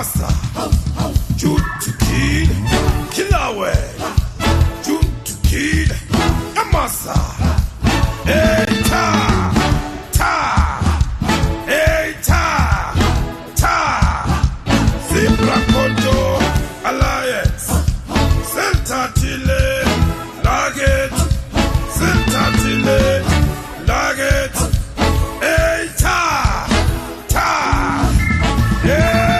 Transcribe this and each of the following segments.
Amasa, June to kill, Kilawe, June to kill, Amasa, Eta, Ta, Eta, Ta, Zebra Koto, Alliance, Senta Chile, Laget, Senta Chile, Laget, Eta, Ta, yeah.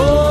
Oh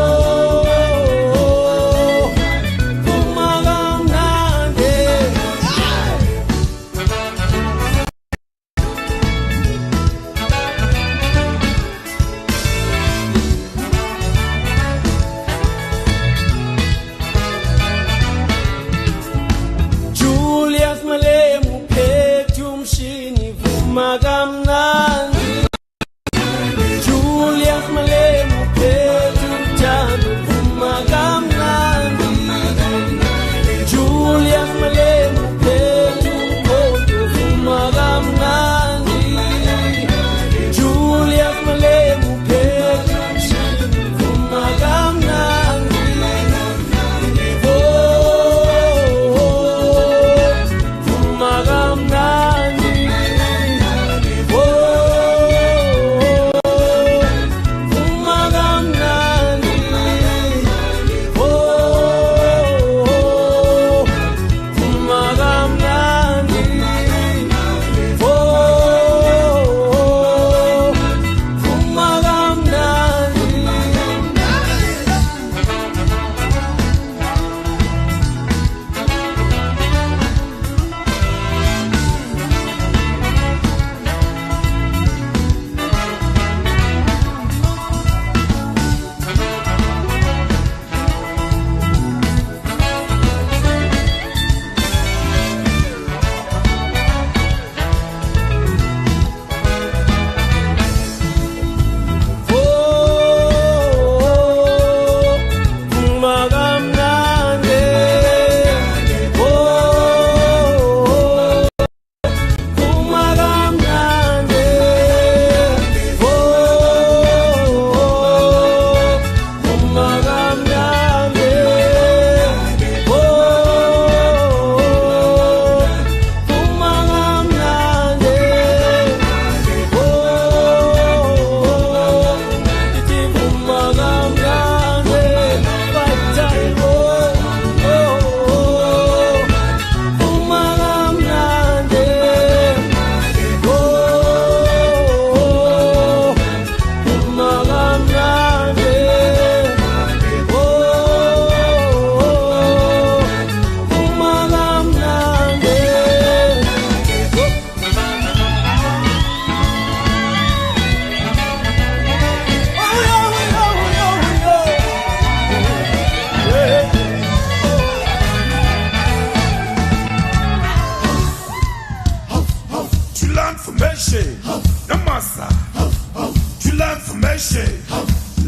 Eshe,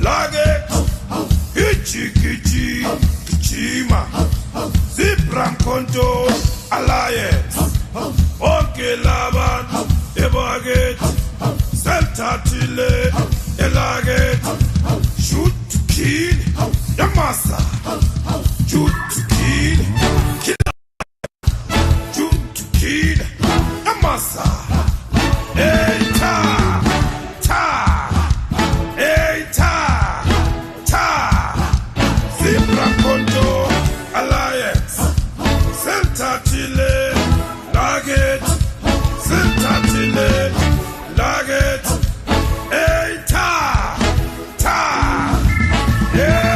Lage, Kichi, Kichi, Kichima, Zipram Konto, Alliance, Onke Laban, Ebaget, Celta Chile, Elaget, shoot to kill, Yamasa, shoot to kill, shoot to kill, Yamasa, Eita, Ta, Eita, Ta, Zipram Konto, Alliance, Celta Chile, Laget, Celta Chile, Laget, Eita, Ta, yeah.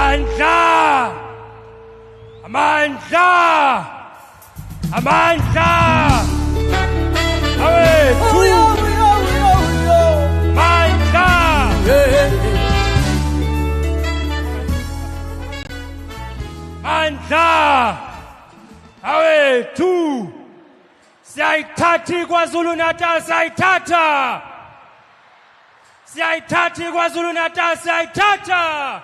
Amandla! Away! Amandla! Amandla! Away! 2! Siyayithatha KwaZulu Natal, siyayithatha! Siyayithatha KwaZulu Natal, siyayithatha!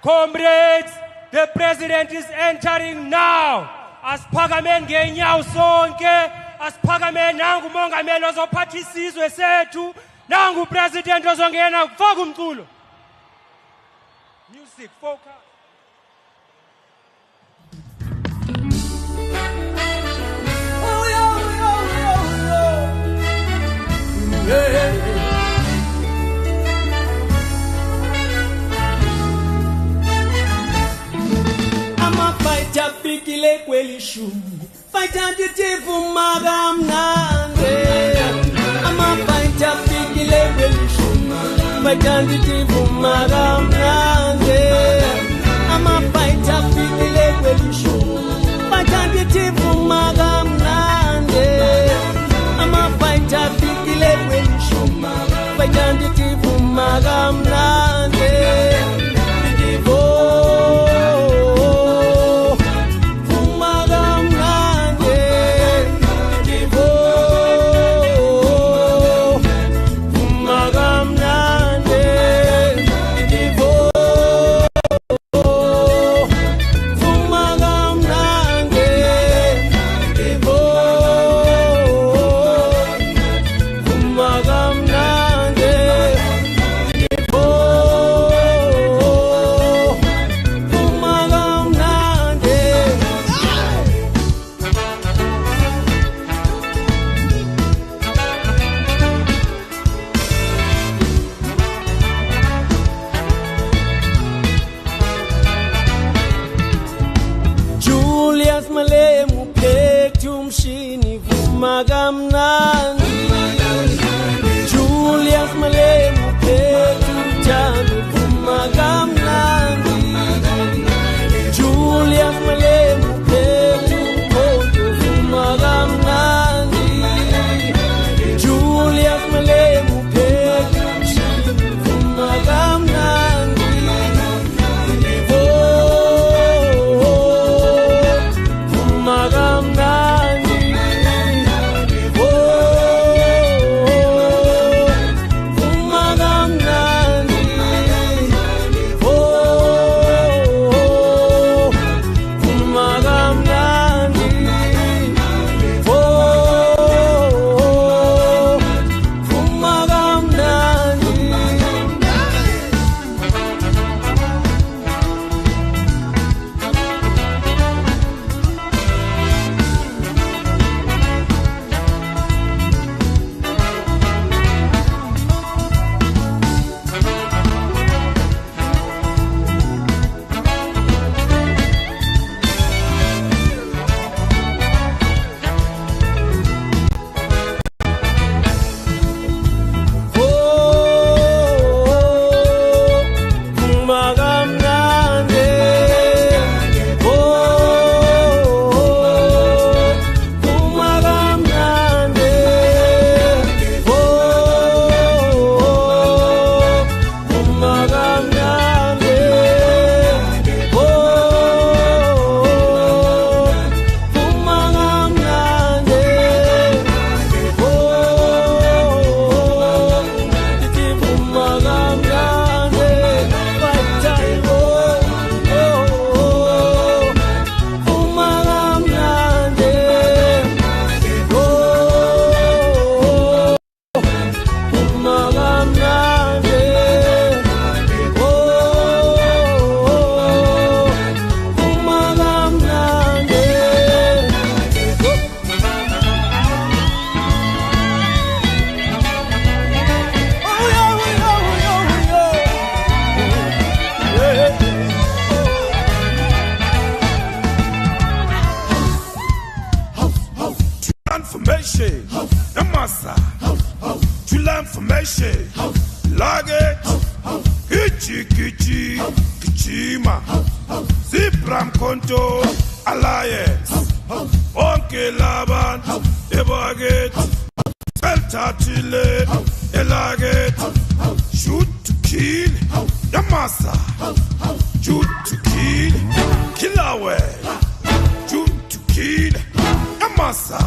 Comrades, the president is entering now. Asiphakameni ngenyawo sonke, asiphakameni nangu umongameli ozophatha isizwe sethu, nangu president ozongena kufaka umculo. Music focus. Fikile kweli shumbu Fighter titifu magamnande Ama fighter fikile kweli shumbu Fighter titifu magamnande Ama fighter fikile kweli shumbu Fighter titifu magamnande Ama fighter fikile kweli shumbu Fighter titifu magamnande Oh information. Log it. Kichi kichi kichima. Zipram Konto Alliance. Onke Laban Ebaget. Delta Chile Elaget. Shoot to kill Yamasa. Shoot to kill Kilaway. Shoot to kill Yamasa.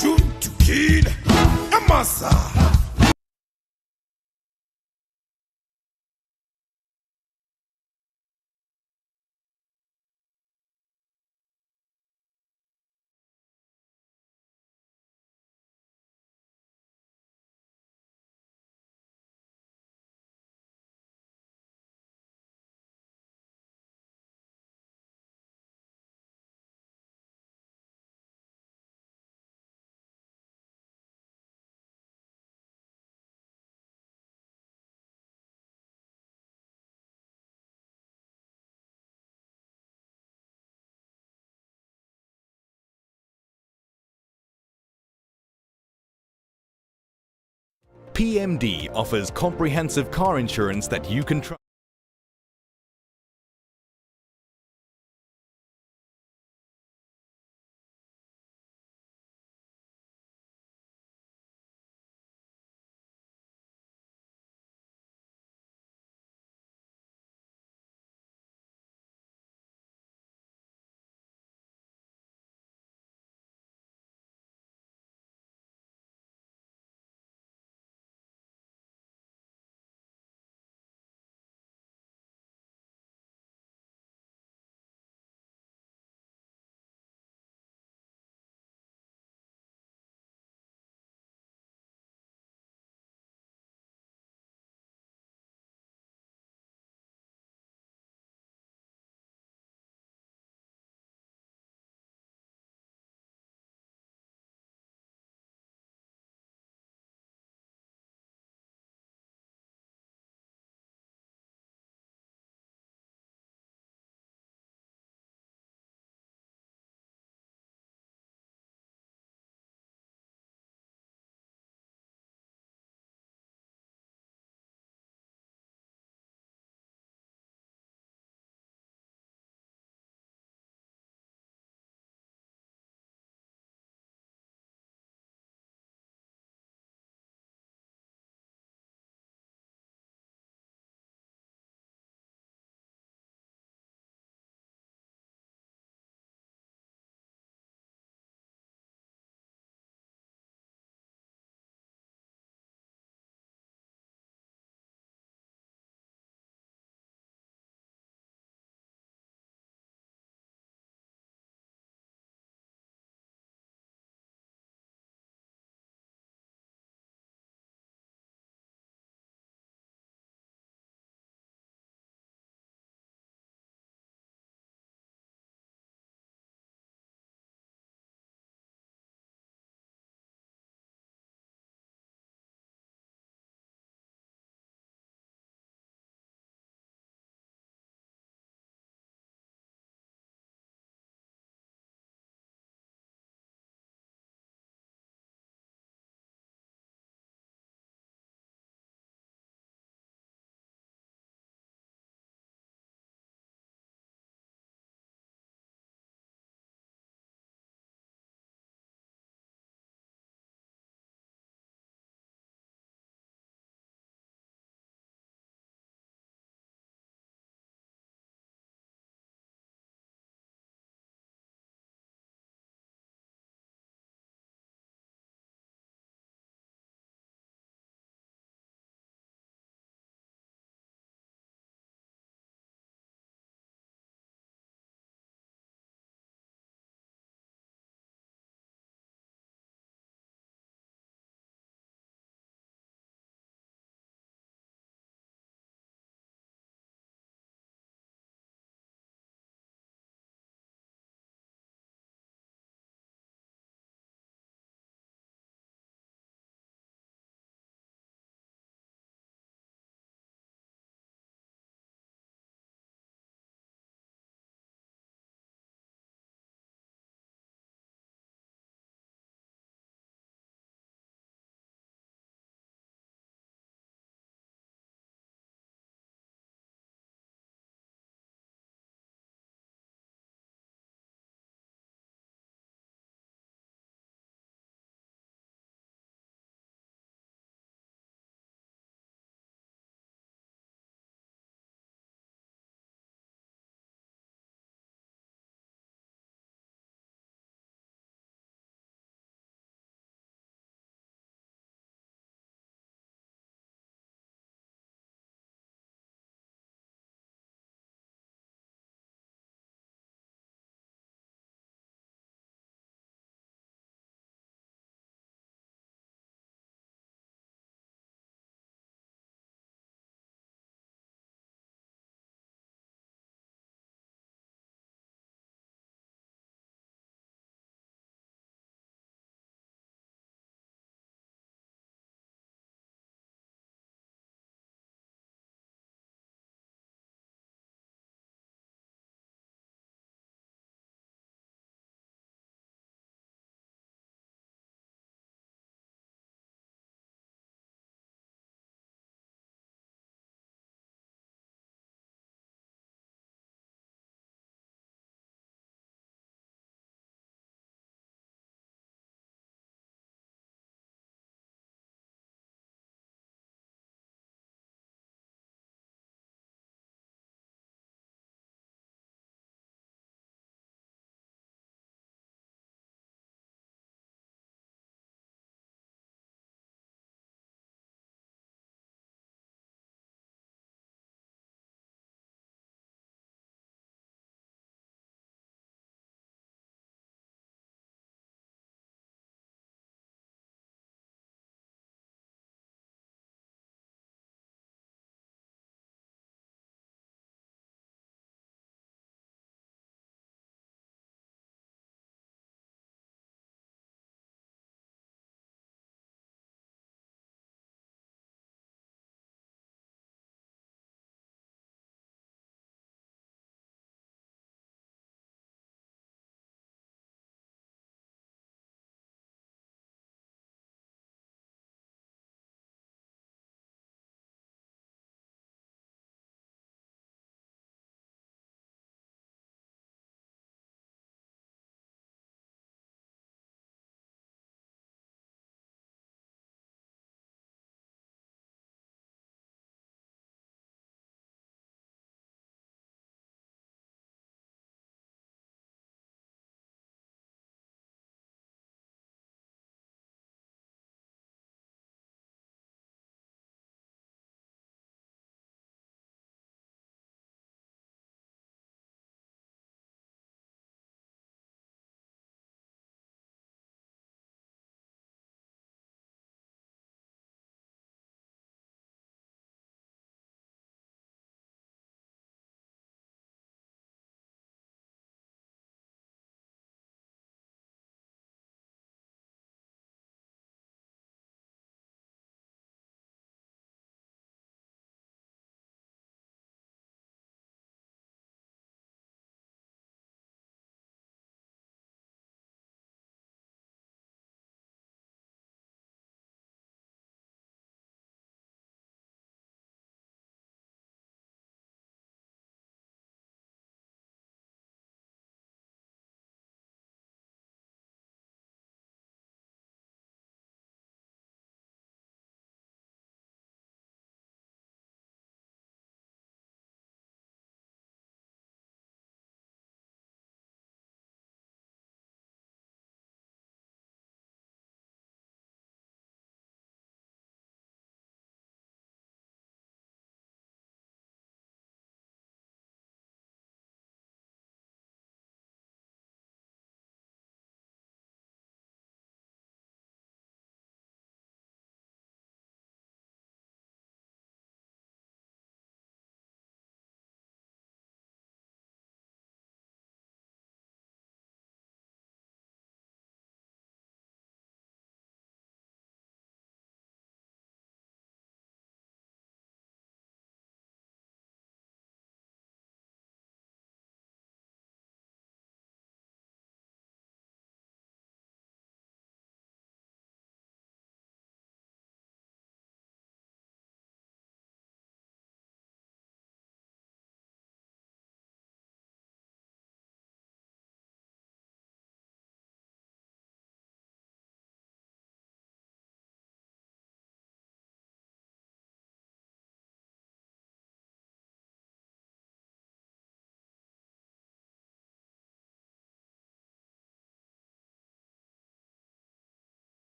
Shoot to kill Yamasa. PMD offers comprehensive car insurance that you can trust.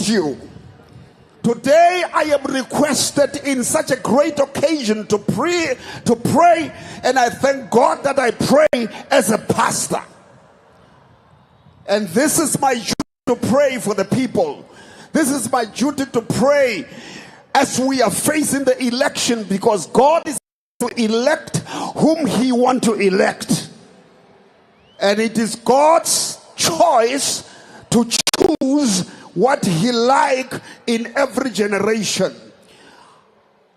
greet you. Today I am requested in such a great occasion to pray, and I thank God that I pray as a pastor. And this is my duty to pray for the people. This is my duty to pray as we are facing the election, because God is to elect whom He wants to elect. And it is God's choice to choose what He like in every generation.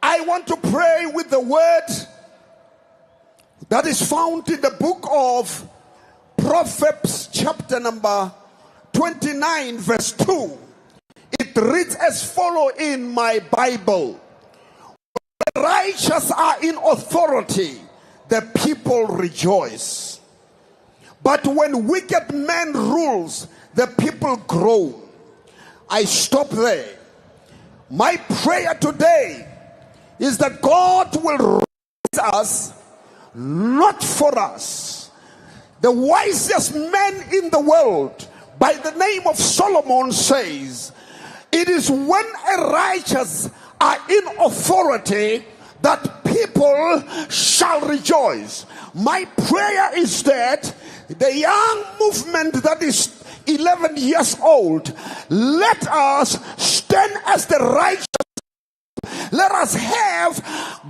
I want to pray with the word that is found in the book of Proverbs chapter number 29 verse 2. It reads as follows in my Bible. When the righteous are in authority, the people rejoice. But when wicked men rules, the people groan. I stop there. My prayer today is that God will raise us, not for us. The wisest man in the world, by the name of Solomon, says, it is when a righteous are in authority that people shall rejoice. My prayer is that the young movement that is 11 years old, let us stand as the righteous. Let us have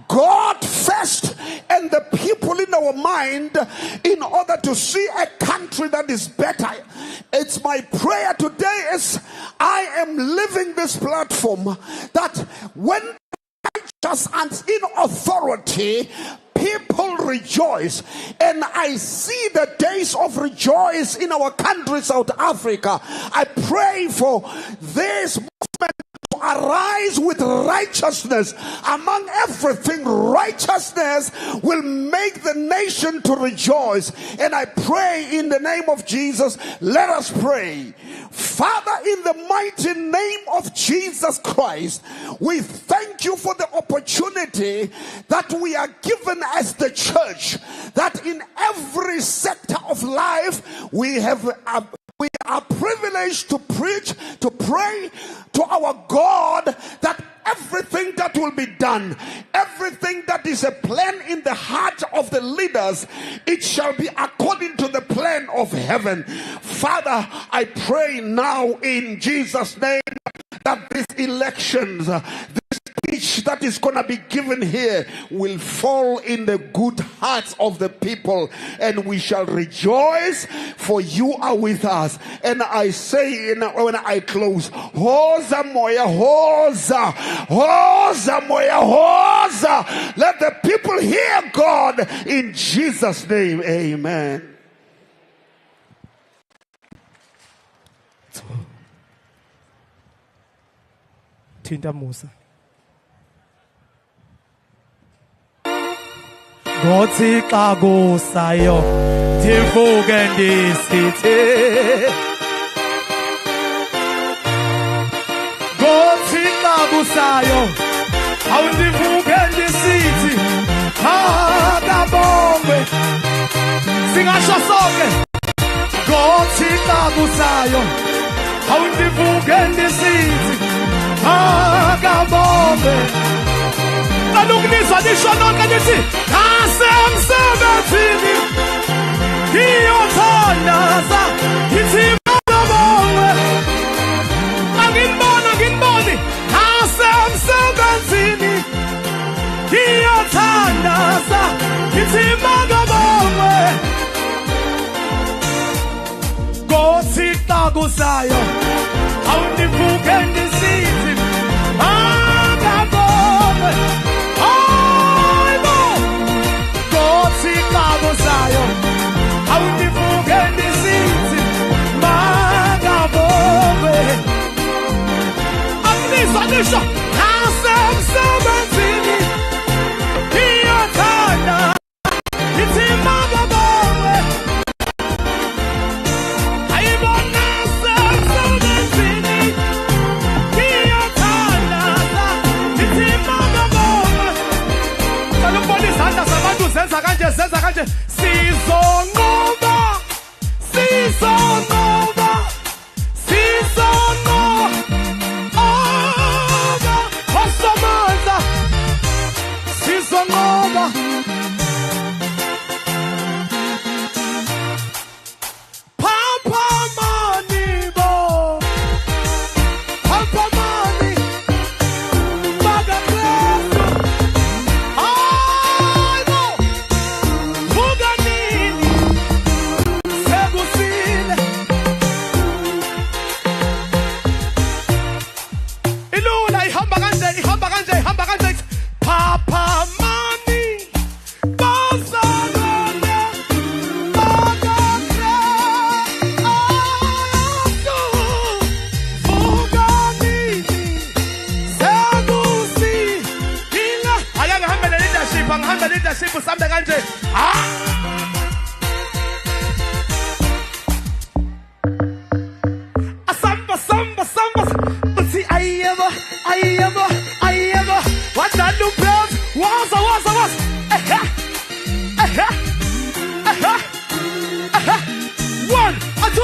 God first and the people in our mind in order to see a country that is better. It's my prayer today as I am living this platform that when righteous and in authority, people rejoice. And I see the days of rejoice in our country, South Africa. I pray for this movement to arise with righteousness. Among everything, righteousness will make the nation to rejoice. And I pray in the name of Jesus. Let us pray. Father, in the mighty name of Jesus Christ, we thank you for the opportunity that we are given as the church, that in every sector of life we are privileged to preach, to pray to our God, that everything that will be done, everything that is a plan in the heart of the leaders, it shall be according to the plan of heaven. Father, I pray now in Jesus' name that these elections, this speech that is going to be given here will fall in the good hearts of the people, and we shall rejoice, for you are with us. And I say when I close, Hosa moya, Hosa, Hosa moya, Hosa. Let the people hear God in Jesus' name. Amen. Thinta Musa. Gothi xa kusayo ndivuke ndisithi Gothi xa kusayo awundivuke ndisithi akabongwe singasho sonke Gothi xa kusayo awundivuke ndisithi akabongwe Alungisa nishononke nithi asemsebenzini ngiyothandaza ngithi mabongwe anginiboni asemsebenzini ngiyothandaza ngithi mabongwe Gothi xa kusayo awundivuke ndisithi akabongwe awundivuke ndisithi makabongwe akunizwa nisho asemsebenzini iyathanda ithi makabongwe ayibona asemsebenzini iyathanda ithi makabongwe salubona izandla zabantu zenza kanje Sizonqoba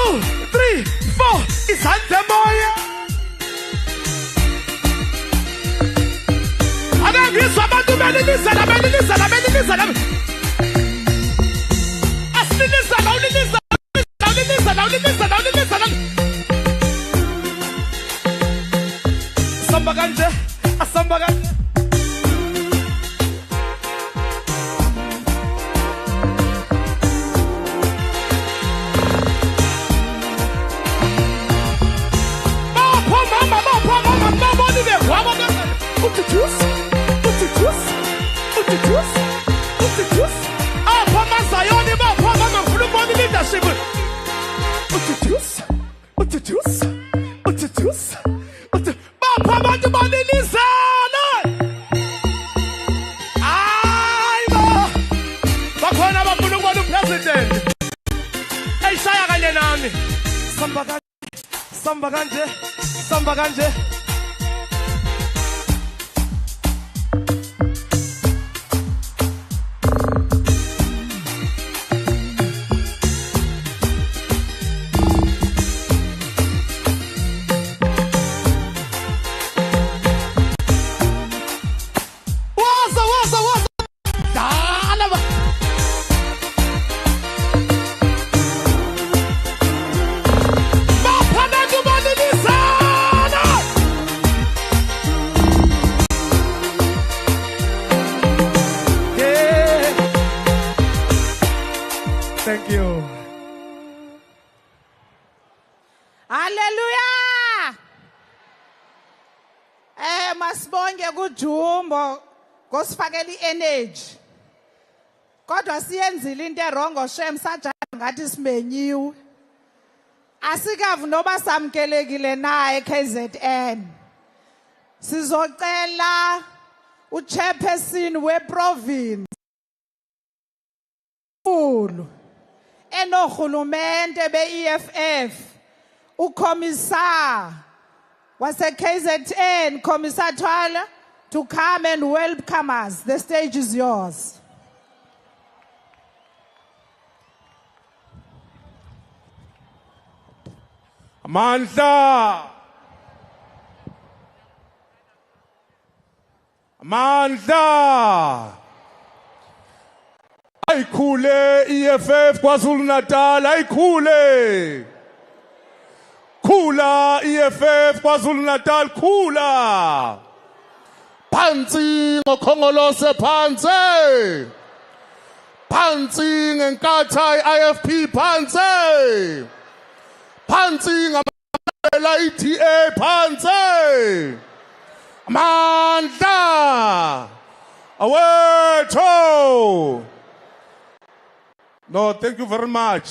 2, 3, 4. Izandla moya. Akangizwa abantu belilisa la. Asililisa la. Samba kanje, asamba kanje. Samba kanje. Thank you. Hallelujah. Masibonge kuJumbo ngosifakela energy. Kodwa siyenzile into erongo shem sajana ngathi simenyiwe. Asikavu noba samkelekile na eKZN. Sizocela uchairperson weprovince. Enohulumente be-EFF, ukommissar wase-KZN, Commissar Twala, to come and welcome us. The stage is yours. Amandla. Ayikhule EFF KwaZulu Natal, ayikhule. Khula EFF KwaZulu Natal, khula. Phansi ngokhongolose phansi. Phansi ngenkatha IFP phansi. Phansi ngamaqela iDA phansi. Amandla. Awetho. No, thank you very much.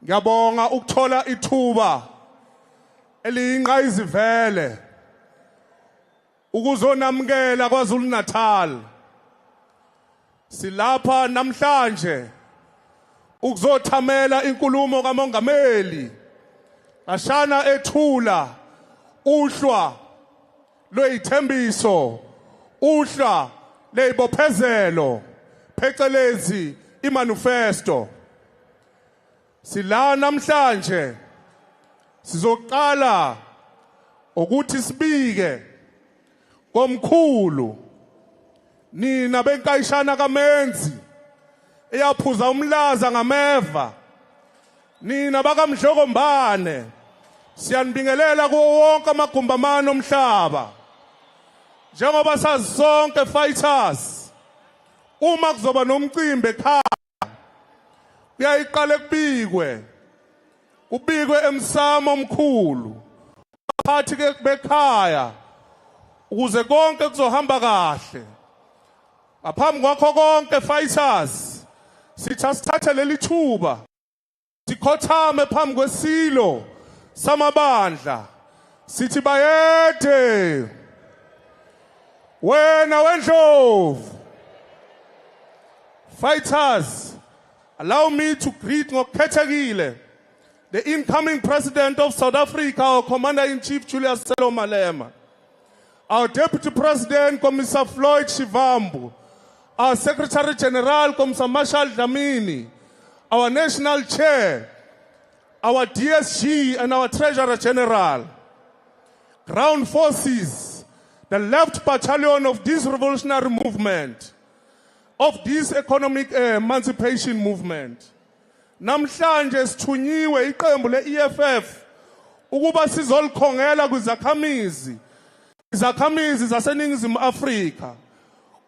Ngiyabonga ukuthola ithuba eliyinqayizivele ukuzonamkela KwaZulu Natal. Silapha namhlanje ukuzothamela inkulumo kaMongameli ashana ethula uhlwa lweyithembiso, uhlwa leyibophezelo phecelezi imanifesto. Sila namhlanje sizoqala ukuthi sibike komkhulu nina benkayishana kaMenzi eyaphuza umlaza ngameva, nina bakamdlokombane siyanibingelela kuwo wonke amagumbamano omhlaba. Njengoba sazi sonke fighters, uma kuzoba nomcimbi ekhaya uyayiqala kubikwe emsamo omkhulu phakathi bekhaya ukuze konke kuzohamba kahle. Ngaphambi kwakho konke fighters, sithi sithathe leli thuba sikhothame phambi kwesilo samabandla sithi bayede wena wendlovu. Fighters, allow me to greet ngokukhethekile the incoming president of South Africa, our Commander-in-Chief Julius Selo Malema, our Deputy President, Commissar Floyd Shivambu, our Secretary General, Commissar Marshall Dlamini, our National Chair, our DSG and our Treasurer General, Ground Forces, the left battalion of this revolutionary movement, of this economic emancipation movement. Namhlanje sithunyiwe iqembu le-EFF ukuba sizolikhongela kwizakhamizi zaseNingizimu Afrika.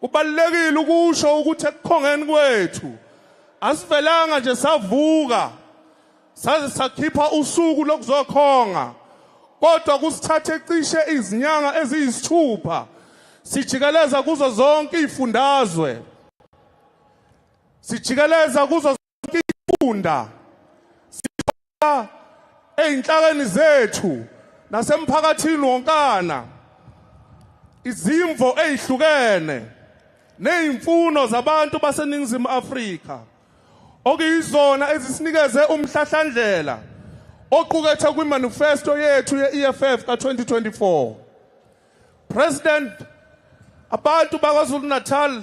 Kubalulekile ukusho ukuthi ekukhongeni kwethu asivelanga nje savuka saze sakhipha usuku lokuzokhonga, kodwa kusithathe cishe izinyanga eziyisithupha sijikeleza kuzo zonke izifundazwe, sijikeleza kuzo zonke izifunda, sithola einhlakeni zethu nasemphakathini wonkana izimvo ezihlukene nezimfuno zabantu baseNingizimu Afrika okuyizona ezisinikeze umhlahlandlela oqukethe kwimanifesto yethu ye-EFF ka-2024. President, abantu bakwaZulu Natal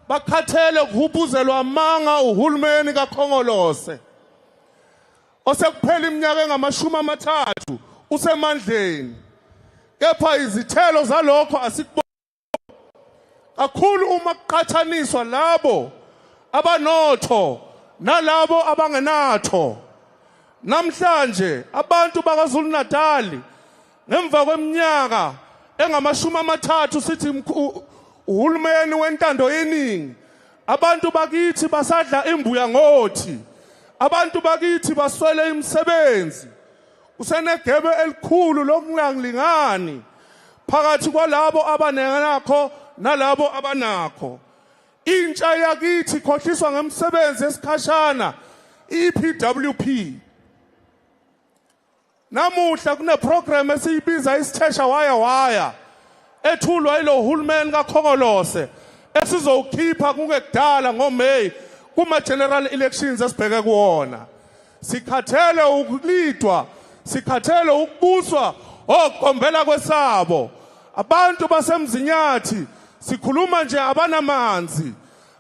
bakhathele ukuhubuzelwa amanga uhulumeni kaKhongolose osekuphela iminyaka engama-30 usemandleni, kepha izithelo zalokho asikuboni kakhulu uma kuqhathaniswa labo abanotho nalabo abangenatho. Namhlanje abantu bakwaZulu Natal ngemva kweminyaka engama-30 sithi uhulumeni wentando yeningi, abantu bakithi basadla imbuya ngothi, abantu bakithi baswele imisebenzi, usenegebe elikhulu lokungalingani phakathi kwalabo abangenakho nalabo abanakho. Intsha yakithi khohliswa ngemisebenzi esikhashana, EPWP. Namuhla kuneprogram esiyibiza isithesha waya ethulwa yilo hulumeni kaKhongolose esizowukhipha kungekudala ngoMay kuma-general elections esibheke kuwona. Sikhathele ukulidwa, sikhathele ukubuswa okuqombela kwesabo. Abantu basemzinyathi sikhuluma nje abanamanzi,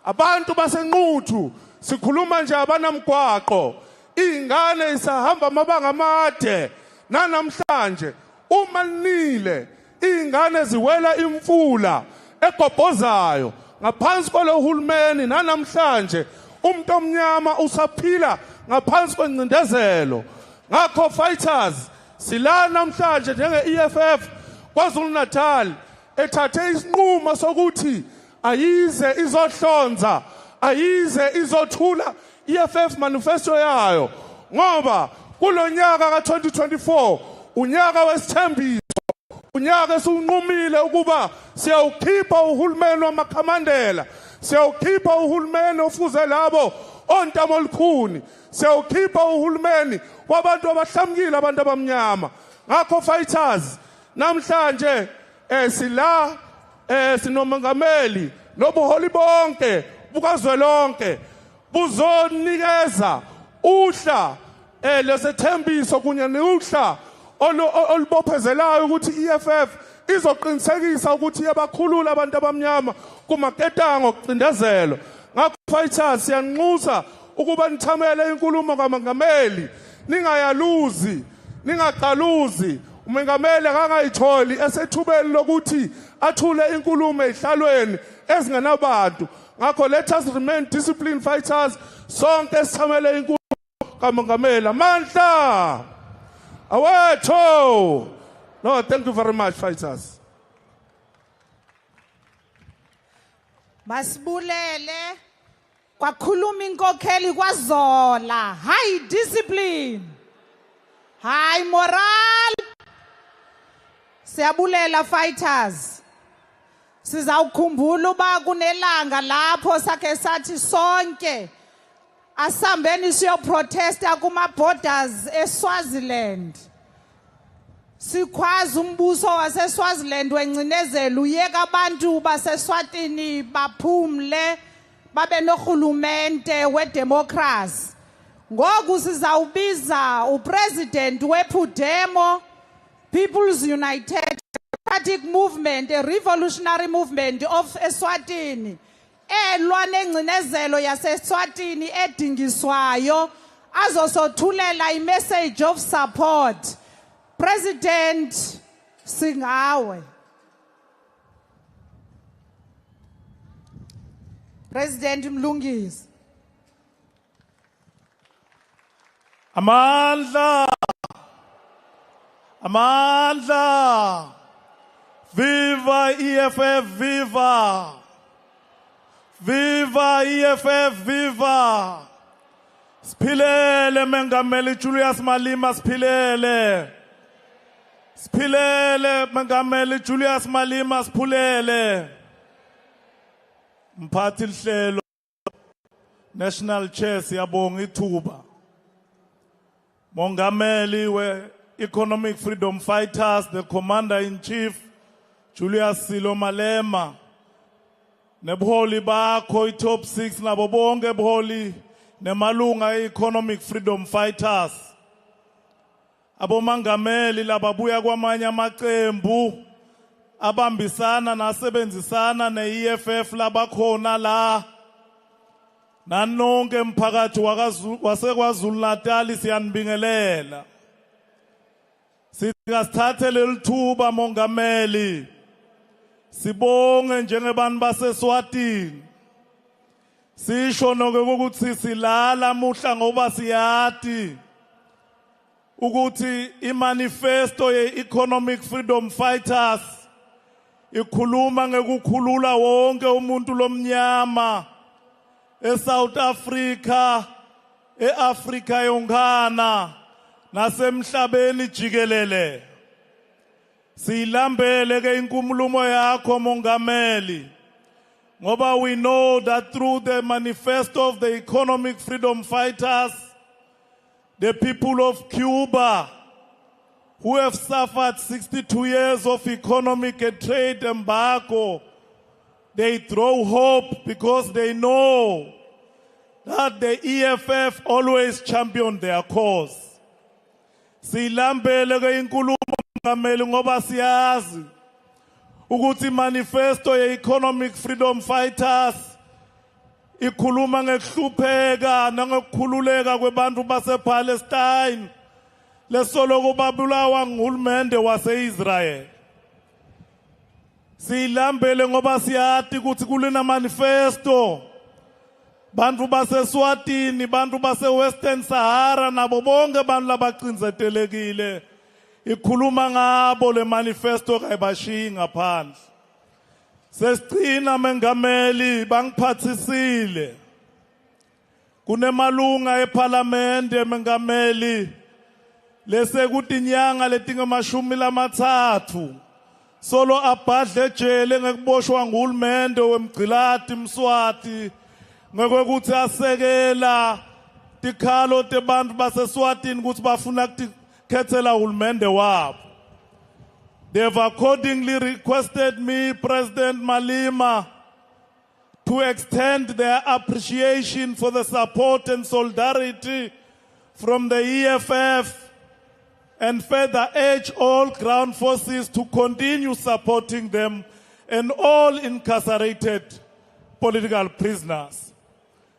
abantu basenquthu sikhuluma nje abanamgwaqo, ingane isahamba amabanga amade. Nanamhlanje uma linile ingane ziwela imfula egobhozayo ngaphansi kwalo hulumeni. Nanamhlanje umuntu omnyama usaphila ngaphansi kwencindezelo. Ngakho fighters sila namhlanje njenge-EFF KwaZulu Natal ethathe isinqumo sokuthi ayize izohlonza, ayize izothula EFF manifesto yayo, ngoba kulonyaka ka-2024 unyaka wesithembiso, unyaka esunqumile ukuba siyawukhipha uhulumeni wamakhamandela, siyawukhipha uhulumeni ofuze labo ontamo olukhuni, siyawukhipha uhulumeni wabantu abahlamukile, abantu abamnyama. Ngakho fighters namhlanje sila sinomongameli nobuholi bonke bukazwelonke buzonikeza uhla lesethembiso kunye neuhla olubophezelayo ukuthi EFF izoqinisekisa ukuthi iyabakhulula abantu abamnyama kumaketango okucindezelo. Ngakho fighters siyanxusa ukuba nithamele inkulumo kamongameli, ningayaluzi, ningaqaluzi. Umongameli akangayitholi esethubeni lokuthi athule inkulumo ezihlalweni ezingenabantu. Ngakho let us remain disciplined fighters, sonke sithamele inkulumo kamongameli. Amandla awethu. No, thank you very much fighters. Masibulele kwakhuluma inkokheli kwaZola, high discipline, high moral. Siyabulela fighters. Sizawukhumbula uba kunelanga lapho sakhe sathi sonke asambeni siyoprotesta kuma-borders eSwaziland. Sikhwaza umbuso waseSwaziland wencinezelo uyeka abantu baseSwatini baphumle babe nohulumente wedemocracy. Ngoku sizawubiza upresident wePhudemo, People's United Democratic Movement, a revolutionary movement of Eswatini, elwa nengcinezelo yaseSwatini edingiswayo, azosothulela i-message of support. President Singawe. President Mlungisi. Amandla. Amandla. Viva EFF, viva. Viva EFF, viva. Siphilele Mengameli Julius Malema, siphilele. Siphilele Mengameli Julius Malema, siphilele. Mphathi lihlelo National Chair siyabonga ithuba. Mongameli we Economic Freedom Fighters, the Commander-in-Chief Julius Silo Malema. Nebuholi bakho i-top 6 nabo bonke ebuholi nemalunga e-Economic Freedom Fighters. Abomangameli lababuya kwamanye amaqembu abambisana nasebenzisana ne-EFF labakhona la. Nanonke emphakathi waseKwaZulu Natal siyanibingelela. Sithi kasithathe leli thuba mongameli. Sibonge njengebantu baseSwatini. Sisho noke ukuthi silala muhla ngoba siyati ukuthi imanifesto ye-Economic Freedom Fighters ikhuluma ngekukhulula wonke umuntu lomnyama eSouth Africa, eAfrika yonkana nasemhlabeni jikelele. Silambele ke inkulumo yakho mongameli. Ngoba we know that through the manifesto of the Economic Freedom Fighters, the people of Cuba who have suffered 62 years of economic and trade embargo, they throw hope because they know that the EFF always championed their cause. Silambele ke inkulumo mongameli ngoba siyazi ukuthi manifesto ye-Economic Freedom Fighters ikhuluma ngekuhlupheka nangokukhululeka kwebantu basePalestine lesoloko babulawa nguhulumende wase-Israel. Silambele ngoba siyati ukuthi kulena manifesto bantu baseSwatini, bantu base-Western Sahara nabo bonke bantu labaqinzetelekile ikhuluma ngabo le manifesto kayibashiyi ngaphandle. Sesicina mengameli bangiphathisile. Kunemalunga eParliamente mengameli lesekuthi inyanga letingamashumi solo abhadle ejele ngekuboshwa nguhulumende wemgcilati Mswati ngekuthi asekela tikhalo tebantu baseSwatini ukuthi bafuna khethela uhulumende wabo. They have accordingly requested me, President Malema, to extend their appreciation for the support and solidarity from the EFF and further urge all ground forces to continue supporting them and all incarcerated political prisoners.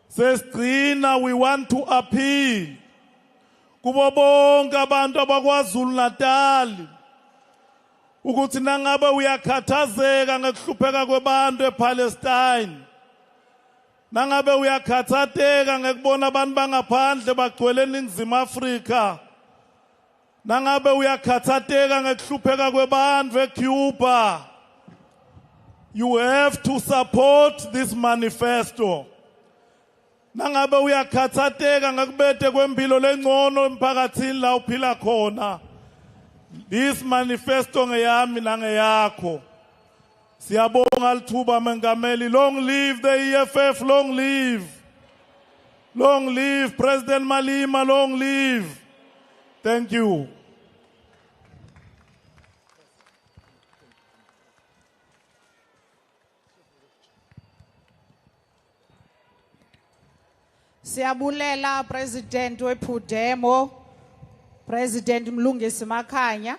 Says Trina, we want to appeal kubo bonke abantu abakwaZulu Natal ukuthi nangabe uyakhathazeka ngekuhlupheka kwebantu ePalestine, nangabe uyakhathateka ngekubona abantu bangaphandle bagcwele eNingizimu Afrika, nangabe uyakhathateka ngekuhlupheka kwebantu eCuba, you have to support this manifesto. Nangabe uyakhathateka ngakubethe kwempilo lengcono emphakathini la uphila khona, this manifesto ngeyami nangeyakho. Siyabonga lithuba mengameli. Long live the EFF, long live. Long live President Malema, long live. Thank you. Siyabulela President wePhudemo, President Mlungisi Makhanya.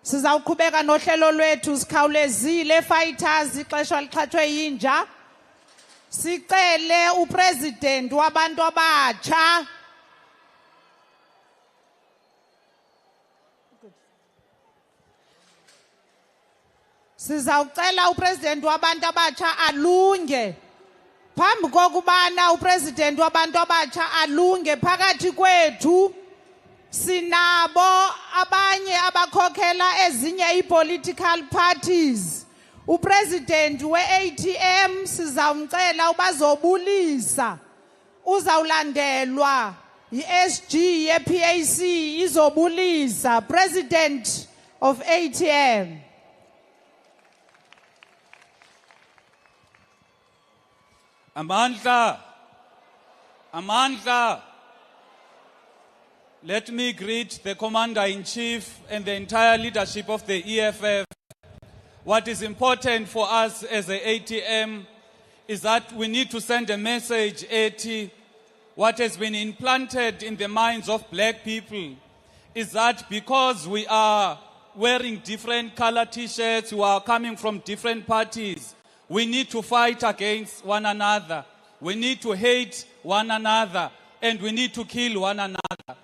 Sizawuqhubeka nohlelo lwethu sikhawulezile fighters ixesha liqhathwe yinja. Sicele uPresident wabantu abatsha good. Sizawucela upresident wabantu abatsha alunge. Phambi kokubana upresident wabantu abatsha alunge phakathi kwethu sinabo abanye abakhokhela ezinye i-political parties. Upresident we-ATM sizawumcela ubazobulisa. Uzawulandelwa i-SG ye-PAC izobulisa. President of ATM. Amandla. Let me greet the Commander-in-Chief and the entire leadership of the EFF. What is important for us as the ATM is that we need to send a message, what has been implanted in the minds of black people is that because we are wearing different color t-shirts, we are coming from different parties, we need to fight against one another. We need to hate one another, and we need to kill one another.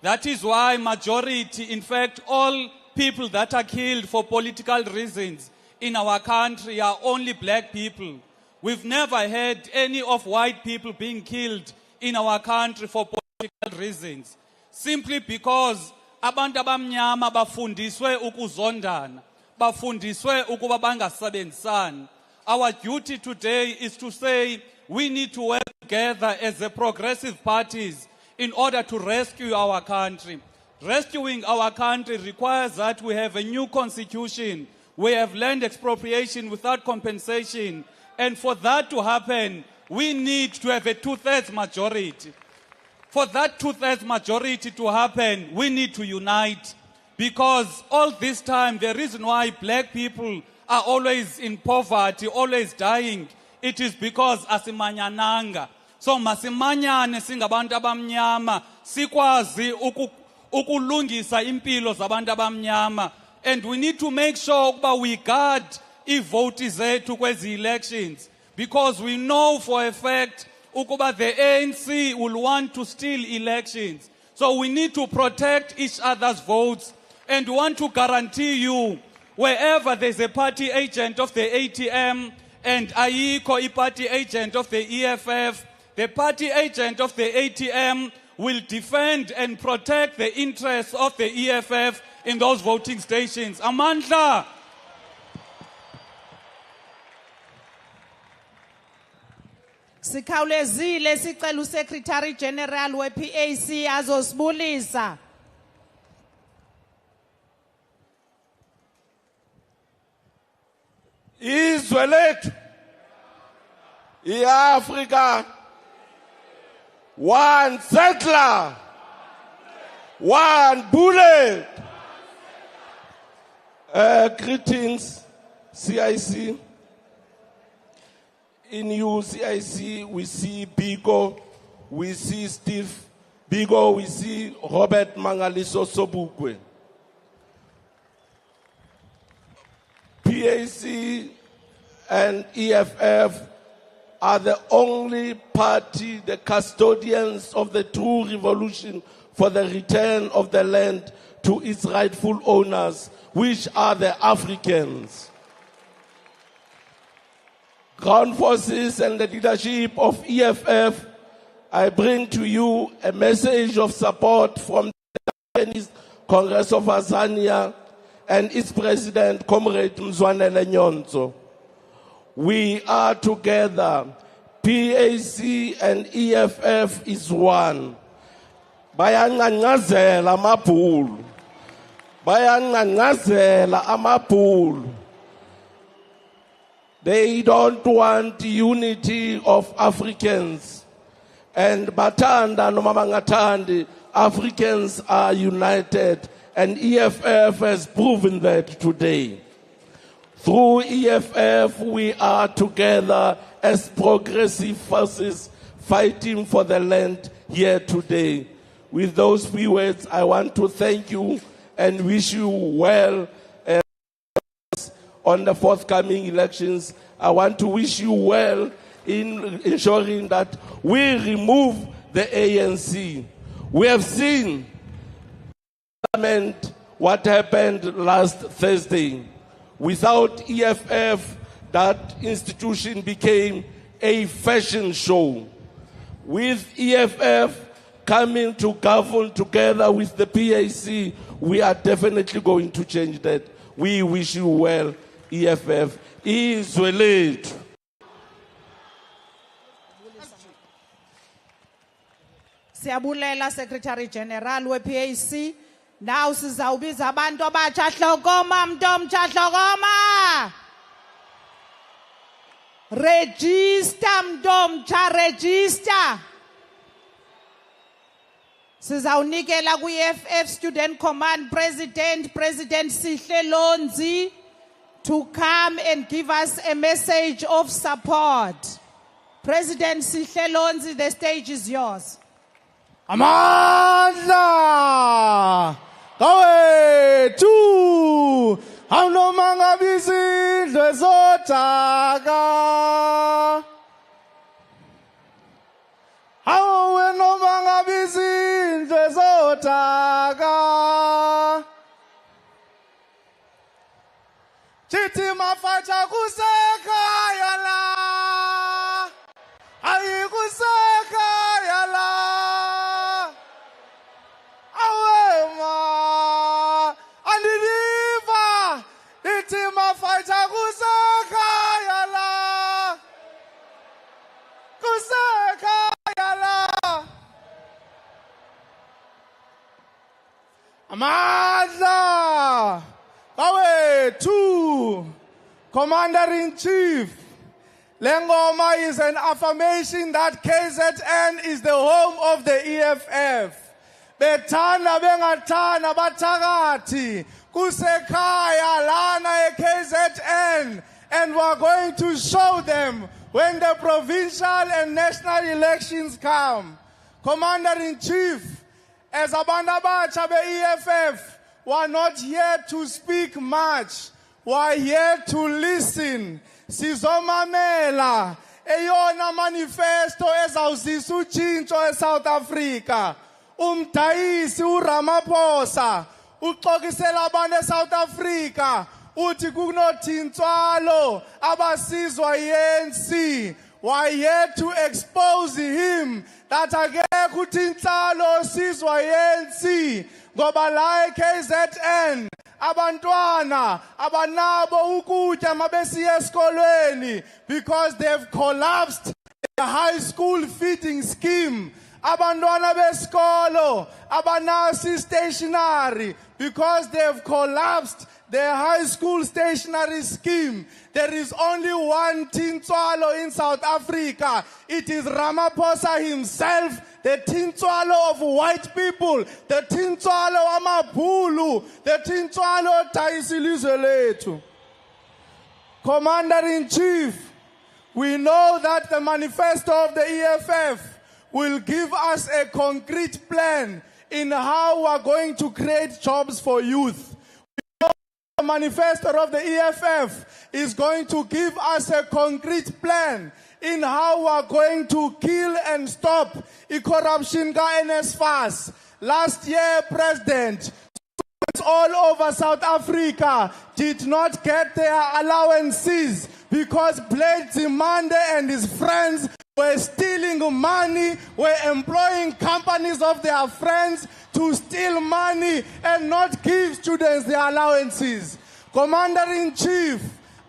That is why majority, in fact, all people that are killed for political reasons in our country are only black people. We've never had any of white people being killed in our country for political reasons. Simply because abantu abamnyama bafundiswe ukuzondana, bafundiswe ukuba bangasebenzisani. Our duty today is to say we need to work together as the progressive parties in order to rescue our country. Rescuing our country requires that we have a new constitution. We have land expropriation without compensation. And for that to happen, we need to have a two-thirds majority. For that two-thirds majority to happen, we need to unite. Because all this time, the reason why black people are always in poverty, always dying, it is because asimanyananga. So masimanyane singabantu abamnyama, sikwazi ukulungisa impilo zabantu abamnyama. And we need to make sure that we guard vote zethu kwezi elections. Because we know for a fact ukuba the ANC will want to steal elections. So we need to protect each other's votes. And we want to guarantee you, wherever there's a party agent of the ATM and ayikho party agent of the EFF, the party agent of the ATM will defend and protect the interests of the EFF in those voting stations. Amandla. Sikhawulezile sicela uSecretary General we-PAC azosibulisa. Izwe lethu iAfrika, one settler, one bullet. Greetings, CIC. In you, CIC, we see Bigo, we see Steve Bigo, we see Robert Mangaliso Sobukwe. PAC and EFF are the only party, the custodians of the true revolution for the return of the land to its rightful owners, which are the Africans. Ground forces and the leadership of EFF, I bring to you a message of support from the Chinese Congress of Azania and its president, Comrade Mzwanele Nyonzo. We are together. PAC and EFF is one. Bayanqanqazela amabhulu. Bayanqanqazela amabhulu. They don't want unity of Africans. And batanda no mamangatandi, Africans are united. And EFF has proven that today. Through EFF, we are together as progressive forces fighting for the land here today. With those few words, I want to thank you and wish you well on the forthcoming elections. I want to wish you well in ensuring that we remove the ANC. We have seen Parliament what happened last Thursday. Without EFF, that institution became a fashion show. With EFF coming to govern together with the PAC, we are definitely going to change that. We wish you well, EFF. Izwe lethu. Siyabulela Secretary General we-PAC. Now sizawubiza abantu abatsha hlokoma mntomtsha hlokoma. Register mntomtsha register. Sizawunikela ku-EFF Student Command President Sihle Lonzi to come and give us a message of support. President Sihle Lonzi, the stage is yours. Amandla kawethu awunoma izindlu ezodaka awe noma izindlu ezodaka chithi mafatsha kusekhaya la ayikusekhaya la Amandla kawethu Commander-in-Chief, Lengoma is an affirmation that KZN is the home of the EFF. Bethana bengathana bathakathi kusekhaya lana e-KZN, and we're going to show them when the provincial and national elections come. Commander-in-Chief, as abantu abatsha be-EFF, we're not here to speak much. We're here to listen. Sizomamela eyona manifesto ezawuzisa utshintsho eSouth Africa. Umdayisi uRamaphosa uxokisela abantu eSouth Africa uthi kunothintswalo abasizwa yi-ANC. We're here to expose him that akekho uthintswalo osizwa yi-ANC ngoba la e-KZN abantwana abanabo ukutya mabesiya esikolweni because they've collapsed the high school feeding scheme. Abantwana besikolo abanasi stationery because they've collapsed their high school stationery scheme. There is only one Tintswalo in South Africa. It is Ramaphosa himself, the Tintswalo of white people, the Tintswalo amabhulu, the Tintswalo Taisilizwe lethu. Commander-in-Chief, we know that the manifesto of the EFF will give us a concrete plan in how we are going to create jobs for youth. The manifesto of the EFF is going to give us a concrete plan in how we are going to kill and stop corruption ka NSFAS. Last year, President, all over South Africa did not get their allowances because Blade Zimande and his friends were stealing money, were employing companies of their friends to steal money and not give students their allowances. Commander-in-Chief,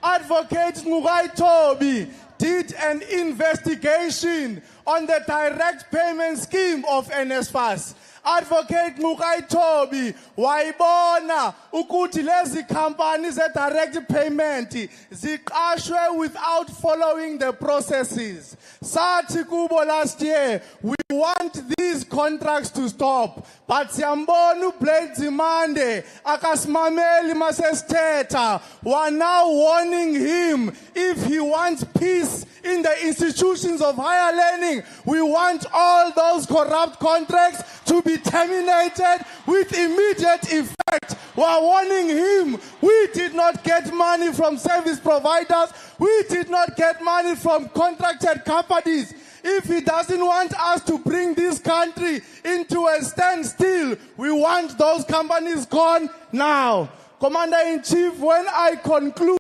Advocate Ngugai Tobi did an investigation on the direct payment scheme of NSFAS. Advocate Ngugai Tobi wayibona ukuthi lezi companies e direct payment ziqashwe without following the processes. Sathi kubo last year, we want these contracts to stop, but siyambona uBlade Zimande akasimameli masesithetha. We're now warning him, if he wants peace in the institutions of higher learning, we want all those corrupt contracts to be terminated with immediate effect. We're warning him, we did not get money from service providers, we did not get money from contracted companies. If he doesn't want us to bring this country into a standstill, we want those companies gone now. Commander-in-Chief, when I conclude,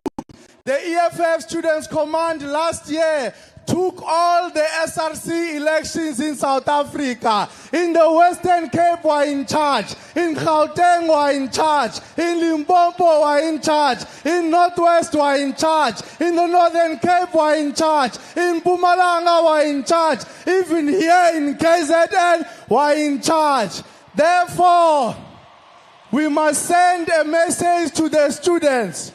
the EFF Students Command last year took all the SRC elections in South Africa. In the Western Cape were in charge. In Gauteng were in charge. In Limpopo were in charge. In Northwest were in charge. In the Northern Cape were in charge. In Mpumalanga were in charge. Even here in KZN were in charge. Therefore, we must send a message to the students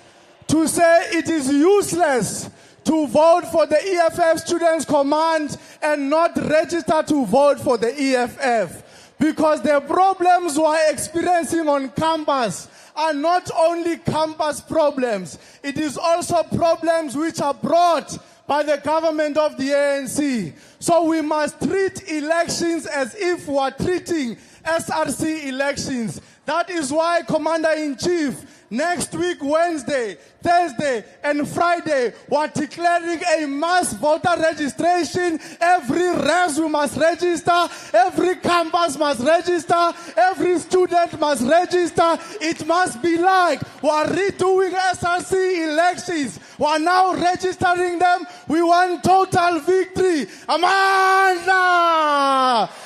to say it is useless to vote for the EFF Students Command and not register to vote for the EFF. Because the problems we are experiencing on campus are not only campus problems. It is also problems which are brought by the government of the ANC. So we must treat elections as if we are treating SRC elections. That is why, Commander-in-Chief, next week, Wednesday, Thursday, and Friday, we're declaring a mass voter registration. Every res we must register. Every campus must register. Every student must register. It must be like we're redoing SRC elections. We're now registering them. We want total victory. Amanda!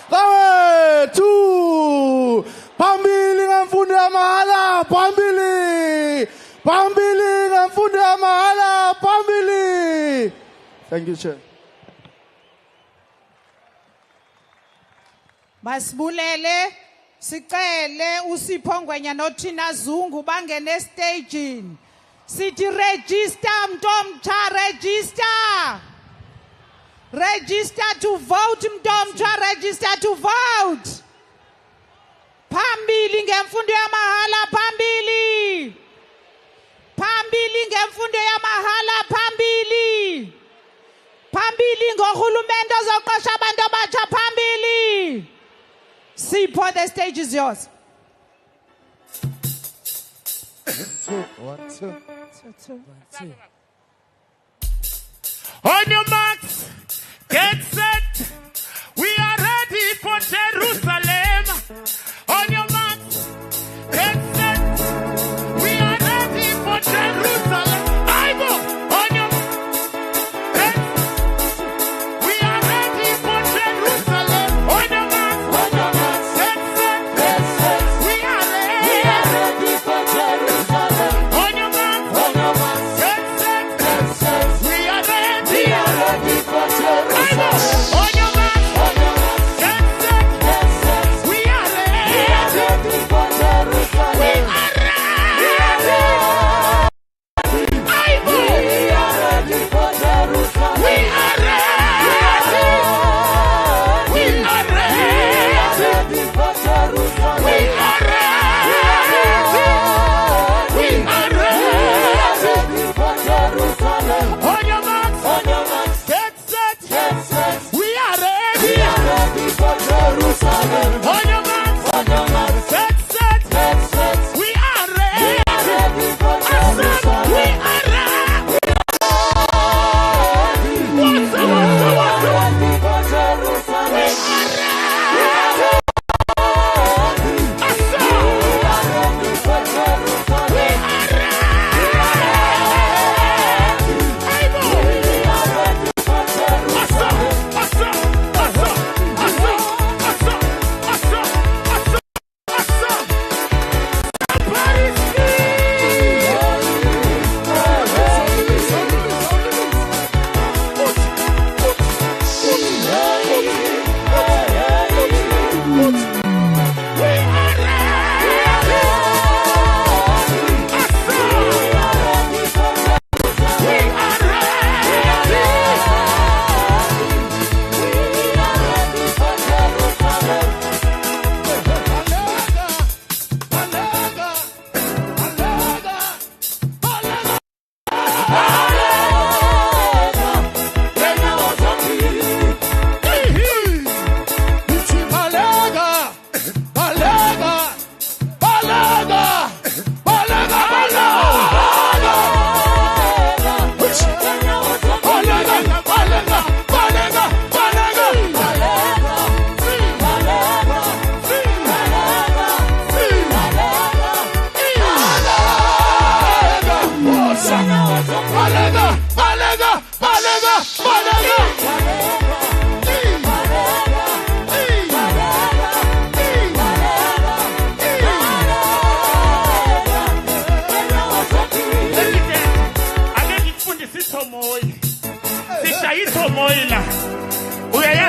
Go to Pambili ngamfundo ya mahala, Pambili! Pambili ngamfundo ya mahala, Pambili! Thank you, Chair. Masibulele, sicele uSipho Ngwenya noThina Zungu bangene staging. Sithi register mntomtsha, register. Register to vote mntomtsha, register to vote. Phambili ngemfundo yamahala, phambili. Phambili ngemfundo yamahala, phambili. Phambili ngohulumende ozoqasha abantu abatsha, phambili. Sipho, the stage is yours. 1, 2. On your marks, get set. We are ready for Jerusalem. On your marks, get set. We are ready for Jerusalem. Bible, on your get. We are ready for Jerusalem. On your marks, get set. We are ready for Jerusalem. On your marks, get set. We are ready for Jerusalem.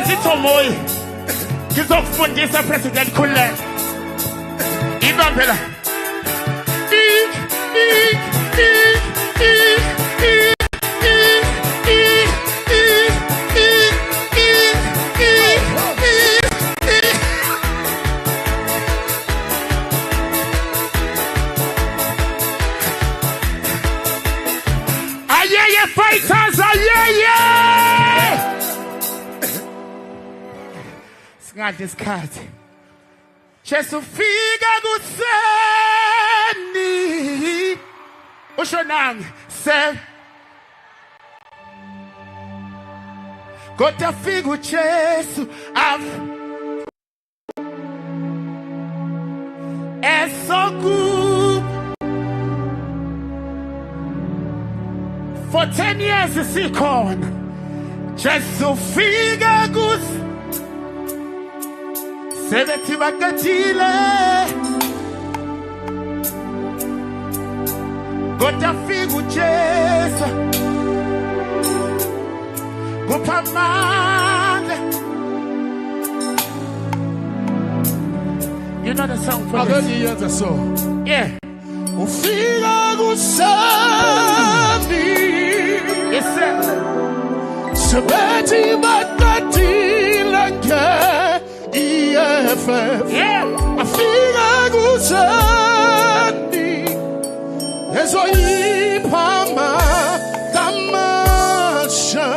Nathi Tomoy. Ngizokufundisa President Khuleka. Ibambela. Ayeye fighters, ayeye! Singadli isikhathi. Jesu fika kuseni. Usho nami, se. Kodwa fika uJesu esoku. For 10 years sikhona. Jesu fika sebethi bakatile. Kodwa fika uJesu kuphamandla. You know the song for this? Years or so. Yeah. Ufika kuseni. Yes, sir. Sebethi bakatile nge EFF. Yeah. Afika kuseni. Ezoyiphama tamasha.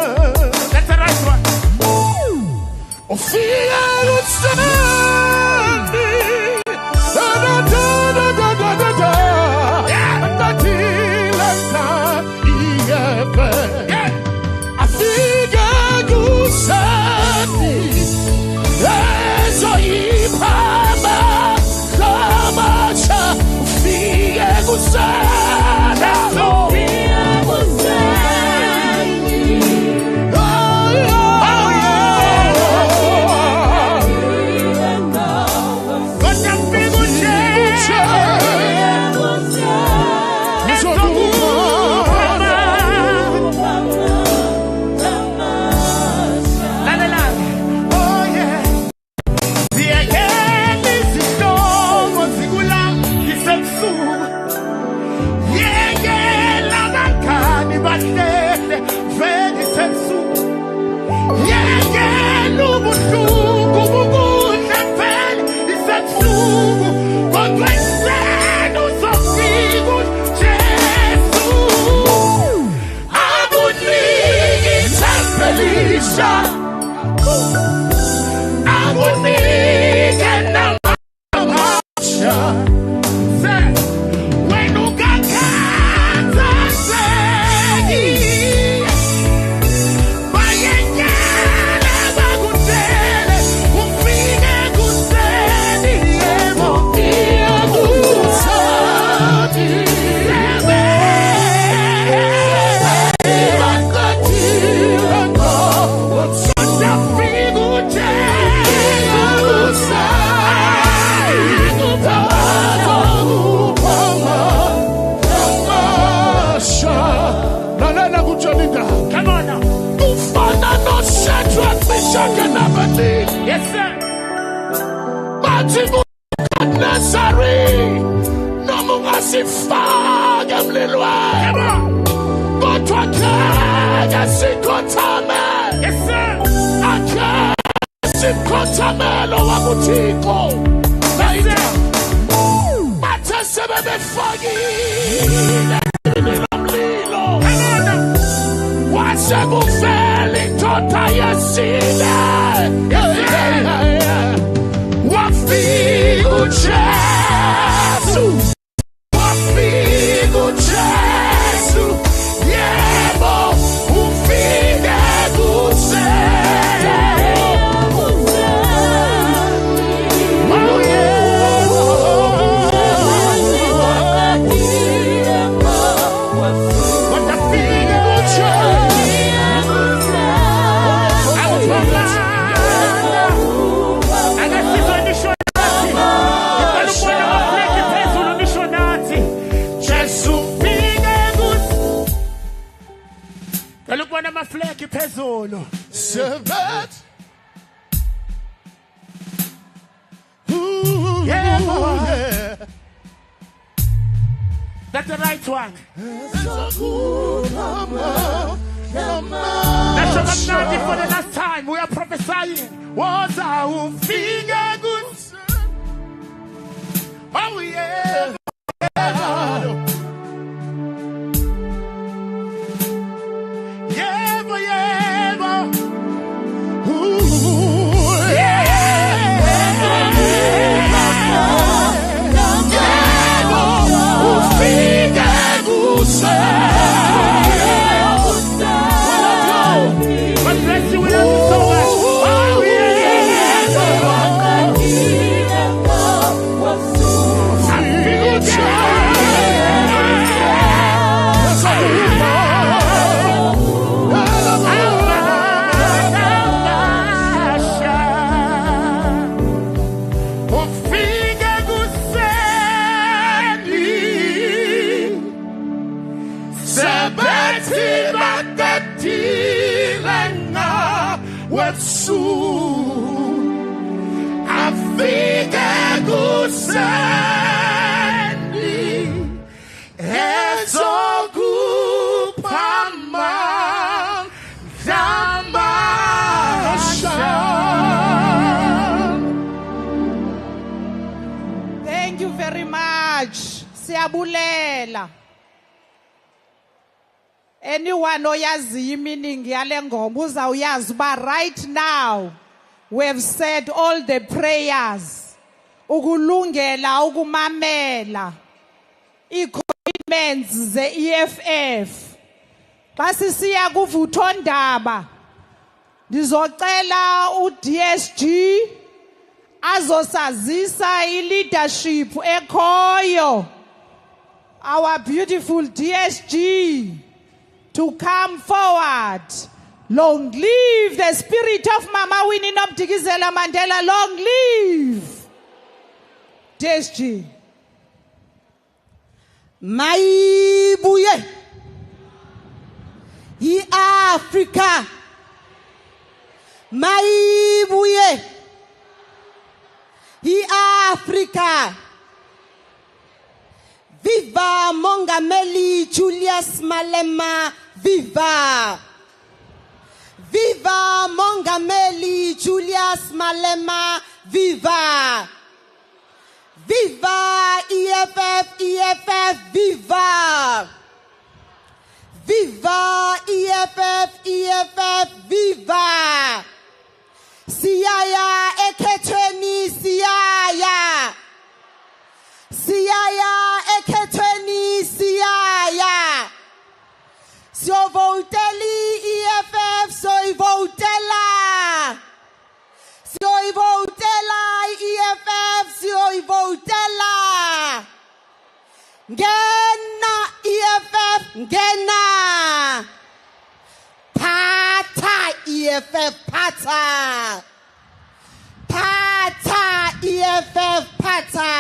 That's the right one. Ufika kuseni. Yes, sir. That's the right one. Let's show up for the last time. We are prophesying. Was our finger good? Oh yeah. Thank you very much. Siyabulela. Anyone oyazi meaning yale ngoma uzawuyazi ba right now we have said all the prayers ukulungela ukumamela i-commitments ze-EFF. Basi siya kuvuthondaba ndizocela uDSG azosazisa i-leadership ekhoyo, our beautiful DSG, to come forward. Long live the spirit of Mama Winnie Noptikizela Mandela. Long live DSG. Mayibuye i-Africa, mayibuye i-Africa. Viva Mongameli Julius Malema, viva. Viva Mongameli Julius Malema, viva. Viva EFF, EFF, viva. Viva EFF, EFF, viva. Siyaya ekhethweni, siyaya. Siyaya ekhethweni, siyaya. Siyovotela EFF, soyivotela. Siyoyivotela EFF, siyoyivotela. Ngena EFF, ngena. Phatha EFF, phatha. Phatha EFF, phatha.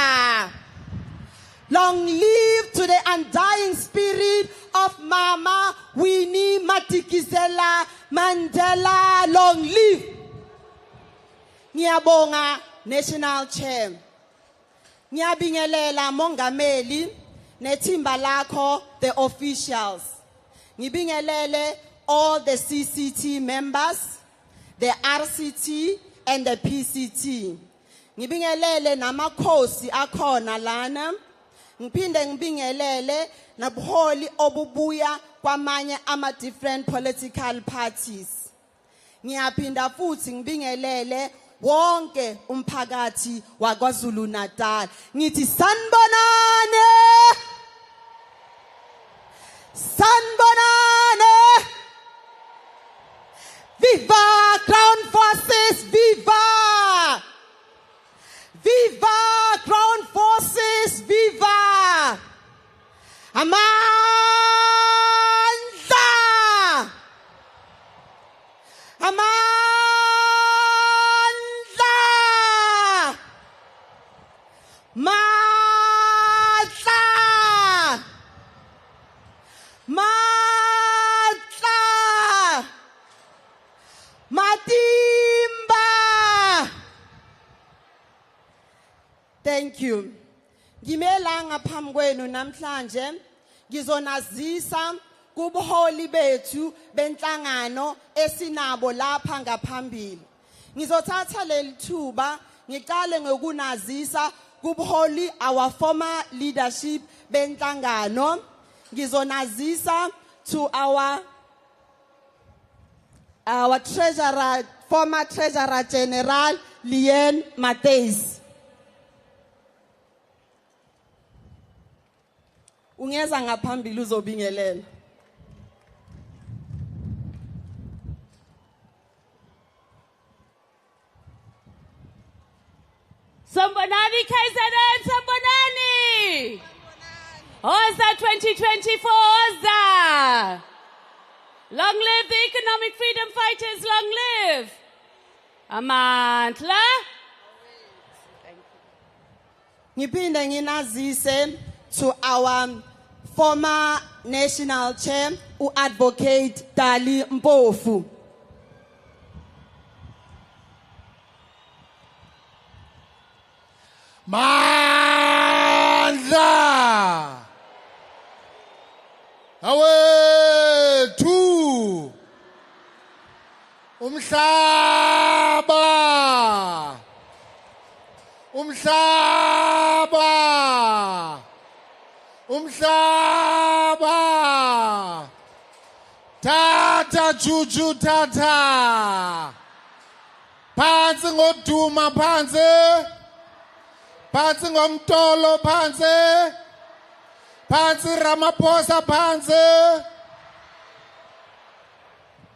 Long live to the undying spirit of Mama Winnie Madikizela Mandela. Long live. Ngiyabonga National Chair. Ngiyabingelela Mongameli nethimba lakho, the officials. Ngibingelele all the CCT members, the RCT and the PCT. Ngibingelele namakhosi akhona lana. Ngiphinde ngibingelele nabuholi obubuya kwamanye ama different political parties. Ngiyaphinda futhi ngibingelele wonke umphakathi waKwaZulu Natal. Ngithi sanibonane. Sanibonane. Viva Ground Forces, viva. Viva Ground Forces, viva. Amandla. Amandla. Mandla. Thank you. Ngimela ngaphambi kwenu namhlanje ngizonazisa kubuholi bethu benhlangano esinabo lapha ngaphambili. Ngizothatha leli thuba ngiqale ngokunazisa kubuholi our former leadership benhlangano. Ngizonazisa to our treasurer, former treasurer general Leanne Mattheys. Ungeza ngaphambili uzobingelela. Sambonani KZN, Sambonani! Oza 2024, Oza! Long live the economic freedom fighters, long live! Amandla? Ngiphinde nginazise to our former national chair, Advocate Dali Mpofu. Mandla awethu umhlaba tata juju tata phansi ngoduma phansi ngomtolo phansi Ramaphosa phansi.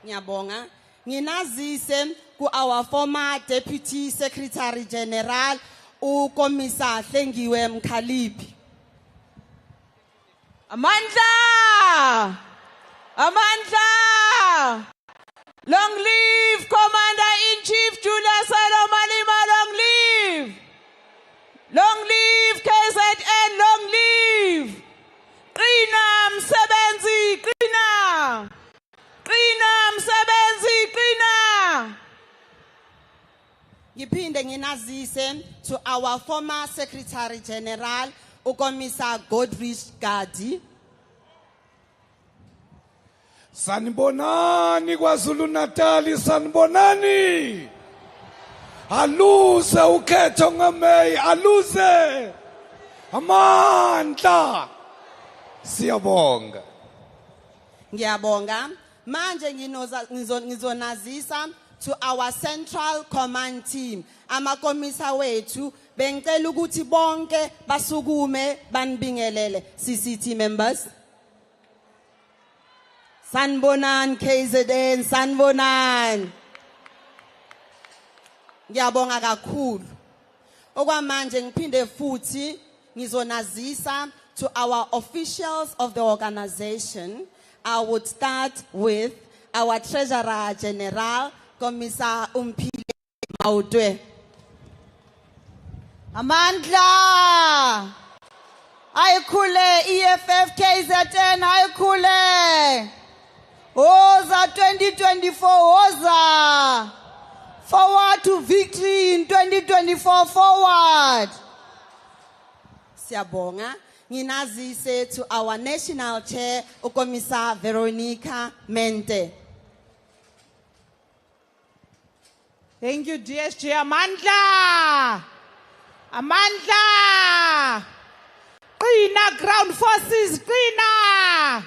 Ngiyabonga. Nginazise ku our former deputy secretary general uKomisa Hlengiwe Mkhaliphi. Amandla! Amandla! Long live Commander-in-Chief Julius Malema, long live! Long live KZN, long live! Qina msebenzi, qina! Qina msebenzi, qina! Ngiphinde nginazise to our former secretary general uKomisa Godrich Gadi. Sanibonani kwaZulu Natal, sanibonani. Aluze ukhetho ngaMeyi, aluze. Amandla. Siyabonga. Ngiyabonga. Manje ngizonazisa to our central command team. Amakomisa wethu bengicela ukuthi bonke basukume banibingelele. CCT members. Sanbonan KZN, sanbonan. Ngiyabonga kakhulu. Okwamanje ngiphinde futhi ngizonazisa to our officials of the organization. I would start with our Treasurer General, Commissar Umpile Maudwe. Amandla! Ayikule EFF KZN, ayikule! Oza 2024, Oza! Forward to victory in 2024, forward! Siyabonga. Nginazise to our national chair, Ukomisa Veronica Mente. Thank you, DSG. Amandla! Amandla! Qina ground forces, qina!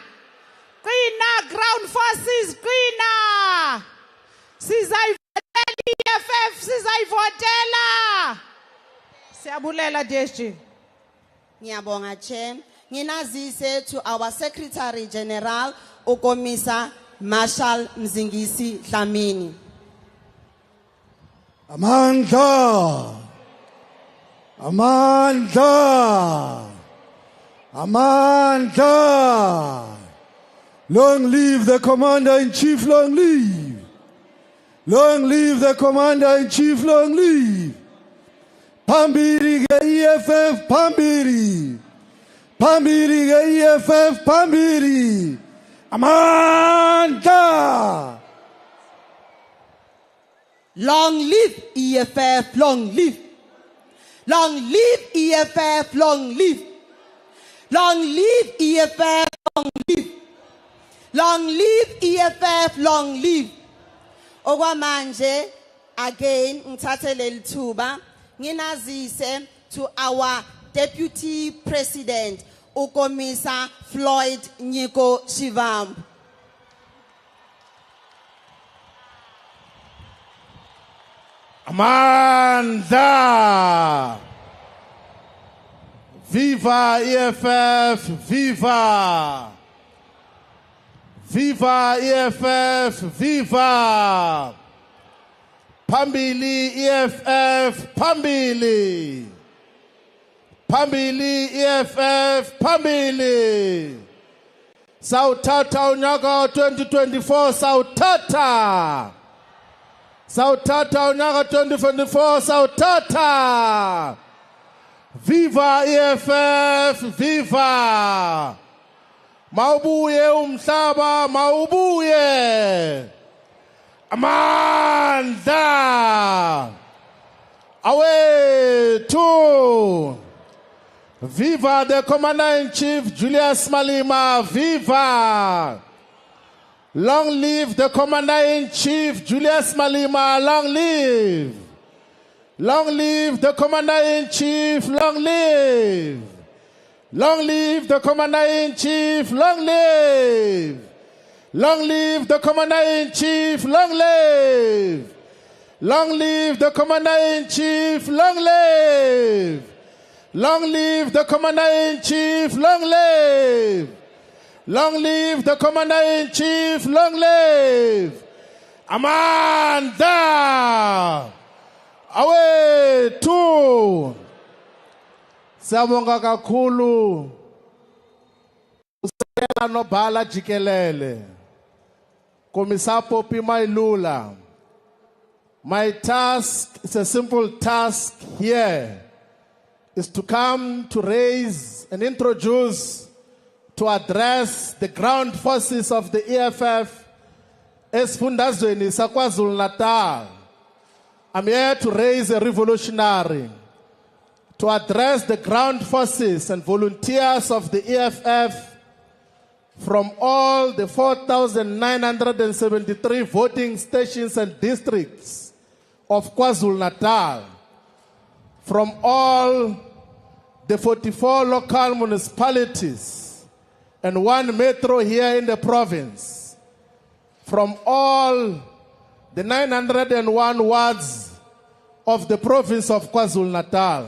Qina ground forces, qina! Sizayivotela EFF, sizayivotela! Siyabulela, DSG. Ngiyabonga Chair. Nginazise to our Secretary General Ukomisa Marshal Mzingisi Dlamini. Amandla. Amandla. Amandla. Long live the Commander-in-Chief, long live. Long live the Commander-in-Chief, long live. Phambili EFF, phambili. Phambili EFF, phambili. Amandla. Long live EFF, long live. Long live EFF, long live. Long live EFF, long live. Long live EFF, long live. Okwamanje, again, ngithathe leli thuba, nginazise to our Deputy President, Ukomisa Floyd Nyiko Shivambu. Amanda! Viva EFF! Viva! Viva EFF! Viva! Phambili EFF! Phambili! Phambili EFF! Phambili! Sawuthatha unyaka 2024 sawuthatha! Sawuthatha unyaka 2024 sawuthatha! Viva EFF! Viva! Mawubuye umhlaba, mawubuye! Amandla! Away to! Viva the Commander-in-Chief Julius Malema! Viva! Long live the Commander-in-Chief Julius Malema! Long live! Long live the Commander-in-Chief! Long live! Long live the Commander-in-Chief! Long live! Long live the Commander-in-Chief! Long live! Long live the Commander-in-Chief! Long live! Long live the Commander-in-Chief! Long live! Long live the Commander-in-Chief! Long live! Amanda! Away to! Siyabonga kakhulu usela nobhala jikelele Komisa Popi Mailula. My task is a simple task here, is to come to raise and introduce, to address the ground forces of the EFF esifundazweni saKwaZulu-Natal. I'm here to raise a revolutionary, to address the ground forces and volunteers of the EFF from all the 4,973 voting stations and districts of KwaZulu-Natal, from all the 44 local municipalities and 1 metro here in the province, from all the 901 wards of the province of KwaZulu-Natal.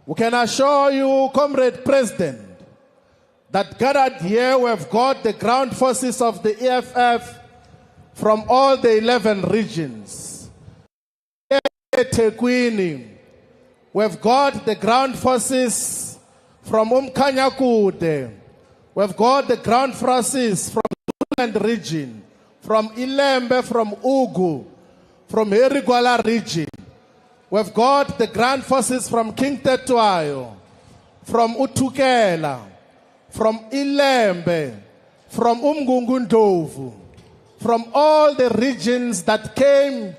We can assure you, Comrade President, that gathered here we have got the ground forces of the EFF from all the 11 regions. Here at Tekwini, we have got the ground forces from Umkanyakude. We have got the ground forces from the Durban region, from Ilembe, from Ugu, from Erigwala region. We've got the ground forces from King Tetwayo, from Utukela, from Ilembe, from Umgungundovu, from all the regions that came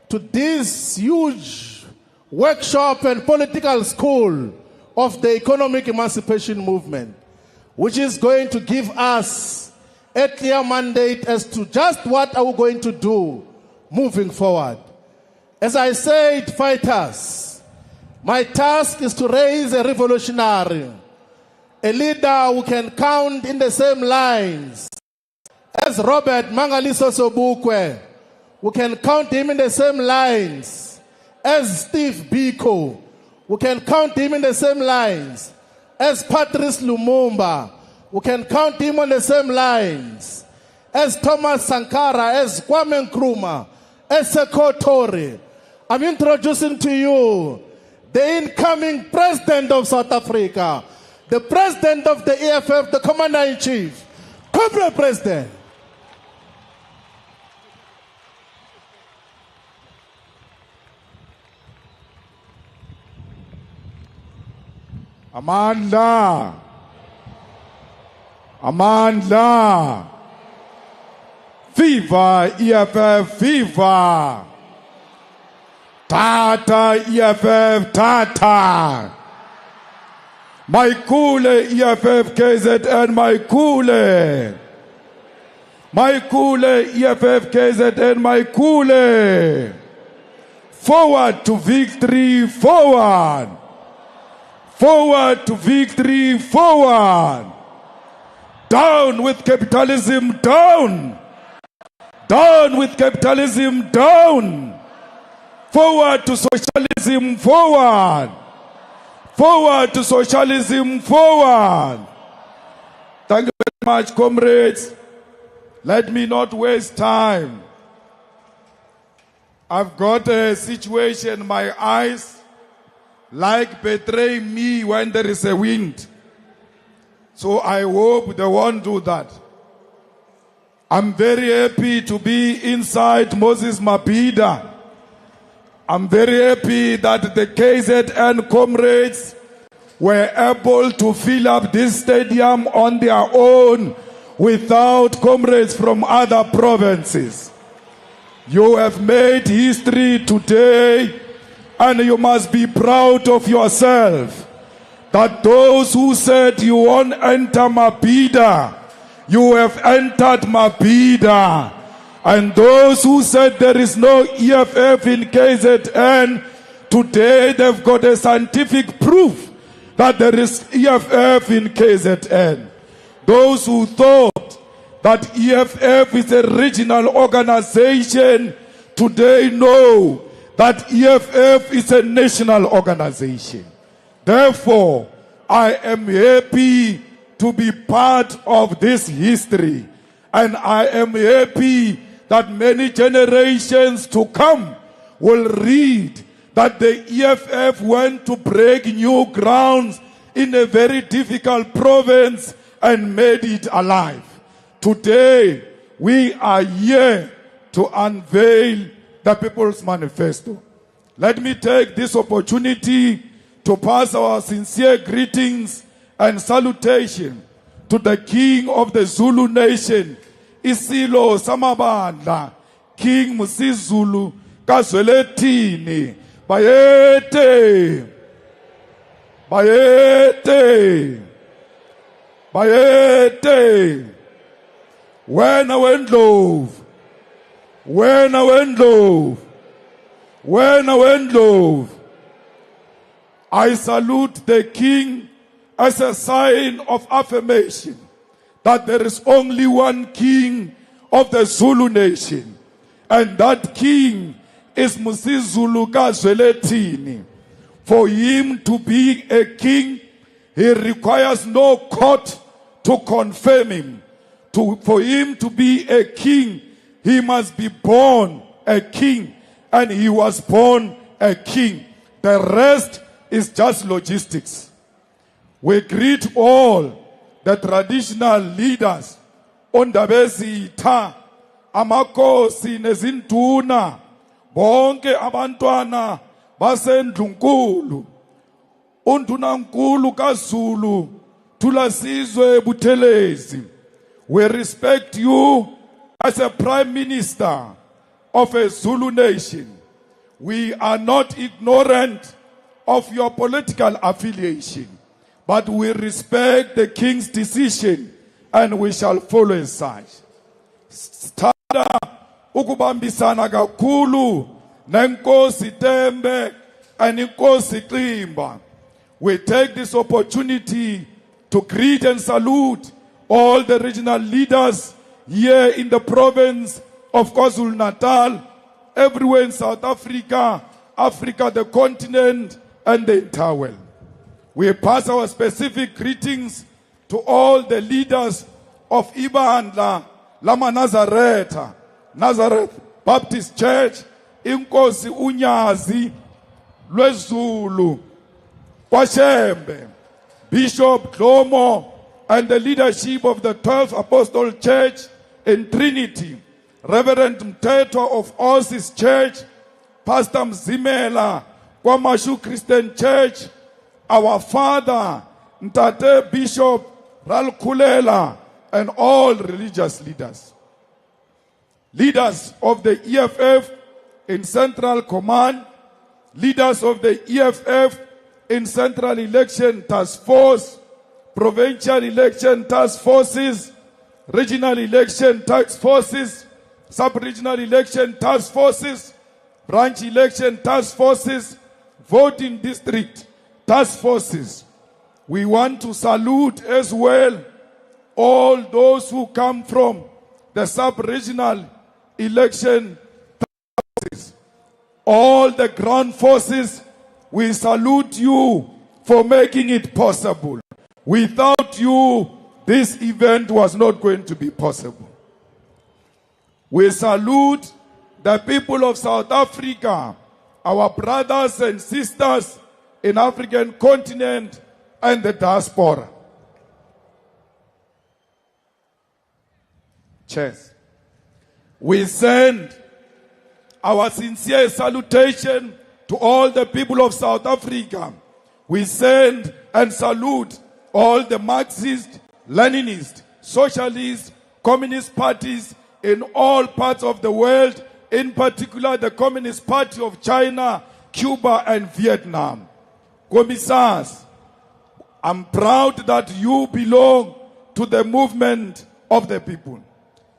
to this huge workshop and political school of the economic emancipation movement, which is going to give us a clear mandate as to just what are we going to do moving forward. As I said, fighters, my task is to raise a revolutionary, a leader who can count in the same lines as Robert Mangaliso Sobukwe, who can count him in the same lines as Steve Biko, who can count him in the same lines as Patrice Lumumba, who can count him on the same lines as Thomas Sankara, as Kwame Nkrumah, as Sekou Toure. I'm introducing to you the incoming president of South Africa, the president of the EFF, the commander-in-chief, Comrade President. Amandla. Amandla. Viva EFF, viva. Tata EFF, Tata. Maikule EFF KZN, Maikule. Maikule EFF KZN, Maikule. Forward to victory, forward. Forward to victory, forward. Down with capitalism, down. Down with capitalism, down. Forward to socialism, forward. Forward to socialism, forward. Thank you very much, comrades. Let me not waste time. I've got a situation, my eyes like betray me when there is a wind. So I hope they won't do that. I'm very happy to be inside Moses Mabhida. I'm very happy that the KZN comrades were able to fill up this stadium on their own without comrades from other provinces. You have made history today, and you must be proud of yourself that those who said you won't enter Mabhida, you have entered Mabhida. And those who said there is no EFF in KZN, today they've got a scientific proof that there is EFF in KZN. Those who thought that EFF is a regional organization, today know that EFF is a national organization. Therefore, I am happy to be part of this history. And I am happy that many generations to come will read that the EFF went to break new grounds in a very difficult province and made it alive. Today, we are here to unveil the People's Manifesto. Let me take this opportunity to pass our sincere greetings and salutation to the King of the Zulu Nation, Isilo Samabandla, King Musizulu Kazweletini, Bayete, Bayete, Bayete, when I went low, when I went low, when I went low, I salute the King as a sign of affirmation that there is only one King of the Zulu Nation, and that King is Musizulu Kazweletini. For him to be a king, he requires no court to confirm him. For him to be a king, he must be born a king, and he was born a king. The rest is just logistics. We greet all the traditional leaders, Ondabezitha, Amakosi nezinduna, bonke abantwana baseNdlunkulu, undunankulu kaZulu, Thulasizwe Buthelezi. We respect you as a Prime Minister of a Zulu nation. We are not ignorant of your political affiliation, but we respect the King's decision and we shall follow his side. Sithanda ukubambisana kakhulu nenkosi Tembe and inkosi Ximba. We take this opportunity to greet and salute all the regional leaders here in the province of KwaZulu-Natal, everywhere in South Africa, Africa, the continent, and the entire world. We pass our specific greetings to all the leaders of Ibandla, Lama Nazareth Baptist Church, Inkosi Unyazi, Lwezulu, Kwashembe, Bishop Dlomo, and the leadership of the 12th Apostle Church in Trinity, Reverend Mteto of Osis Church, Pastor Mzimela, Kwamashu Christian Church, our father, Ntate Bishop Ralkulela, and all religious leaders. Leaders of the EFF in Central Command, leaders of the EFF in Central Election Task Force, Provincial Election Task Forces, Regional Election Task Forces, Sub-Regional Election Task Forces, Branch Election Task Forces, Voting District Task Forces. We want to salute as well all those who come from the Sub-Regional Election Task Forces. All the ground forces, we salute you for making it possible. Without you, this event was not going to be possible. We salute the people of South Africa, our brothers and sisters in African continent and the diaspora. Cheers. We send our sincere salutation to all the people of South Africa. We send and salute all the Marxist, Leninist, Socialist, Communist parties in all parts of the world, in particular the Communist Party of China, Cuba, and Vietnam. Commissars, I'm proud that you belong to the movement of the people.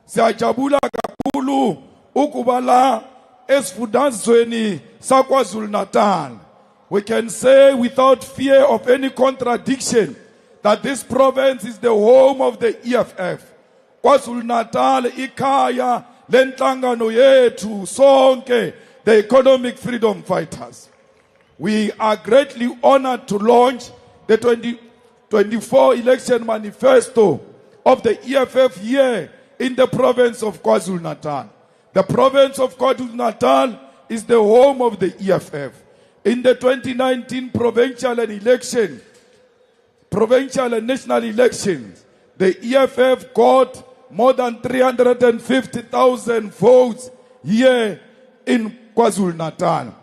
Siyajabula kakhulu ukubala esifundazweni saKwaZulu-Natal. We can say without fear of any contradiction that this province is the home of the EFF. KwaZulu-Natal ikaya lenhlangano yethu sonke, the economic freedom fighters. We are greatly honored to launch the 2024 election manifesto of the EFF here in the province of KwaZulu-Natal. The province of KwaZulu-Natal is the home of the EFF. In the 2019 provincial and national elections, the EFF got more than 350,000 votes here in KwaZulu-Natal.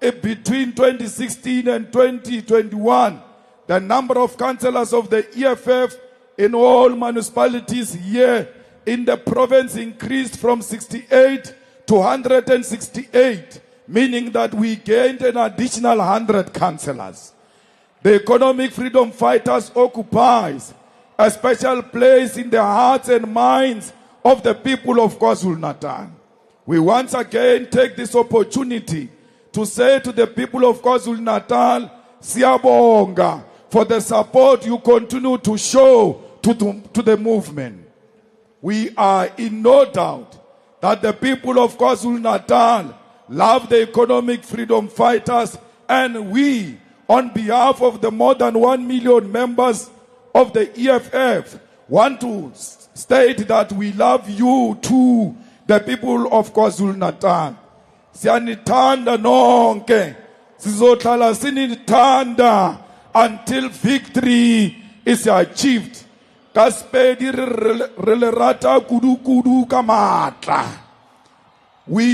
Between 2016 and 2021, the number of councillors of the EFF in all municipalities here in the province increased from 68 to 168, meaning that we gained an additional 100 councillors. The economic freedom fighters occupies a special place in the hearts and minds of the people of KwaZulu-Natal. We once again take this opportunity to say to the people of KwaZulu-Natal, Siyabonga for the support you continue to show to the movement. We are in no doubt that the people of KwaZulu-Natal love the economic freedom fighters, and we, on behalf of the more than 1 million members of the EFF, want to state that we love you too, the people of KwaZulu-Natal. Siyanithanda nonke, sizohlala sinithanda until victory is achieved. We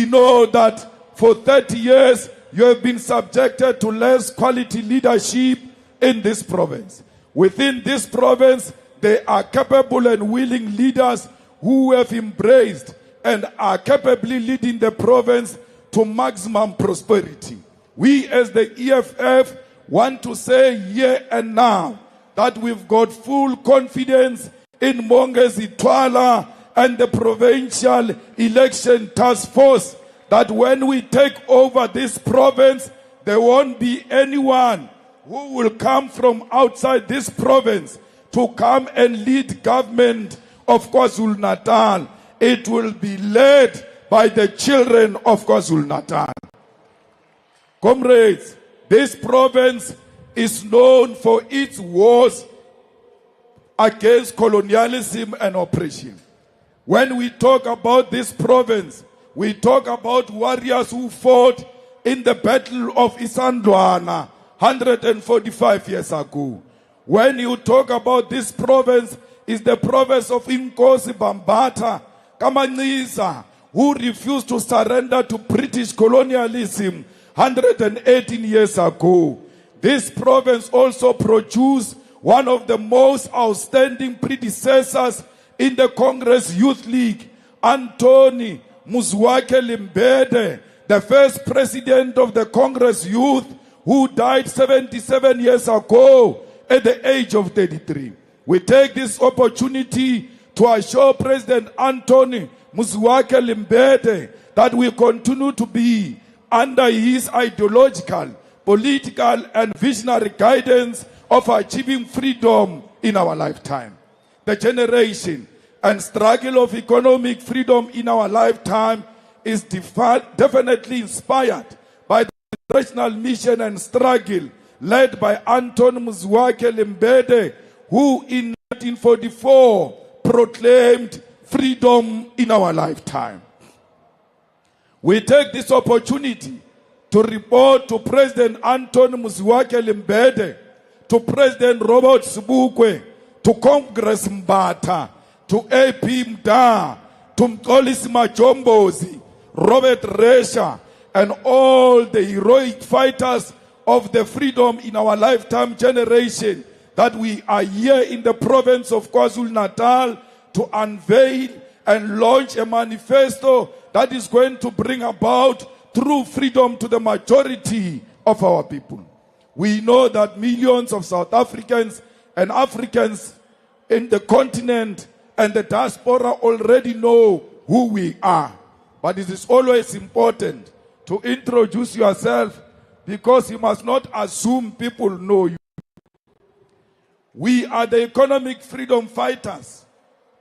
know that for 30 years you have been subjected to less quality leadership in this province. Within this province, there are capable and willing leaders who have embraced and are capably leading the province to maximum prosperity. We as the EFF want to say here and now that we've got full confidence in Mongezi Twala and the Provincial Election Task Force that when we take over this province, there won't be anyone who will come from outside this province to come and lead government of KwaZulu-Natal. It will be led by the children of KwaZulu-Natal. Comrades, this province is known for its wars against colonialism and oppression. When we talk about this province, we talk about warriors who fought in the Battle of Isandlwana 145 years ago. When you talk about this province, is the province of Inkosi Bambata Kamanisa, who refused to surrender to British colonialism 118 years ago. This province also produced one of the most outstanding predecessors in the Congress Youth League, Anthony Muzwake Limbede, the first president of the Congress Youth, who died 77 years ago at the age of 33. We take this opportunity to assure President Anthony Mzwakhe Limbede that we continue to be under his ideological, political, and visionary guidance of achieving freedom in our lifetime. The generation and struggle of economic freedom in our lifetime is definitely inspired by the national mission and struggle led by Anthony Mzwakhe Limbede, who in 1944 proclaimed freedom in our lifetime. We take this opportunity to report to President Anthony Mzwakhe Limbede, to President Robert Sobukwe, to Congress Mbatha, to AP Mda, to Mxolisi Majombozi, Robert Resha, and all the heroic fighters of the freedom in our lifetime generation, that we are here in the province of KwaZulu-Natal to unveil and launch a manifesto that is going to bring about true freedom to the majority of our people. We know that millions of South Africans and Africans in the continent and the diaspora already know who we are. But it is always important to introduce yourself, because you must not assume people know you. We are the economic freedom fighters,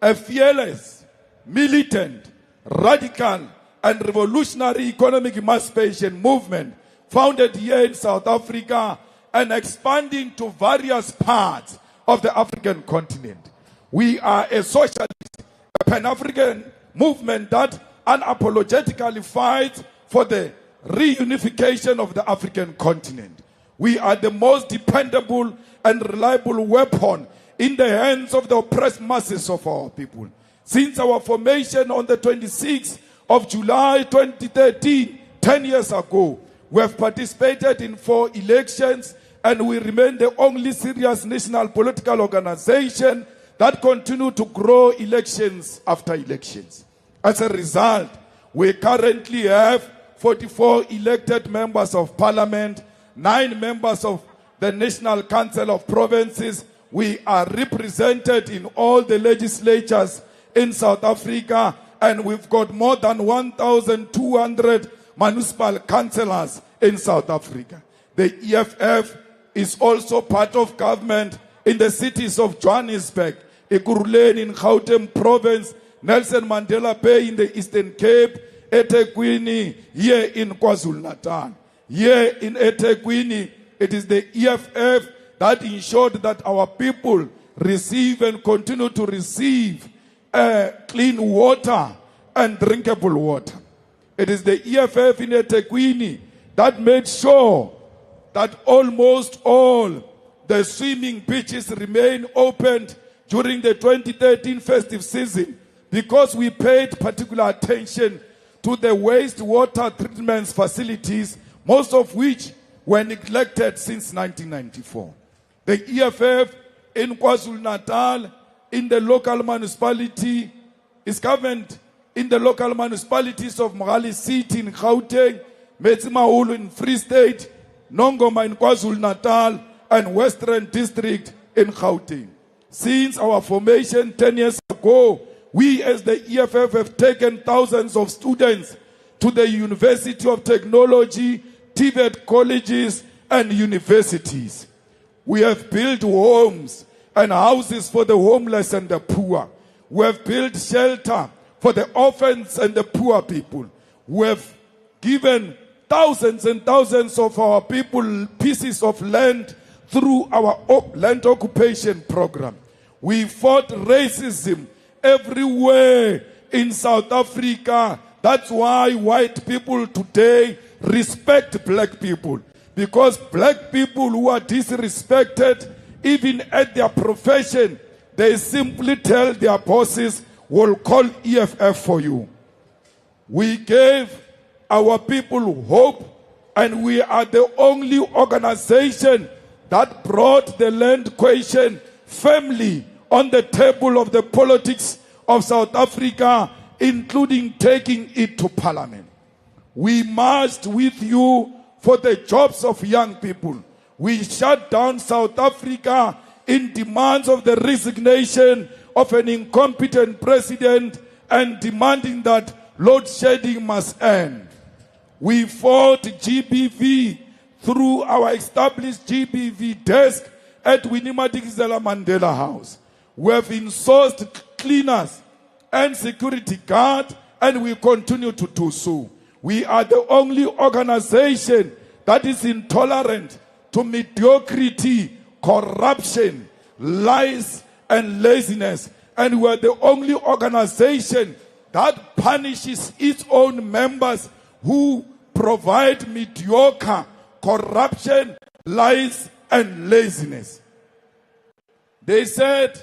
a fearless, militant, radical, and revolutionary economic emancipation movement founded here in South Africa and expanding to various parts of the African continent. We are a socialist, a Pan-African movement that unapologetically fights for the reunification of the African continent. We are the most dependable and reliable weapon in the hands of the oppressed masses of our people. Since our formation on the 26th of July 2013, 10 years ago, we have participated in 4 elections, and we remain the only serious national political organization that continue to grow elections after elections. As a result, we currently have 44 elected members of parliament, 9 members of the National Council of Provinces. We are represented in all the legislatures in South Africa, and we've got more than 1,200 municipal councillors in South Africa. The EFF is also part of government in the cities of Johannesburg, Ekurhuleni in Gauteng Province, Nelson Mandela Bay in the Eastern Cape, eThekwini here in KwaZulu-Natal. Here in eThekwini, it is the EFF that ensured that our people receive and continue to receive clean water and drinkable water. It is the EFF in eThekwini that made sure that almost all the swimming beaches remain opened during the 2013 festive season, because we paid particular attention to the wastewater treatment facilities, most of which were neglected since 1994. The EFF in KwaZulu-Natal, in the local municipality, is governed in the local municipalities of Mogale City in Gauteng, Metsimaholo in Free State, Nongoma in KwaZulu-Natal, and Western District in Gauteng. Since our formation 10 years ago, we as the EFF have taken thousands of students to the University of Technology, TVET colleges, and universities. We have built homes and houses for the homeless and the poor. We have built shelter for the orphans and the poor people. We have given thousands and thousands of our people pieces of land through our land occupation program. We fought racism everywhere in South Africa. That's why white people today respect black people, because black people who are disrespected, even at their profession, they simply tell their bosses, we'll call EFF for you. We gave our people hope, and we are the only organization that brought the land question firmly on the table of the politics of South Africa, including taking it to parliament. We marched with you for the jobs of young people. We shut down South Africa in demands of the resignation of an incompetent president and demanding that load shedding must end. We fought GBV through our established GBV desk at Winnie Madikizela Mandela House. We have insourced cleaners and security guard, and we continue to do so. We are the only organization that is intolerant to mediocrity, corruption, lies, and laziness. And we are the only organization that punishes its own members who provide mediocre, corruption, lies, and laziness. They said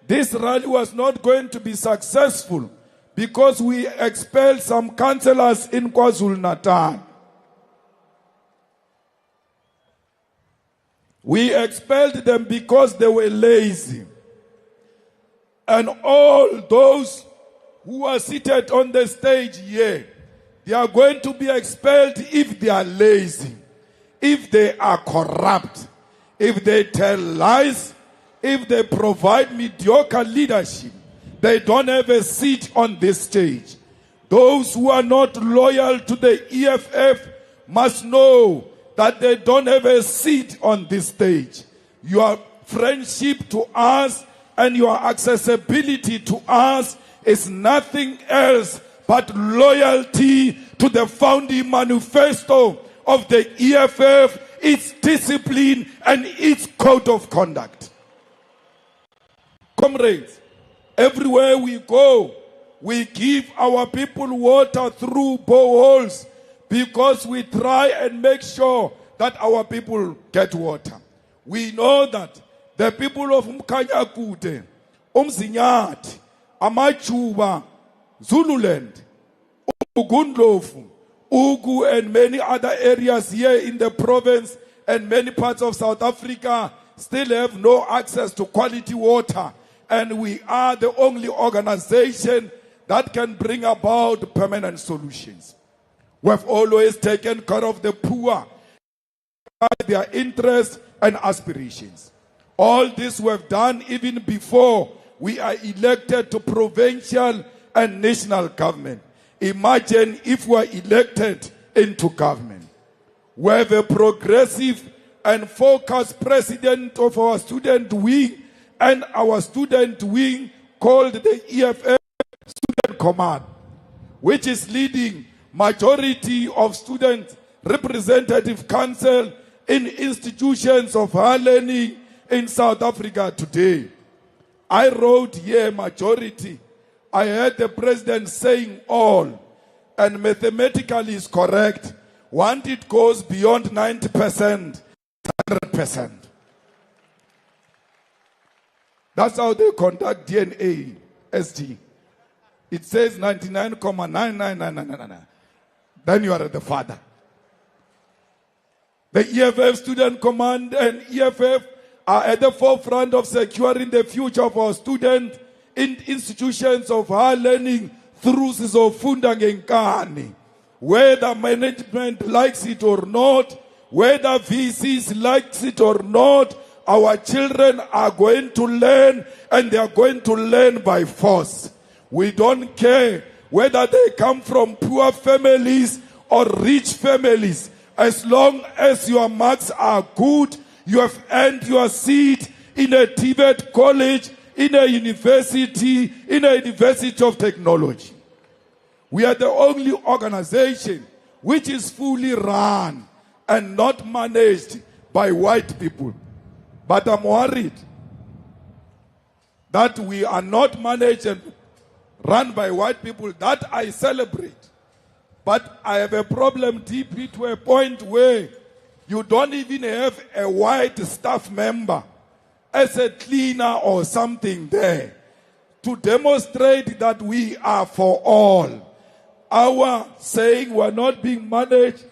this rally was not going to be successful because we expelled some councillors in KwaZulu-Natal. We expelled them because they were lazy. And all those who are seated on the stage here, they are going to be expelled if they are lazy, if they are corrupt, if they tell lies, if they provide mediocre leadership. They don't have a seat on this stage. Those who are not loyal to the EFF must know that they don't have a seat on this stage. Your friendship to us and your accessibility to us is nothing else but loyalty to the founding manifesto of the EFF, its discipline, and its code of conduct. Comrades, everywhere we go, we give our people water through boreholes because we try and make sure that our people get water. We know that the people of Mkanyakude, Umzinyathi, Amachuba, Zululand, Ugundlovu, Ugu, and many other areas here in the province and many parts of South Africa still have no access to quality water. And we are the only organization that can bring about permanent solutions. We have always taken care of the poor, their interests and aspirations. All this we have done even before we are elected to provincial and national government. Imagine if we are elected into government. We have a progressive and focused president of our student wing and our student wing called the EFF Student Command, which is leading majority of student representative council in institutions of higher learning in South Africa today. I wrote here majority. I heard the president saying all, and mathematically is correct. Once it goes beyond 90%, 100%. That's how they conduct DNA, SG. It says 99.99999. Then you are the father. The EFF Student Command and EFF are at the forefront of securing the future of our students in institutions of higher learning through Sizofunda Ngenkani. Whether management likes it or not, whether VCs likes it or not, our children are going to learn, and they are going to learn by force. We don't care whether they come from poor families or rich families. As long as your marks are good, you have earned your seat in a Tibet college, in a university of technology. We are the only organization which is fully run and not managed by white people. But I'm worried that we are not managed and run by white people. That I celebrate. But I have a problem deeply to a point where you don't even have a white staff member as a cleaner or something there to demonstrate that we are for all. Our saying we're not being managed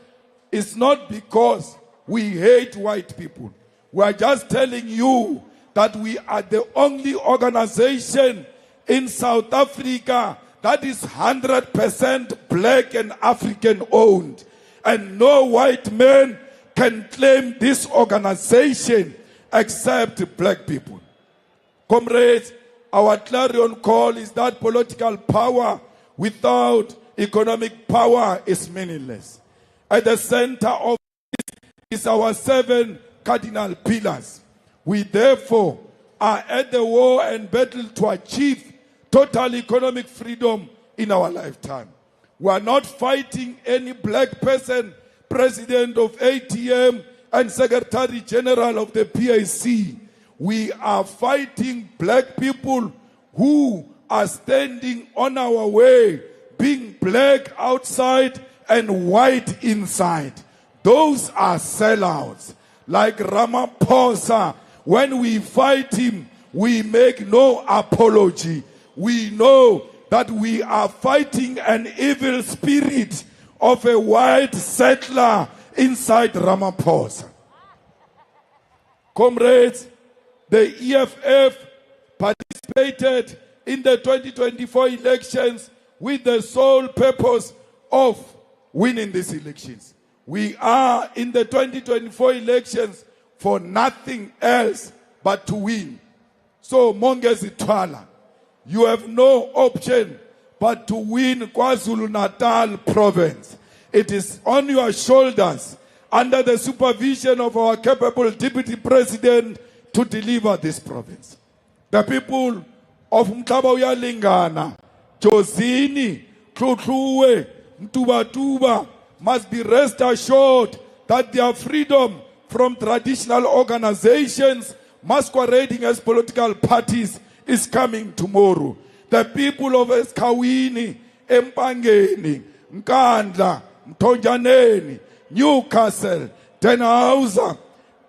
is not because we hate white people. We are just telling you that we are the only organization in South Africa that is 100% black and African owned. And no white man can claim this organization except black people. Comrades, our clarion call is that political power without economic power is meaningless. At the center of this is our 7 cardinal pillars. We therefore are at the war and battle to achieve total economic freedom in our lifetime. We are not fighting any black person, president of ATM and secretary general of the PAC. We are fighting black people who are standing on our way, being black outside and white inside. Those are sellouts. Like Ramaphosa, when we fight him, we make no apology. We know that we are fighting an evil spirit of a white settler inside Ramaphosa. Comrades, the EFF participated in the 2024 elections with the sole purpose of winning these elections. We are in the 2024 elections for nothing else but to win. So, Mongezi Twala, you have no option but to win KwaZulu-Natal province. It is on your shoulders, under the supervision of our capable Deputy President, to deliver this province. The people of Mhlaba Uyalingana, Jozini, Tlotluwe, Mtubatuba must be rest assured that their freedom from traditional organizations masquerading as political parties is coming tomorrow. The people of Eskawini, Empangeni, Nkandla, Mtonjaneni, Newcastle, Denhauser,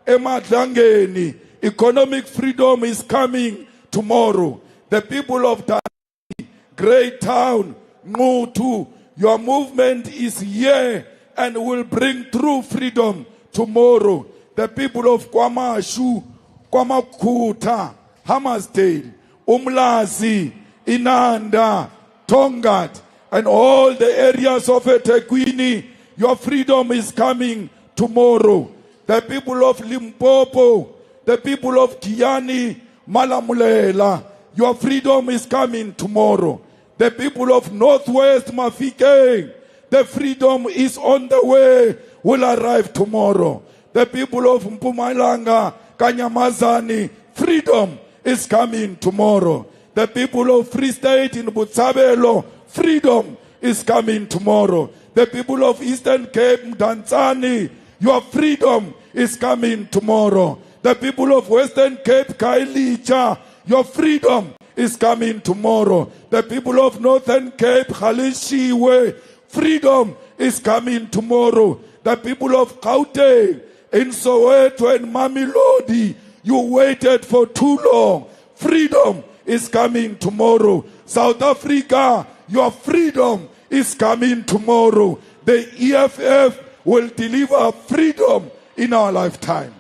Emadlangeni, economic freedom is coming tomorrow. The people of Dani, Greytown, Ngutu, your movement is here and will bring true freedom tomorrow. The people of Kwamashu, Kwamakuta, Hammersdale, Umlazi, Inanda, Tongat, and all the areas of eThekwini, your freedom is coming tomorrow. The people of Limpopo, the people of Kiani, Malamulela, your freedom is coming tomorrow. The people of Northwest Mafike, the freedom is on the way, will arrive tomorrow. The people of Mpumalanga, Kanyamazani, freedom is coming tomorrow. The people of Free State in Botshabelo, freedom is coming tomorrow. The people of Eastern Cape, Mdantsane, your freedom is coming tomorrow. The people of Western Cape, Kailicha, your freedom is coming tomorrow. The people of Northern Cape, Khalishiwe, freedom is coming tomorrow. The people of Gauteng, in Soweto and Mamelodi, you waited for too long. Freedom is coming tomorrow. South Africa, your freedom is coming tomorrow. The EFF will deliver freedom in our lifetime.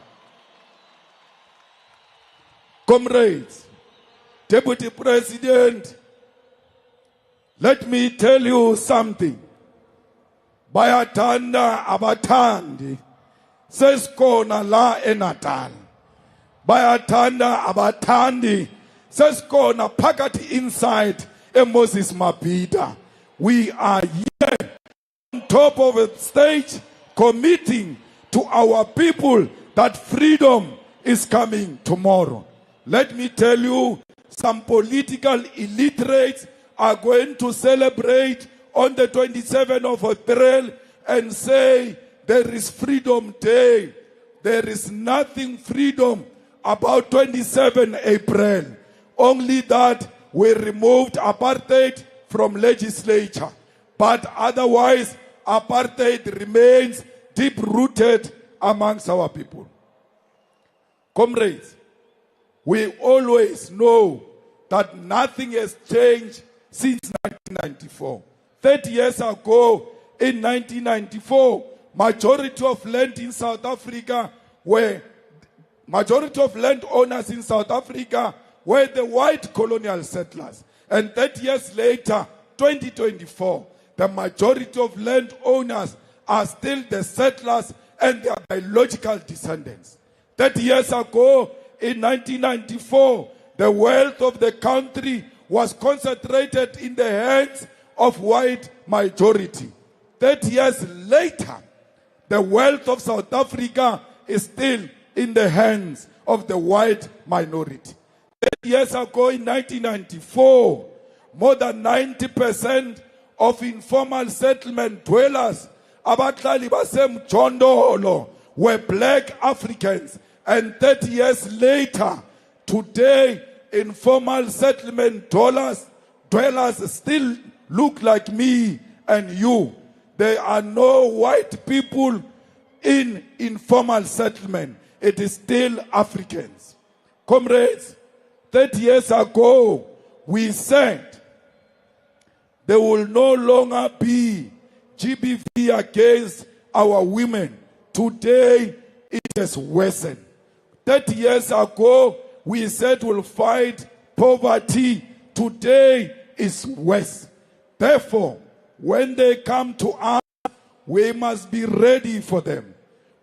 Comrades, Deputy President, let me tell you something. Bayatanda abatandi, seskona la eNatal. Bayatanda abatandi, seskona phakathi inside Moses Mabhida. We are here on top of a stage committing to our people that freedom is coming tomorrow. Let me tell you, some political illiterates are going to celebrate on the 27th of April and say there is Freedom Day. There is nothing freedom about 27 April. Only that we removed apartheid from legislature. But otherwise, apartheid remains deep-rooted amongst our people. Comrades, we always know that nothing has changed since 1994. 30 years ago, in 1994, majority of land in South Africa majority of landowners in South Africa were the white colonial settlers. And 30 years later, 2024, the majority of landowners are still the settlers and their biological descendants. 30 years ago, in 1994, the wealth of the country was concentrated in the hands of white majority. 30 years later, the wealth of South Africa is still in the hands of the white minority. 30 years ago, in 1994, more than 90% of informal settlement dwellers, abahlali basemjondolo, were black Africans. And 30 years later, today, informal settlement dwellers still look like me and you. There are no white people in informal settlement. It is still Africans. Comrades, 30 years ago, we said there will no longer be GBV against our women. Today, it has worsened. 30 years ago, we said we'll fight poverty. Today is worse. Therefore, when they come to us, we must be ready for them.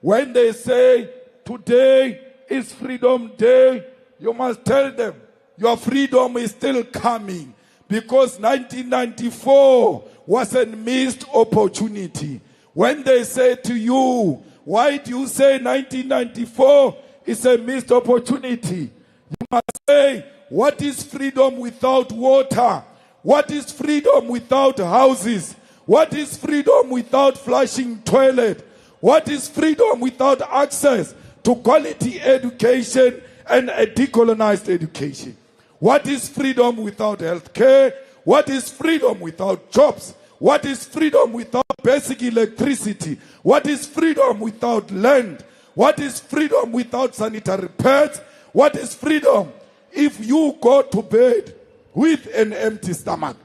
When they say, today is Freedom Day, you must tell them, your freedom is still coming. Because 1994 was a missed opportunity. When they say to you, why do you say 1994 is a missed opportunity? You must say, what is freedom without water? What is freedom without houses? What is freedom without flushing toilet? What is freedom without access to quality education and a decolonized education? What is freedom without health care? What is freedom without jobs? What is freedom without basic electricity? What is freedom without land? What is freedom without sanitary pads? What is freedom if you go to bed with an empty stomach?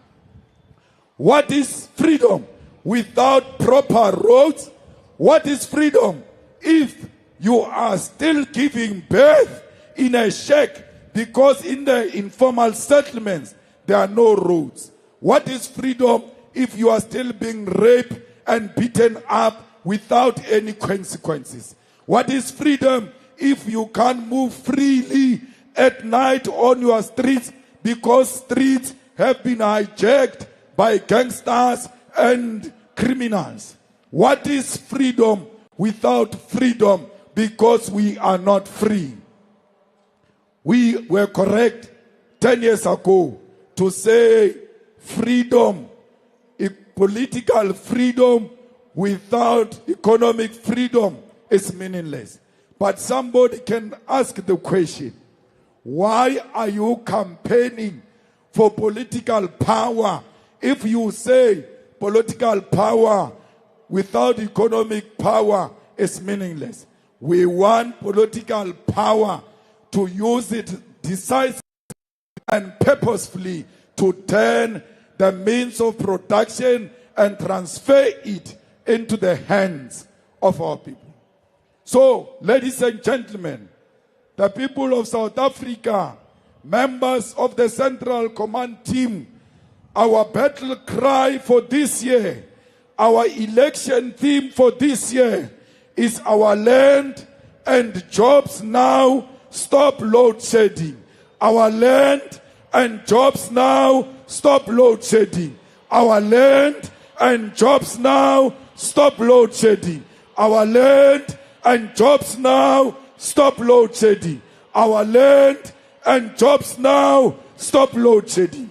What is freedom without proper roads? What is freedom if you are still giving birth in a shack because in the informal settlements there are no roads? What is freedom if you are still being raped and beaten up without any consequences? What is freedom if you can't move freely at night on your streets because streets have been hijacked by gangsters and criminals? What is freedom without freedom because we are not free? We were correct 10 years ago to say freedom, political freedom without economic freedom is meaningless. But somebody can ask the question, why are you campaigning for political power if you say political power without economic power is meaningless? We want political power to use it decisively and purposefully to turn the means of production and transfer it into the hands of our people. So, ladies and gentlemen, the people of South Africa, members of the Central Command Team, our battle cry for this year, our election theme for this year is our land and jobs now, stop load shedding. Our land and jobs now, stop load shedding. Our land and jobs now, stop load shedding. Our land and jobs now, stop load shedding. Our land and jobs now, stop load shedding.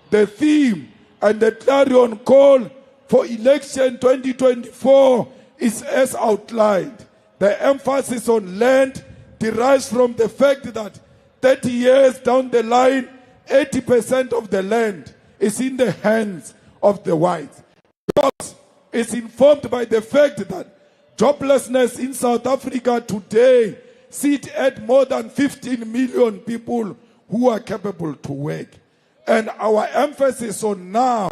The theme and the clarion call for election 2024 is as outlined. The emphasis on land derives from the fact that 30 years down the line, 80% of the land is in the hands of the whites. Jobs is informed by the fact that joblessness in South Africa today sit at more than 15 million people who are capable to work. And our emphasis on now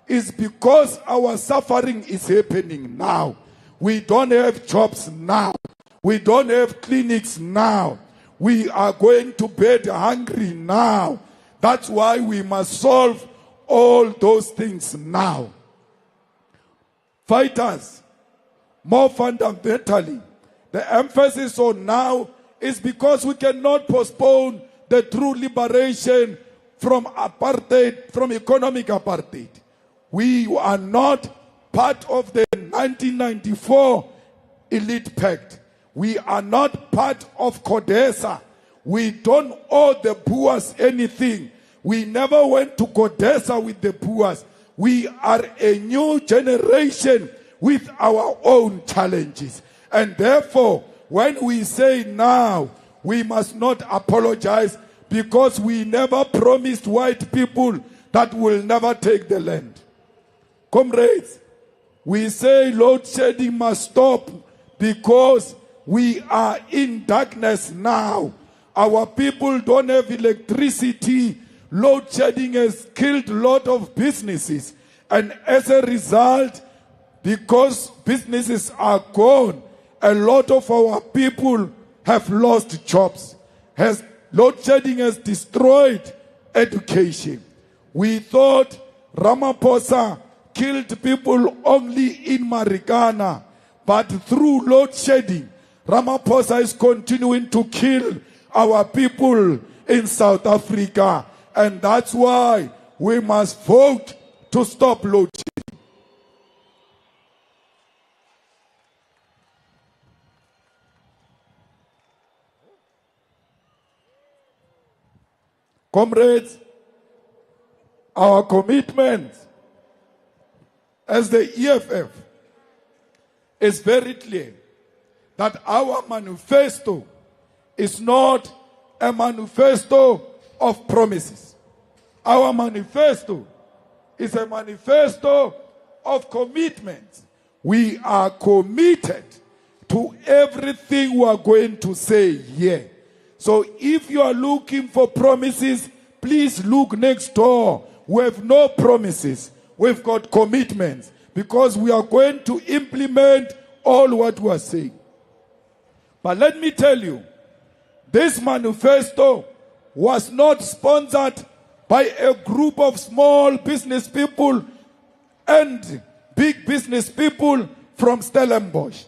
is because our suffering is happening now. We don't have jobs now. We don't have clinics now. We are going to bed hungry now. That's why we must solve all those things now. Fighters, more fundamentally, the emphasis on now is because we cannot postpone the true liberation from apartheid, from economic apartheid. We are not part of the 1994 elite pact. We are not part of CODESA. We don't owe the Boers anything. We never went to CODESA with the Boers. We are a new generation with our own challenges. And therefore, when we say now, we must not apologize because we never promised white people that we'll never take the land. Comrades, we say load shedding must stop because we are in darkness now. Our people don't have electricity. Load shedding has killed a lot of businesses. And as a result, because businesses are gone, a lot of our people have lost jobs. Load shedding has destroyed education. We thought Ramaphosa killed people only in Marikana, but through load shedding, Ramaphosa is continuing to kill our people in South Africa. And that's why we must vote to stop load shedding. Comrades, our commitment as the EFF is very clear that our manifesto is not a manifesto of promises. Our manifesto is a manifesto of commitment. We are committed to everything we are going to say here. So if you are looking for promises, please look next door. We have no promises. We've got commitments because we are going to implement all what we are saying. But let me tell you, this manifesto was not sponsored by a group of small business people and big business people from Stellenbosch.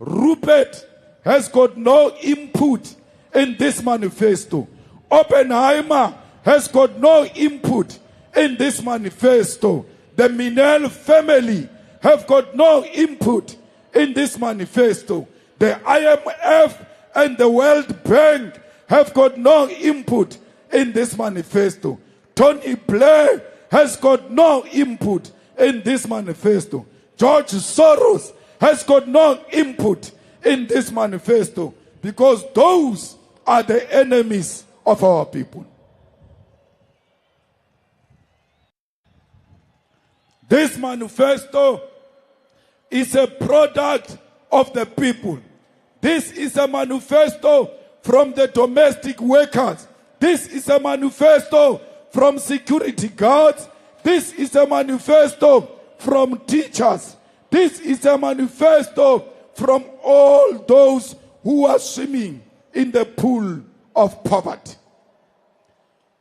Rupert has got no input in this manifesto. Oppenheimer has got no input in this manifesto. The Minel family have got no input in this manifesto. The IMF and the World Bank have got no input in this manifesto. Tony Blair has got no input in this manifesto. George Soros has got no input in this manifesto because those are the enemies of our people. This manifesto is a product of the people. This is a manifesto from the domestic workers. This is a manifesto from security guards. This is a manifesto from teachers. This is a manifesto from all those who are swimming in the pool of poverty.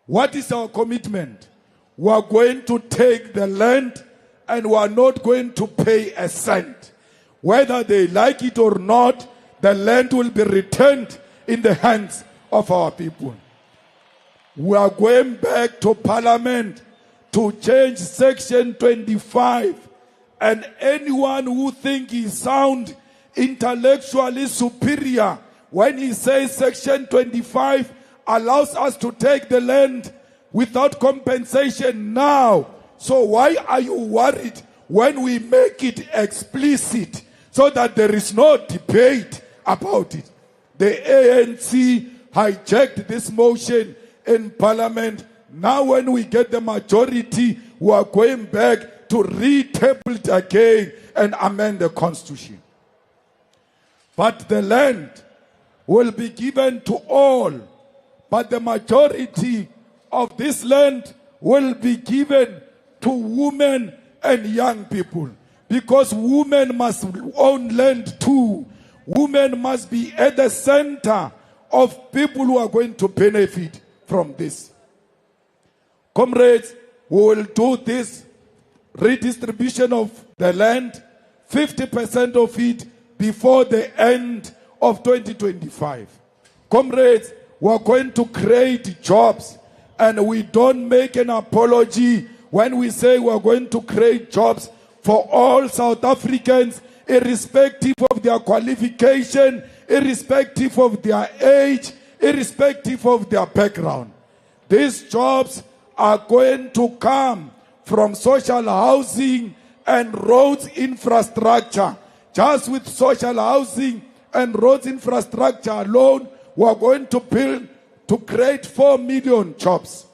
What is our commitment? We are going to take the land and we are not going to pay a cent. Whether they like it or not, the land will be returned in the hands of our people. We are going back to Parliament to change Section 25. And anyone who thinks he sounds intellectually superior when he says Section 25 allows us to take the land without compensation now. So why are you worried when we make it explicit so that there is no debate about it? The ANC hijacked this motion in Parliament. Now when we get the majority, we are going back to retable it again and amend the Constitution. But the land will be given to all. But the majority of this land will be given to women and young people. Because women must own land too. Women must be at the center of people who are going to benefit from this. Comrades, we will do this redistribution of the land, 50% of it before the end of 2025. Comrades, we are going to create jobs, and we don't make an apology when we say we are going to create jobs for all South Africans, irrespective of their qualification, irrespective of their age, irrespective of their background. These jobs are going to come from social housing and roads infrastructure. Just with social housing and roads infrastructure alone, we are going to build to create 4 million jobs.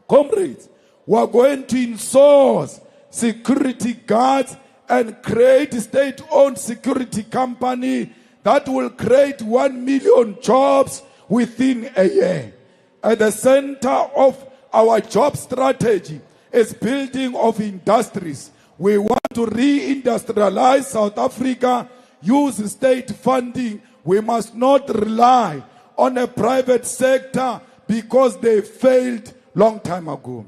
Comrades, we are going to insource security guards and create a state-owned security company that will create 1 million jobs within a year. At the center of our job strategy is building of industries. We want to re-industrialize South Africa, use state funding. We must not rely on a private sector because they failed long time ago.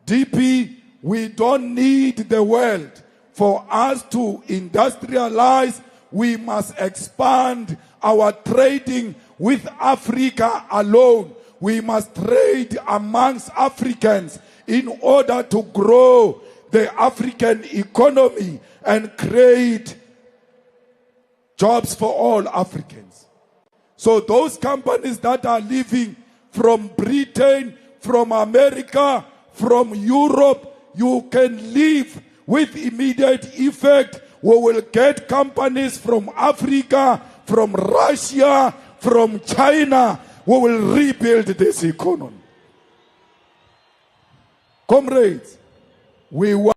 DP, we don't need the world. For us to industrialize, we must expand our trading with Africa alone. We must trade amongst Africans in order to grow the African economy and create jobs for all Africans. So those companies that are leaving from Britain, from America, from Europe, you can leave with immediate effect. We will get companies from Africa, from Russia, from China. We will rebuild this economy. Comrades, we want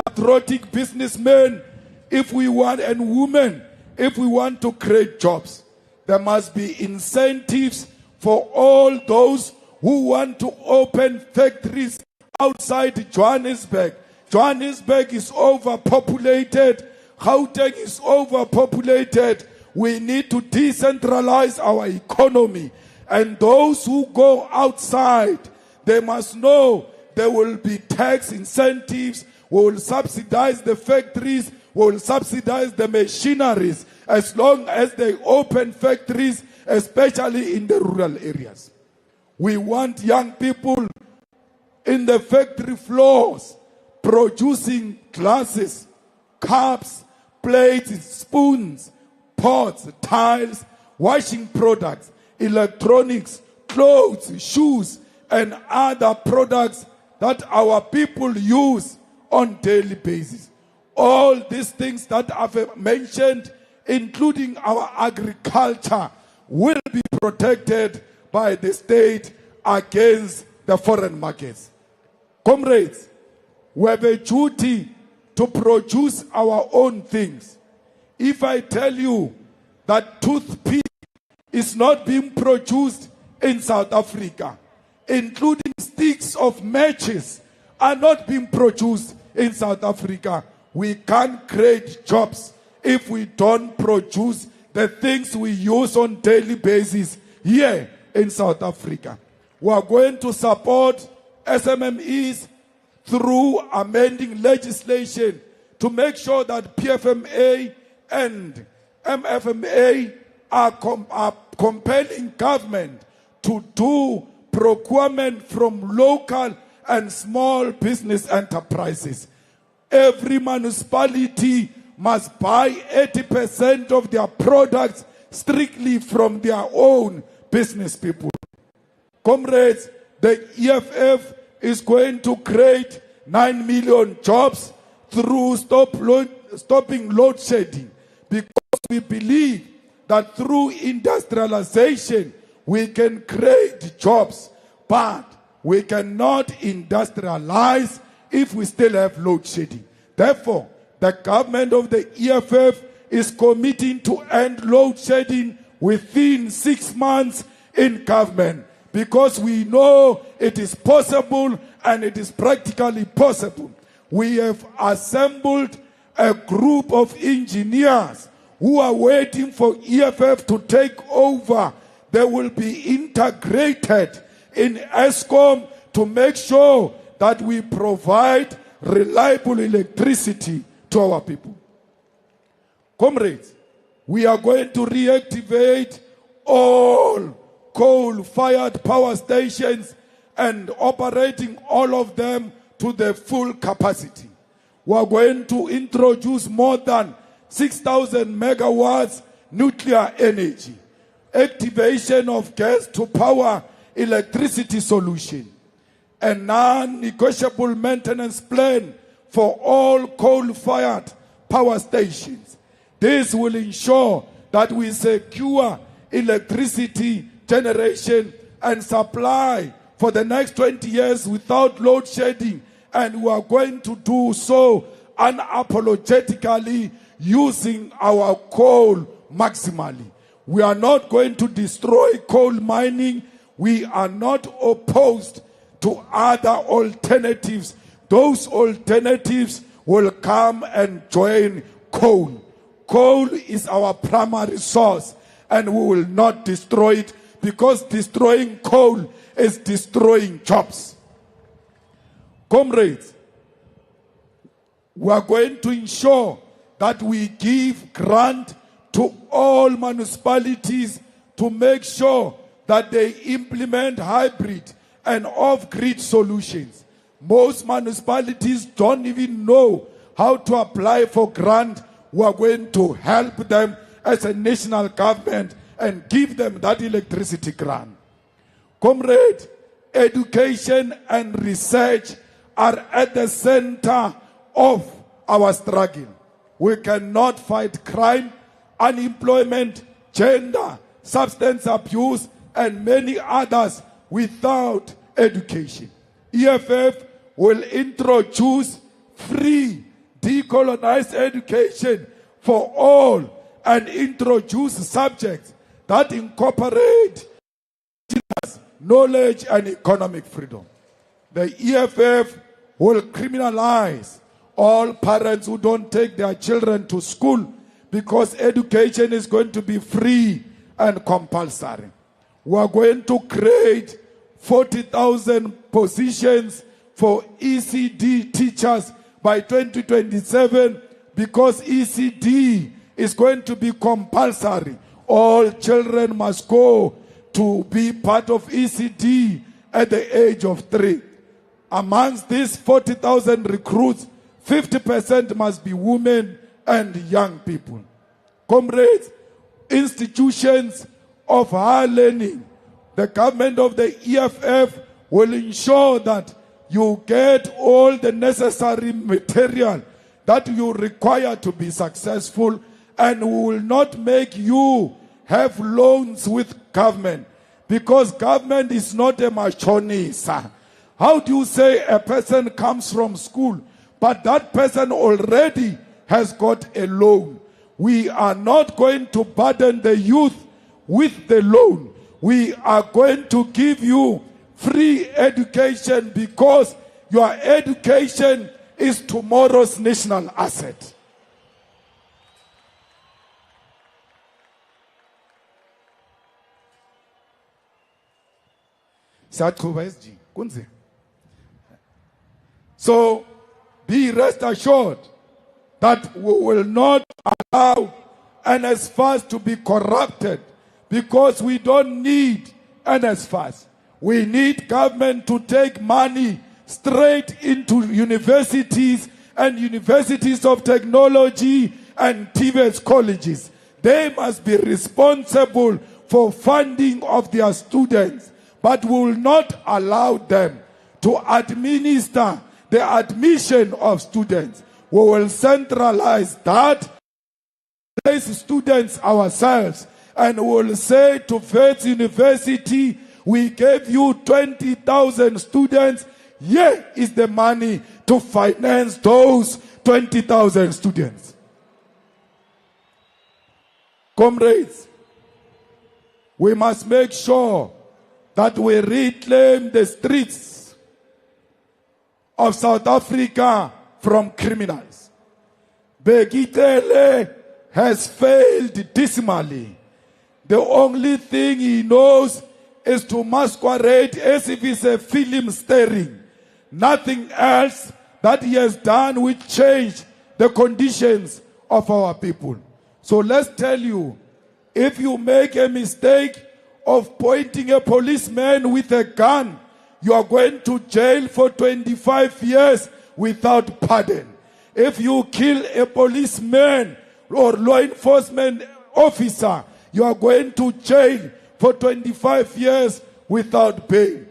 patriotic businessmen if we want, and women if we want to create jobs. There must be incentives for all those who want to open factories outside Johannesburg. Johannesburg is overpopulated. Gauteng is overpopulated. We need to decentralize our economy. And those who go outside, they must know there will be tax incentives. We will subsidize the factories. We will subsidize the machineries as long as they open factories, especially in the rural areas. We want young people in the factory floors producing glasses, cups, plates, spoons, pots, tiles, washing products, electronics, clothes, shoes, and other products that our people use on daily basis. All these things that I've mentioned, including our agriculture, will be protected by the state against the foreign markets. Comrades, we have a duty to produce our own things. If I tell you that toothpick is not being produced in South Africa, including sticks of matches are not being produced in South Africa, we can't create jobs if we don't produce the things we use on daily basis here in South Africa. We are going to support SMMEs through amending legislation to make sure that PFMA and MFMA are compelling government to do procurement from local and small business enterprises. Every municipality must buy 80% of their products strictly from their own business people. Comrades, the EFF is going to create 9 million jobs through stopping load shedding, because we believe that through industrialization we can create jobs, but we cannot industrialize if we still have load shedding. Therefore, the government of the EFF is committing to end load shedding within 6 months in government, because we know it is possible and it is practically possible. We have assembled a group of engineers who are waiting for EFF to take over. They will be integrated in ESCOM to make sure that we provide reliable electricity to our people. Comrades, we are going to reactivate all coal-fired power stations and operating all of them to the full capacity. We are going to introduce more than 6,000 megawatts nuclear energy, activation of gas to power electricity solution, a non-negotiable maintenance plan for all coal-fired power stations. This will ensure that we secure electricity generation and supply for the next 20 years without load shedding, and we are going to do so unapologetically using our coal maximally. We are not going to destroy coal mining. We are not opposed to other alternatives. Those alternatives will come and join coal. Coal is our primary source, and we will not destroy it, because destroying coal is destroying jobs. Comrades, we are going to ensure that we give grant to all municipalities to make sure that they implement hybrid and off-grid solutions. Most municipalities don't even know how to apply for grant. We are going to help them as a national government and give them that electricity grant. Comrade, education and research are at the center of our struggle. We cannot fight crime, unemployment, gender, substance abuse, and many others without education. EFF will introduce free decolonized education for all and introduce subjects that incorporate knowledge and economic freedom. The EFF will criminalize all parents who don't take their children to school, because education is going to be free and compulsory. We are going to create 40,000 positions for ECD teachers by 2027, because ECD is going to be compulsory. All children must go to be part of ECD at the age of 3. Amongst these 40,000 recruits, 50% must be women and young people. Comrades, institutions of higher learning, the government of the EFF will ensure that you get all the necessary material that you require to be successful, and we will not make you have loans with government, because government is not a machonisa. How do you say a person comes from school, but that person already has got a loan? We are not going to burden the youth with the loan. We are going to give you free education, because your education is tomorrow's national asset. So be rest assured that we will not allow NSFAS to be corrupted, because we don't need NSFAS. We need government to take money straight into universities and universities of technology and TVET colleges. They must be responsible for funding of their students, but we will not allow them to administer the admission of students. We will centralize that, place students ourselves, and we will say to Faith University, we gave you 20,000 students. Here is the money to finance those 20,000 students. Comrades, we must make sure that we reclaim the streets of South Africa from criminals. Begitele has failed dismally. The only thing he knows is to masquerade as if it's a film starring. Nothing else that he has done will change the conditions of our people. So let's tell you, if you make a mistake of pointing a policeman with a gun, you are going to jail for 25 years without pardon. If you kill a policeman or law enforcement officer, you are going to jail for 25 years without bail.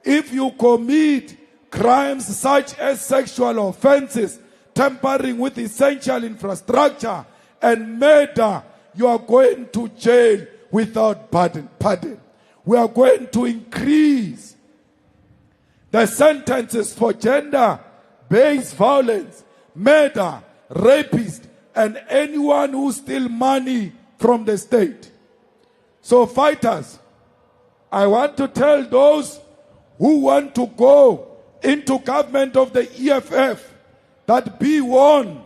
If you commit crimes such as sexual offenses, tampering with essential infrastructure, and murder, you are going to jail without pardon. We are going to increase the sentences for gender-based violence, murder, rapist, and anyone who steals money from the state. So fighters, I want to tell those who want to go into government of the EFF that be warned.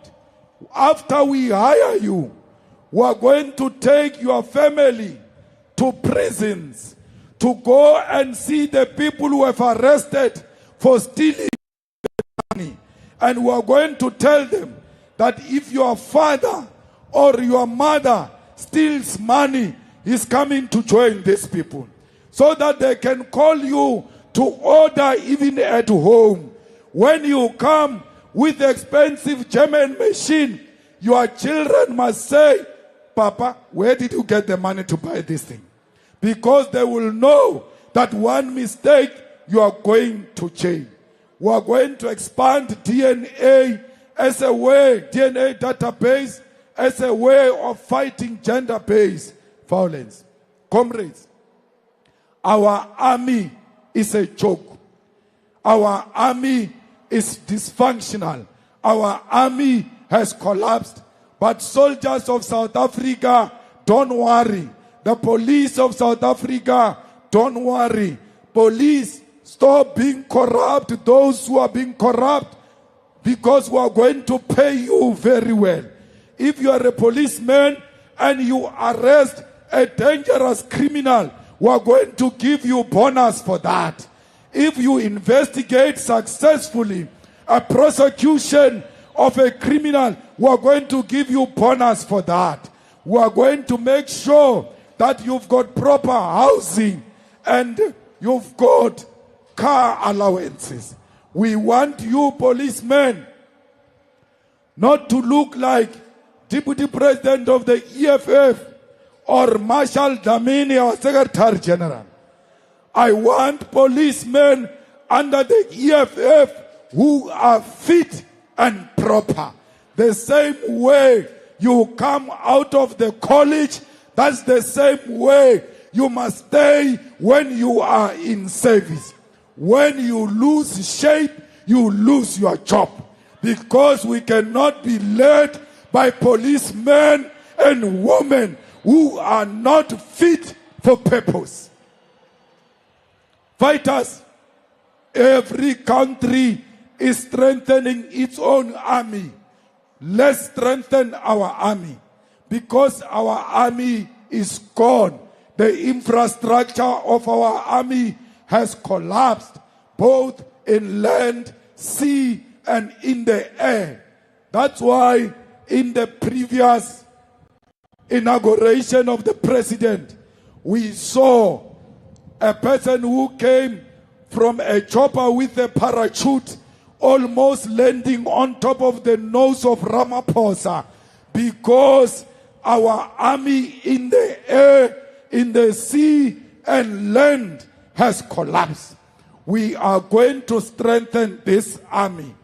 After we hire you, we are going to take your family to prisons to go and see the people who have arrested for stealing money. And we are going to tell them that if your father or your mother steals money, he's coming to join these people, so that they can call you to order even at home. When you come with the expensive German machine, your children must say, Papa, where did you get the money to buy this thing? Because they will know that one mistake, you are going to jail. We are going to expand DNA as a way, DNA database, as a way of fighting gender-based violence. Comrades, our army is a joke. Our army is dysfunctional. Our army has collapsed. But soldiers of South Africa, don't worry. The police of South Africa, don't worry. Police, stop being corrupt, those who are being corrupt, because we are going to pay you very well. If you are a policeman and you arrest a dangerous criminal, we are going to give you bonus for that. If you investigate successfully a prosecution of a criminal, we are going to give you bonus for that. We are going to make sure that you've got proper housing and you've got car allowances. We want you policemen not to look like Deputy President of the EFF or Marshal Dlamini or Secretary General. I want policemen under the EFF who are fit and proper. The same way you come out of the college, that's the same way you must stay when you are in service. When you lose shape, you lose your job. Because we cannot be led by policemen and women who are not fit for purpose. Fighters, every country is strengthening its own army. Let's strengthen our army, because our army is gone. The infrastructure of our army has collapsed, both in land, sea, and in the air. That's why in the previous inauguration of the president, we saw a person who came from a chopper with a parachute almost landing on top of the nose of Ramaphosa, because our army in the air, in the sea and land has collapsed. We are going to strengthen this army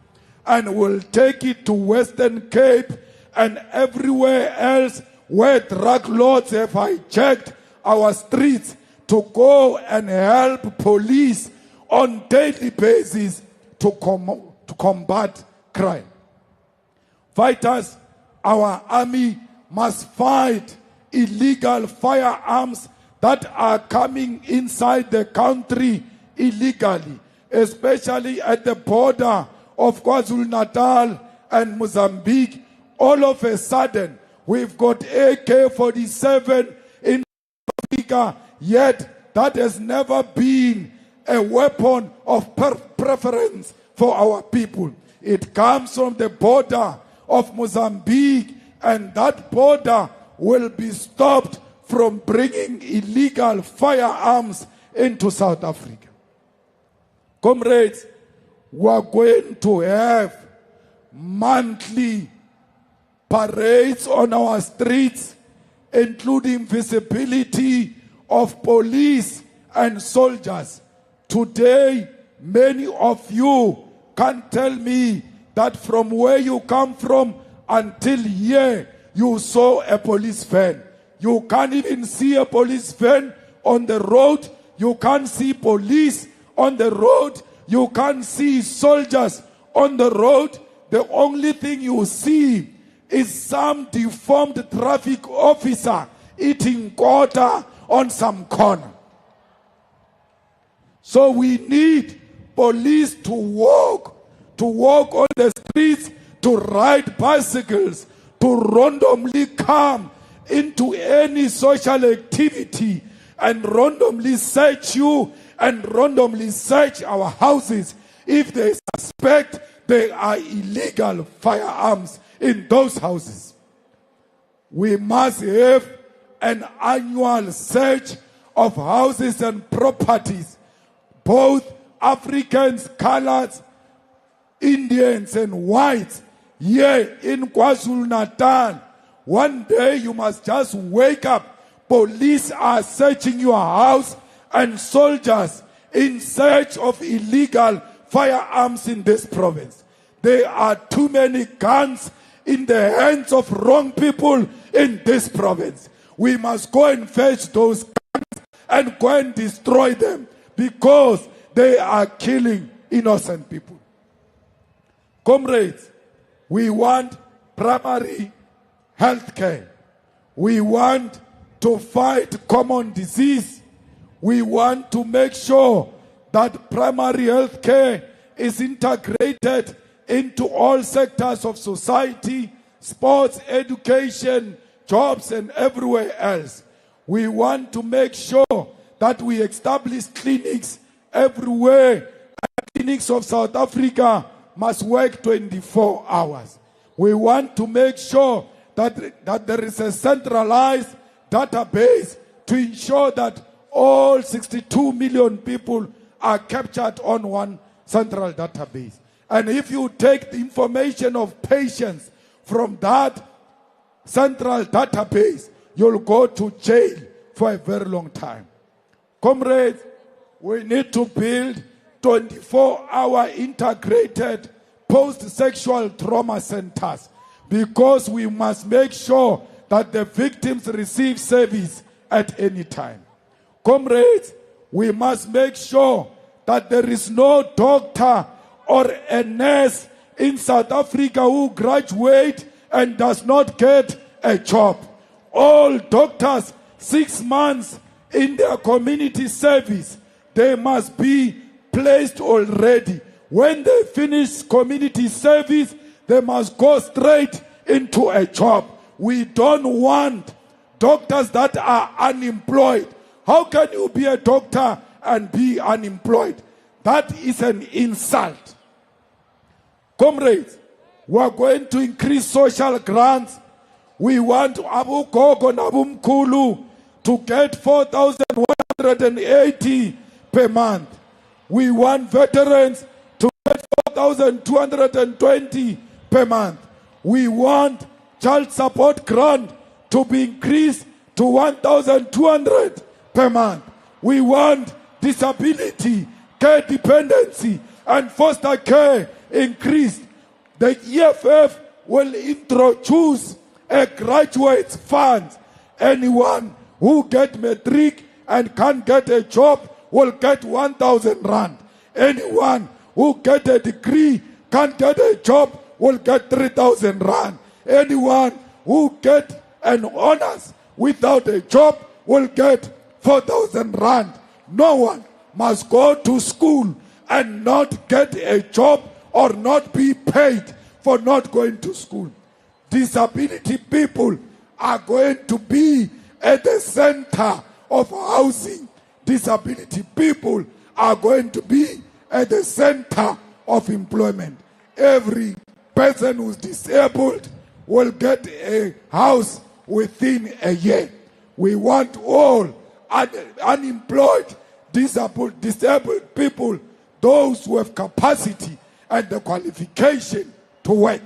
and will take it to Western Cape and everywhere else where drug lords have hijacked our streets, to go and help police on daily basis to combat crime. Fighters, our army must fight illegal firearms that are coming inside the country illegally, especially at the border of KwaZulu-Natal and Mozambique. All of a sudden, we've got AK-47 in Africa, yet that has never been a weapon of preference for our people. It comes from the border of Mozambique, and that border will be stopped from bringing illegal firearms into South Africa. Comrades, we are going to have monthly parades on our streets, including visibility of police and soldiers. Today, many of you can't tell me that from where you come from until here, you saw a police van. You can't even see a police van on the road. You can't see police on the road. You can't see soldiers on the road. The only thing you see is some deformed traffic officer eating quarter on some corner. So we need police to walk on the streets, to ride bicycles, to randomly come into any social activity and randomly search you and randomly search our houses if they suspect there are illegal firearms in those houses. We must have an annual search of houses and properties, both Africans, coloreds, Indians and whites, here in KwaZulu-Natal. One day you must just wake up. Police are searching your house and soldiers in search of illegal firearms in this province. There are too many guns in the hands of wrong people in this province. We must go and fetch those guns and go and destroy them because they are killing innocent people. Comrades, we want primary health care. We want to fight common disease. We want to make sure that primary health care is integrated into all sectors of society, sports, education, jobs, and everywhere else. We want to make sure that we establish clinics everywhere. Clinics of South Africa must work 24 hours. We want to make sure that there is a centralized database to ensure that all 62 million people are captured on one central database. And if you take the information of patients from that central database, you'll go to jail for a very long time. Comrades, we need to build 24-hour integrated post-sexual trauma centers because we must make sure that the victims receive service at any time. Comrades, we must make sure that there is no doctor or a nurse in South Africa who graduates and does not get a job. All doctors, 6 months in their community service, they must be placed already. When they finish community service, they must go straight into a job. We don't want doctors that are unemployed. How can you be a doctor and be unemployed? That is an insult. Comrades, we are going to increase social grants. We want Abu Gogo and Abu Mkulu to get 4,180 per month. We want veterans to get 4,220 per month. We want child support grant to be increased to 1,200 per month. We want disability, care dependency, and foster care increased. The EFF will introduce a graduate fund. Anyone who get matric and can't get a job will get 1,000 rand. Anyone who get a degree, can't get a job, will get 3,000 rand. Anyone who get an honors without a job will get 4,000 rand. No one must go to school and not get a job or not be paid for not going to school. Disability people are going to be at the center of housing. Disability people are going to be at the center of employment. Every person who's disabled will get a house within a year. We want all unemployed, disabled people, those who have capacity and the qualification to work.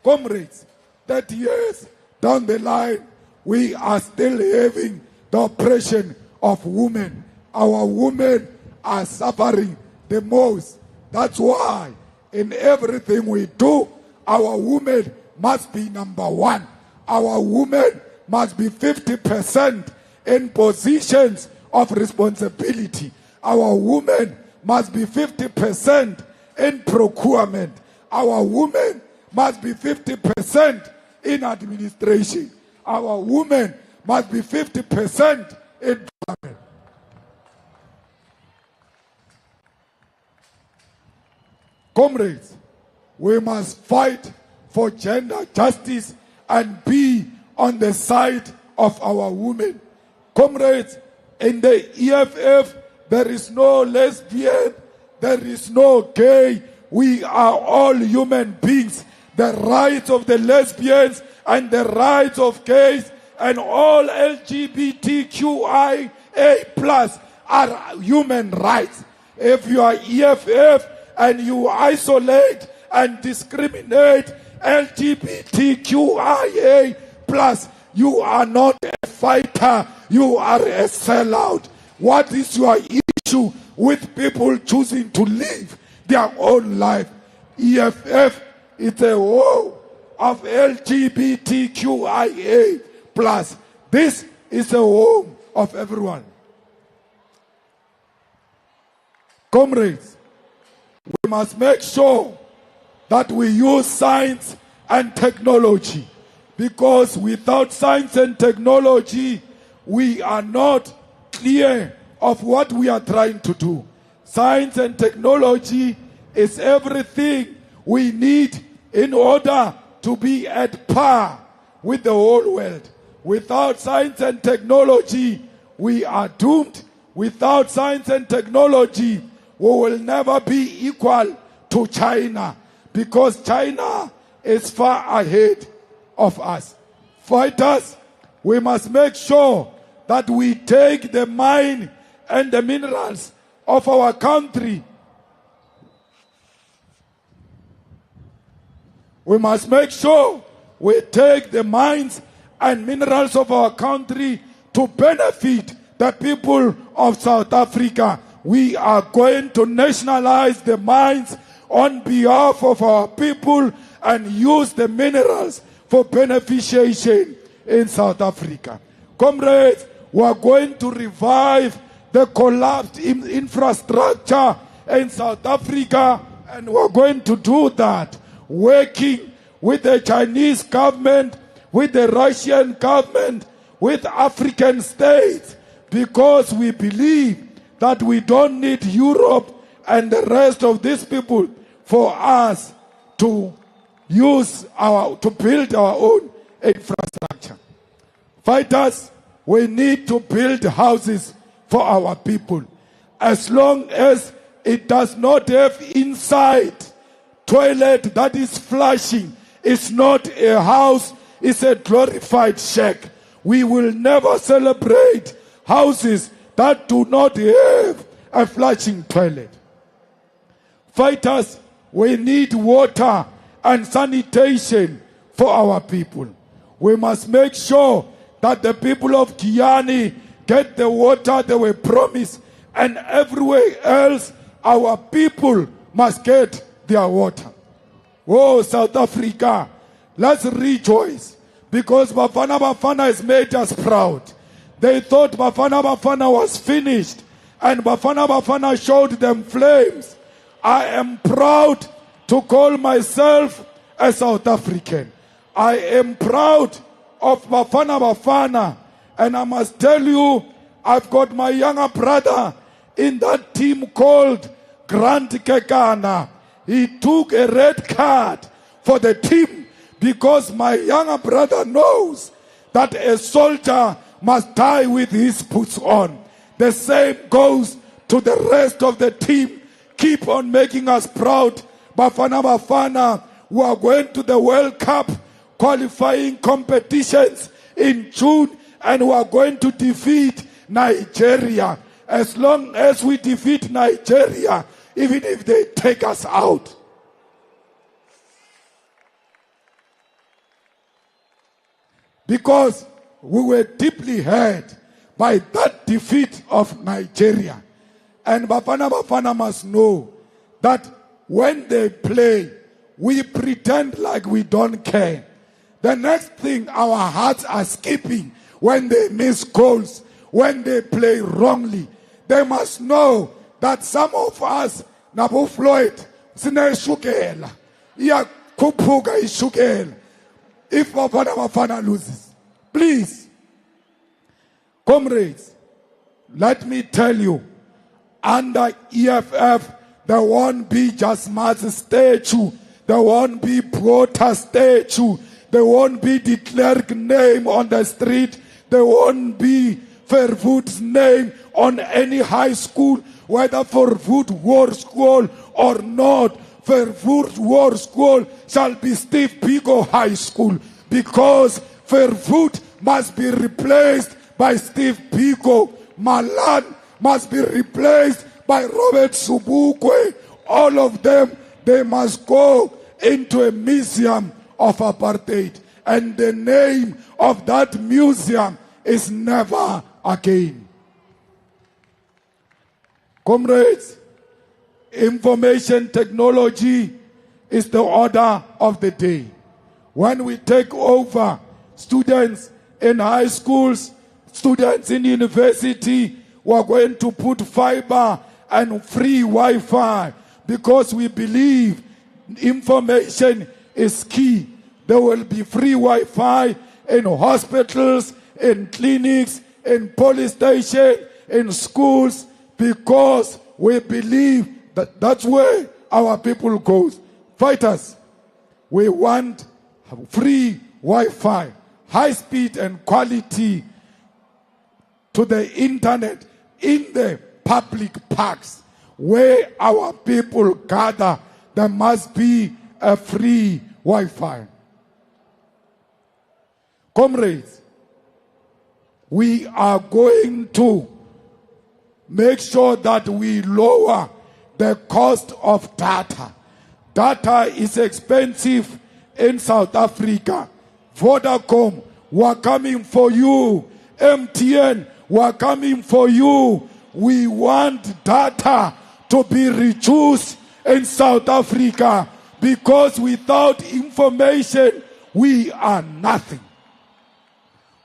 Comrades, 30 years down the line, we are still having the oppression of women. Our women are suffering the most. That's why in everything we do, our women must be number one. Our women must be 50% in positions of responsibility. Our women must be 50% in procurement. Our women must be 50% in administration. Our women must be 50% in government. Comrades, we must fight for gender justice and be on the side of our women. Comrades, in the EFF, there is no lesbian, there is no gay. We are all human beings. The rights of the lesbians and the rights of gays and all LGBTQIA+ are human rights. If you are EFF and you isolate and discriminate LGBTQIA+, you are not a fighter, you are a sellout. What is your issue with people choosing to live their own life? EFF is a war of LGBTQIA+. This is a home of everyone. Comrades, we must make sure that we use science and technology, because without science and technology, we are not clear of what we are trying to do. Science and technology is everything we need in order to be at par with the whole world. Without science and technology, we are doomed. Without science and technology, we will never be equal to China, because China is far ahead of us. Fighters, we must make sure that we take the mine and the minerals of our country. We must make sure we take the mines and minerals of our country to benefit the people of South Africa. We are going to nationalize the mines on behalf of our people and use the minerals for beneficiation in South Africa. Comrades, we are going to revive the collapsed infrastructure in South Africa, and we are going to do that working with the Chinese government, with the Russian government, with African states, because we believe that we don't need Europe and the rest of these people for us to to build our own infrastructure. Fighters, we need to build houses for our people. As long as it does not have inside toilet that is flushing, it's not a house, it's a glorified shack. We will never celebrate houses that do not have a flushing toilet. Fighters, we need water and sanitation for our people. We must make sure that the people of Kiani get the water they were promised, and everywhere else our people must get their water. Oh, South Africa, let's rejoice, because Bafana Bafana has made us proud. They thought Bafana Bafana was finished, and Bafana Bafana showed them flames. I am proud to call myself a South African. I am proud of Bafana Bafana, and I must tell you, I've got my younger brother in that team called Grant Kekana. He took a red card for the team because my younger brother knows that a soldier must die with his boots on. The same goes to the rest of the team. keep on making us proud. Bafana Bafana, we are going to the World Cup qualifying competitions in June, and we are going to defeat Nigeria. As long as we defeat Nigeria, even if they take us out. Because we were deeply hurt by that defeat of Nigeria. And Bafana Bafana must know that when they play, we pretend like we don't care. The next thing, our hearts are skipping when they miss goals, when they play wrongly. They must know that some of us, Nabu Floyd, Sine Shukela, Iya Kupuga Ishukela, if Bafana Bafana loses. Please, comrades, let me tell you, under EFF, there won't be just Ma's statue, there won't be Prota statue, there won't be de Klerk name on the street, there won't be Verwoerd's name on any high school, whether Verwoerd War School or not. Verwoerd War School shall be Steve Biko High School, because Verwoerd must be replaced by Steve Biko. Malan must be replaced by Robert Subukwe. All of them, they must go into a museum of apartheid. And the name of that museum is never again. Comrades, information technology is the order of the day. When we take over, students in high schools, students in university, we are going to put fiber and free Wi-Fi, because we believe information is key. There will be free Wi-Fi in hospitals, in clinics, in police stations, in schools, because we believe that that's where our people go. Fighters, we want free Wi-Fi, high speed and quality to the internet in the public parks where our people gather. There must be a free Wi-Fi. Comrades, we are going to make sure that we lower the cost of data. Data is expensive in South Africa. Vodacom, we're coming for you. MTN, we're coming for you. We want data to be reduced in South Africa, because without information, we are nothing.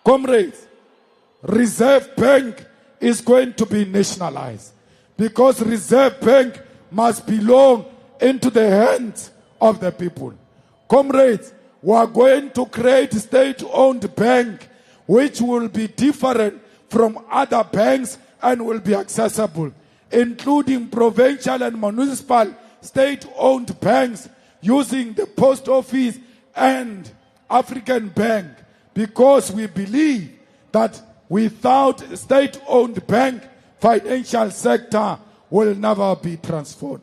Comrades, Reserve Bank is going to be nationalized, because Reserve Bank must belong into the hands of the people. Comrades, we are going to create a state-owned bank which will be different from other banks and will be accessible, including provincial and municipal state-owned banks using the post office and African Bank, because we believe that without a state-owned bank, financial sector will never be transformed.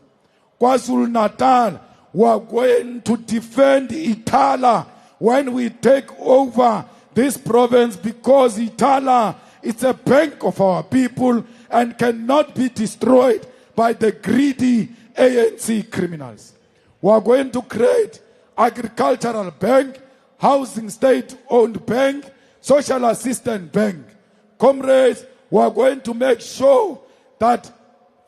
KwaZulu-Natal, we are going to defend Itala when we take over this province, because Itala is a bank of our people and cannot be destroyed by the greedy ANC criminals. We are going to create agricultural bank, housing state-owned bank, social assistance bank. Comrades, we are going to make sure that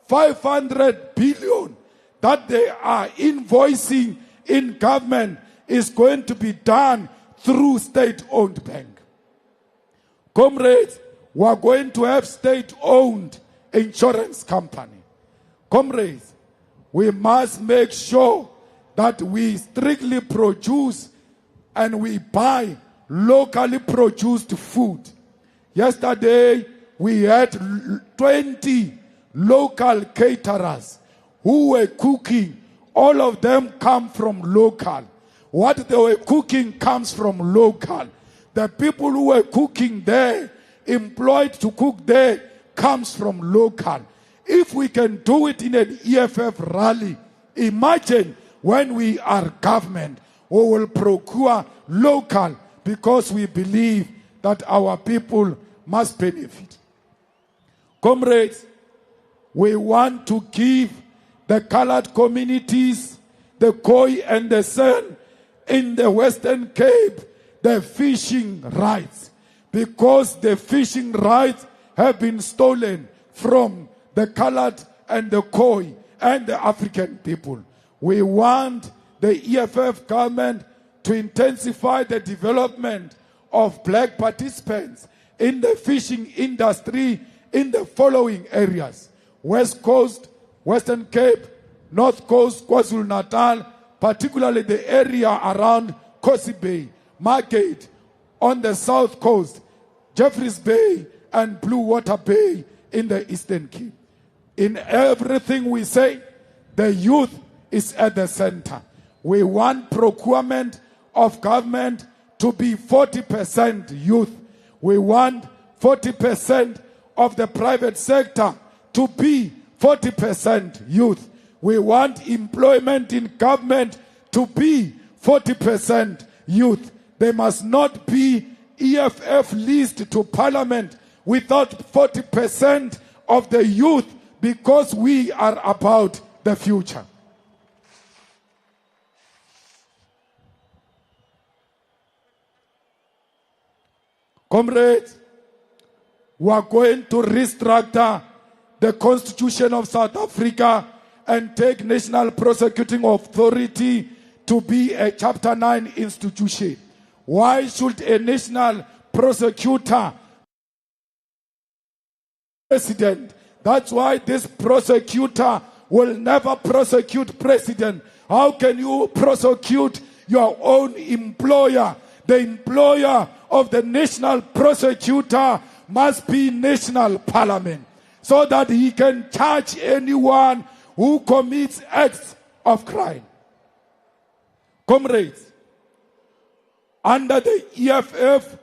500 billion that they are invoicing in government is going to be done through state-owned bank. Comrades, we are going to have state-owned insurance company. Comrades, we must make sure that we strictly produce and we buy locally produced food. Yesterday, we had 20 local caterers who were cooking. All of them come from local. What they were cooking comes from local. The people who were cooking there, employed to cook there, comes from local. If we can do it in an EFF rally, imagine when we are government, we will procure local because we believe that our people must benefit. Comrades, we want to give the colored communities, the Khoi and the San in the Western Cape, the fishing rights, because the fishing rights have been stolen from the colored and the Khoi and the African people. We want the EFF government to intensify the development of black participants in the fishing industry in the following areas: West Coast, Western Cape, North Coast, KwaZulu-Natal, particularly the area around Kosi Bay, Margate, on the South Coast, Jeffreys Bay, and Blue Water Bay in the Eastern Cape. In everything we say, the youth is at the center. We want procurement of government to be 40% youth. We want 40% of the private sector to be 40% youth. We want employment in government to be 40% youth. There must not be EFF list to parliament without 40% of the youth, because we are about the future. Comrades, we are going to restructure the Constitution of South Africa and take National Prosecuting Authority to be a Chapter 9 institution. Why should a national prosecutor president? That's why this prosecutor will never prosecute president. How can you prosecute your own employer? The employer of the national prosecutor must be national parliament, so that he can charge anyone who commits acts of crime. Comrades, under the EFF,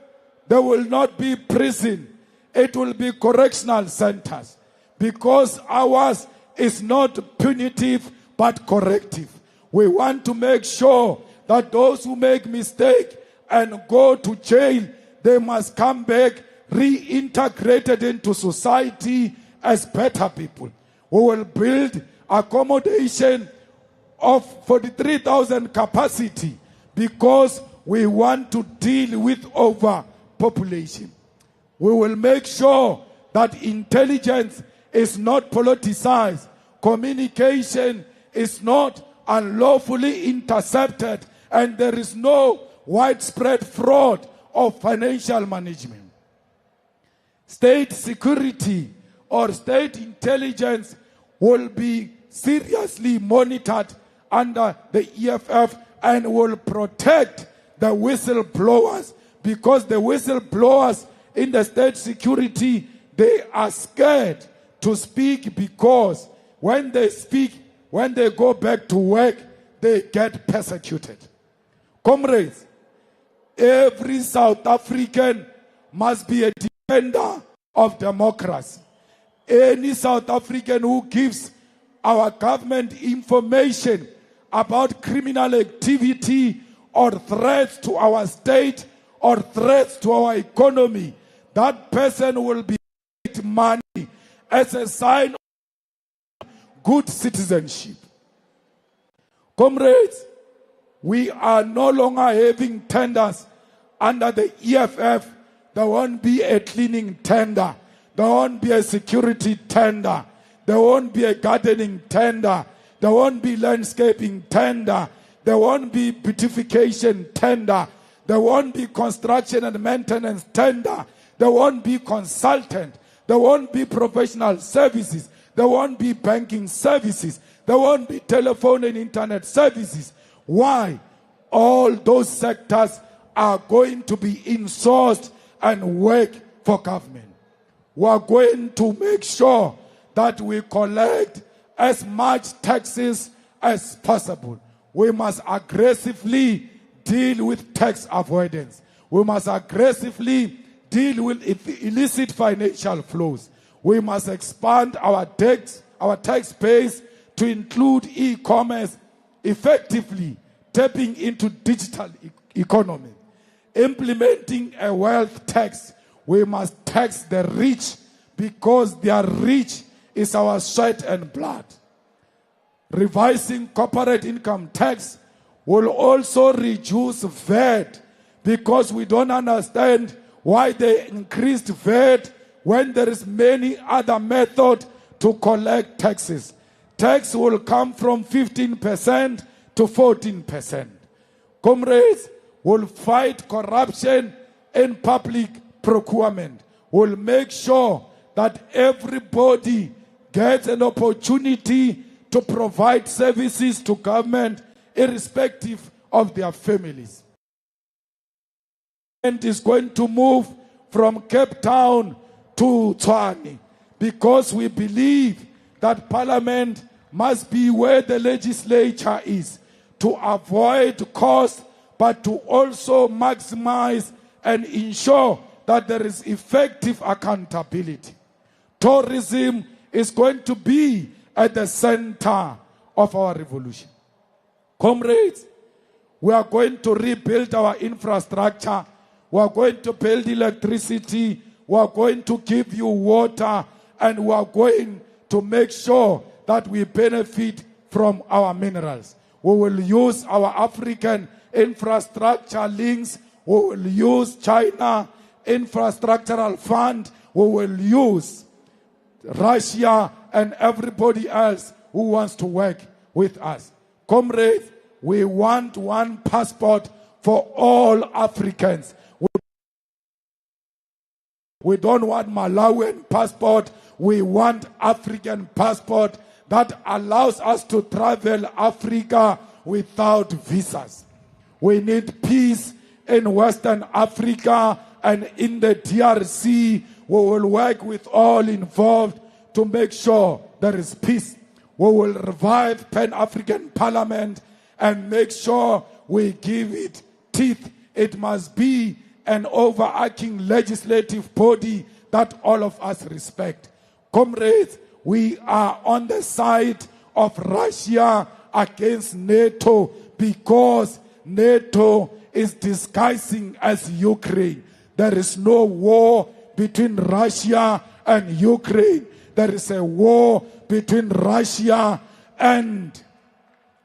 there will not be prison. It will be correctional centers, because ours is not punitive but corrective. We want to make sure that those who make mistake and go to jail, they must come back reintegrated into society as better people. We will build accommodation of 43,000 capacity, because we want to deal with overpopulation. We will make sure that intelligence is not politicized, communication is not unlawfully intercepted, and there is no widespread fraud of financial management. State security or state intelligence will be seriously monitored under the EFF and will protect the whistleblowers, because the whistleblowers in the state security, they are scared to speak, because when they speak, when they go back to work, they get persecuted. Comrades, every South African must be a defender of democracy. Any South African who gives our government information about criminal activity or threats to our state or threats to our economy, that person will be paid money as a sign of good citizenship. Comrades, we are no longer having tenders under the EFF. There won't be a cleaning tender. There won't be a security tender. There won't be a gardening tender. There won't be landscaping tender. There won't be beautification tender. There won't be construction and maintenance tender. There won't be consultant. There won't be professional services. There won't be banking services. There won't be telephone and internet services. Why? All those sectors are going to be insourced and work for government. We are going to make sure that we collect as much taxes as possible. We must aggressively deal with tax avoidance. We must aggressively deal with illicit financial flows. We must expand our tax base to include e-commerce, effectively tapping into digital economy. Implementing a wealth tax, we must tax the rich because their rich is our sweat and blood. Revising corporate income tax will also reduce VAT because we don't understand why they increased VAT when there is many other methods to collect taxes. Tax will come from 15% to 14%. Comrades, will fight corruption in public procurement. Will make sure that everybody gets an opportunity to provide services to government irrespective of their families. And is going to move from Cape Town to Tshwane because we believe that Parliament must be where the legislature is to avoid costs, but to also maximize and ensure that there is effective accountability. Tourism is going to be at the center of our revolution. Comrades, we are going to rebuild our infrastructure. We are going to build electricity. We are going to give you water. And we are going to make sure that we benefit from our minerals. We will use our African infrastructure links. We will use China infrastructural fund. We will use Russia and everybody else who wants to work with us. Comrades, we want one passport for all Africans. We don't want Malawian passport. We want African passport that allows us to travel Africa without visas. We need peace in Western Africa and in the DRC. We will work with all involved to make sure there is peace. We will revive Pan-African Parliament and make sure we give it teeth. It must be an overarching legislative body that all of us respect. Comrades, we are on the side of Russia against NATO because NATO is disguising as Ukraine. There is no war between Russia and Ukraine. There is a war between Russia and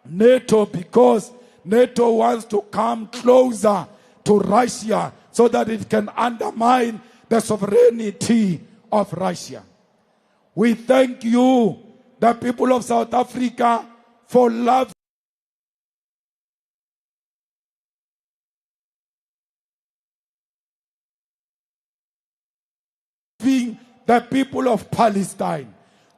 NATO because NATO wants to come closer to Russia so that it can undermine the sovereignty of Russia. We thank you, the people of South Africa, for loving the people of Palestine.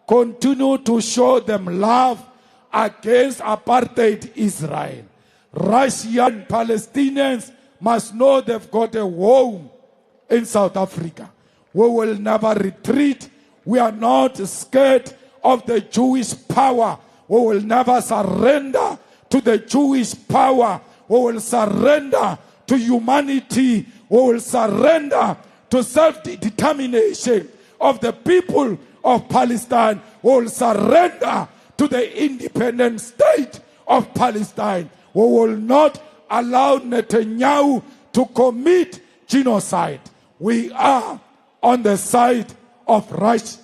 Continue to show them love against apartheid Israel. Russian Palestinians must know they've got a home in South Africa. We will never retreat. We are not scared of the Jewish power. We will never surrender to the Jewish power. We will surrender to humanity. We will surrender to self-determination of the people of Palestine. We will surrender to the independent state of Palestine. We will not allow Netanyahu to commit genocide. We are on the side of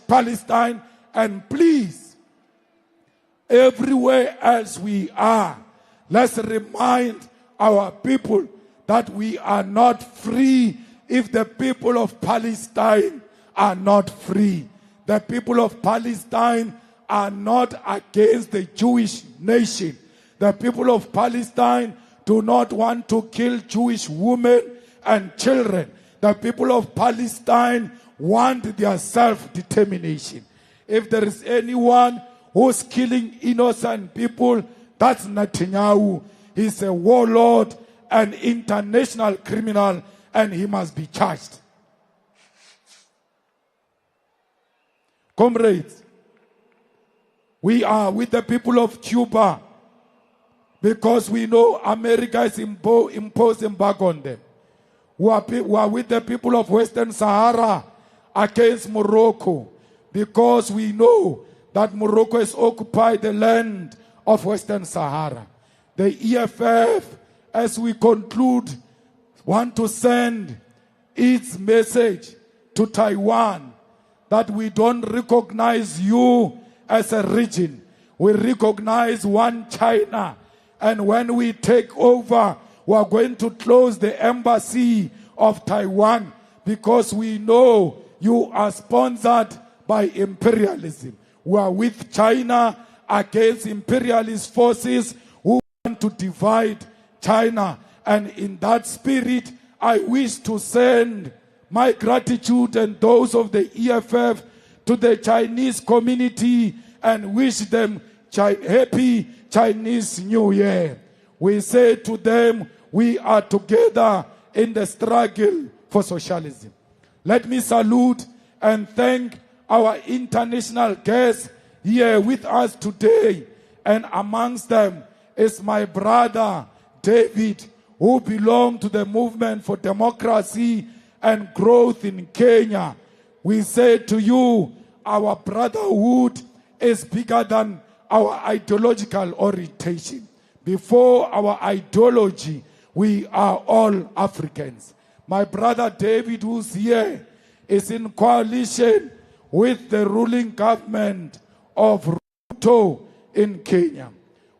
Palestine, and please, everywhere else we are, let's remind our people that we are not free if the people of Palestine are not free. The people of Palestine are not against the Jewish nation. The people of Palestine do not want to kill Jewish women and children. The people of Palestine want their self-determination. If there is anyone who's killing innocent people, that's Netanyahu. He's a warlord, an international criminal, and he must be charged. Comrades, we are with the people of Cuba because we know America is imposing embargo on them. We are with the people of Western Sahara against Morocco because we know that Morocco has occupied the land of Western Sahara. The EFF, as we conclude, want to send its message to Taiwan that we don't recognize you as a region. We recognize one China. And when we take over, we are going to close the embassy of Taiwan because we know you are sponsored by imperialism. We are with China against imperialist forces who want to divide China. And in that spirit, I wish to send my gratitude and those of the EFF to the Chinese community and wish them happy Chinese New Year. We say to them, we are together in the struggle for socialism. Let me salute and thank our international guests here with us today. And amongst them is my brother David, who belongs to the Movement for Democracy and Growth in Kenya. We say to you, our brotherhood is bigger than our ideological orientation. Before our ideology, we are all Africans. My brother David, who's here, is in coalition with the ruling government of Ruto in Kenya.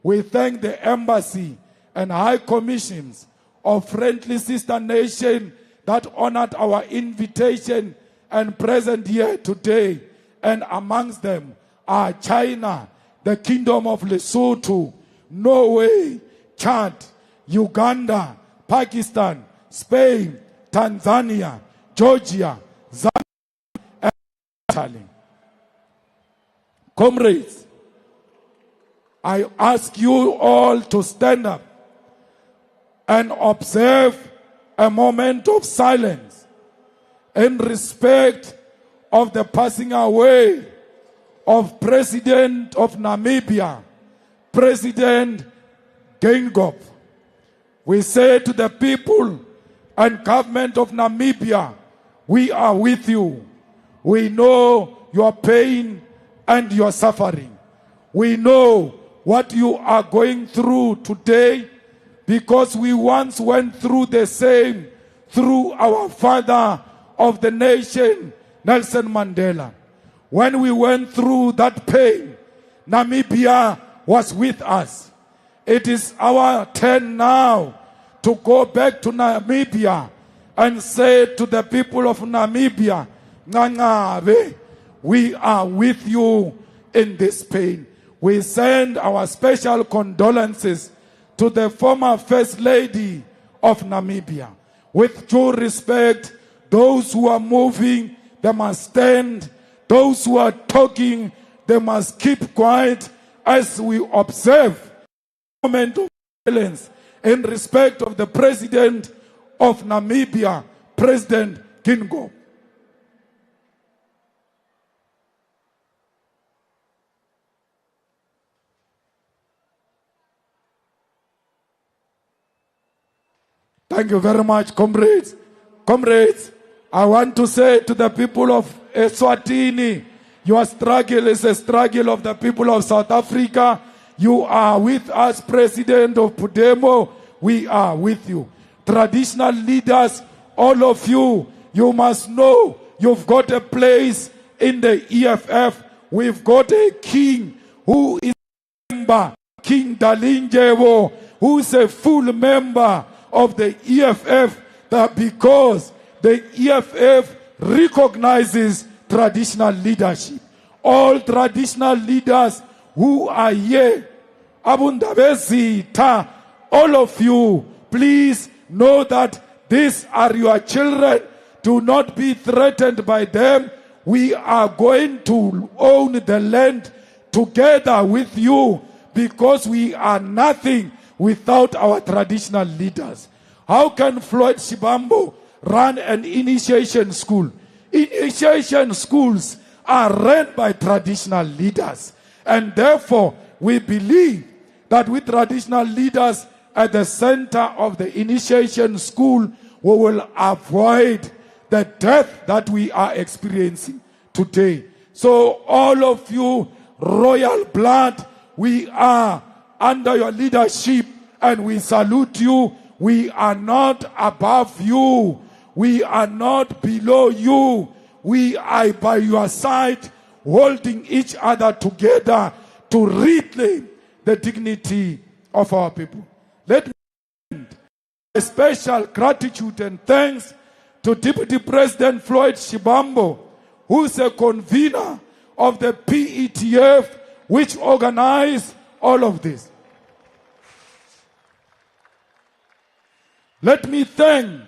We thank the embassy and high commissions of friendly sister nation that honored our invitation and present here today. And amongst them are China, the Kingdom of Lesotho, Norway, Chad, Uganda, Pakistan, Spain, Tanzania, Georgia, Zambia, and Italy. Comrades, I ask you all to stand up and observe a moment of silence in respect of the passing away of President of Namibia, President Geingob. We say to the people and government of Namibia, we are with you. We know your pain and your suffering. We know what you are going through today because we once went through the same through our father of the nation, Nelson Mandela. When we went through that pain, Namibia was with us. It is our turn now to go back to Namibia and say to the people of Namibia, Ngangabe, we are with you in this pain. We send our special condolences to the former First Lady of Namibia. With due respect, those who are moving, they must stand. Those who are talking, they must keep quiet as we observe a moment of silence in respect of the President of Namibia, President Geingob. Thank you very much, comrades. Comrades, I want to say to the people of Eswatini, your struggle is a struggle of the people of South Africa. You are with us, President of Pudemo. We are with you. Traditional leaders, all of you, you must know you've got a place in the EFF. We've got a king who is a member, King Dalinjewo, who is a full member of the EFF, that because the EFF recognizes traditional leadership. All traditional leaders who are here, Abundabezita, all of you, please know that these are your children. Do not be threatened by them. We are going to own the land together with you because we are nothing without our traditional leaders. How can Floyd Shibambo run an initiation school? Initiation schools are run by traditional leaders. And therefore, we believe that with traditional leaders at the center of the initiation school, we will avoid the death that we are experiencing today. So all of you, royal blood, we are under your leadership and we salute you. We are not above you. We are not below you. We are by your side, holding each other together to reclaim the dignity of our people. Let me end a special gratitude and thanks to Deputy President Floyd Shibambo, who is a convener of the PETF, which organized all of this. Let me thank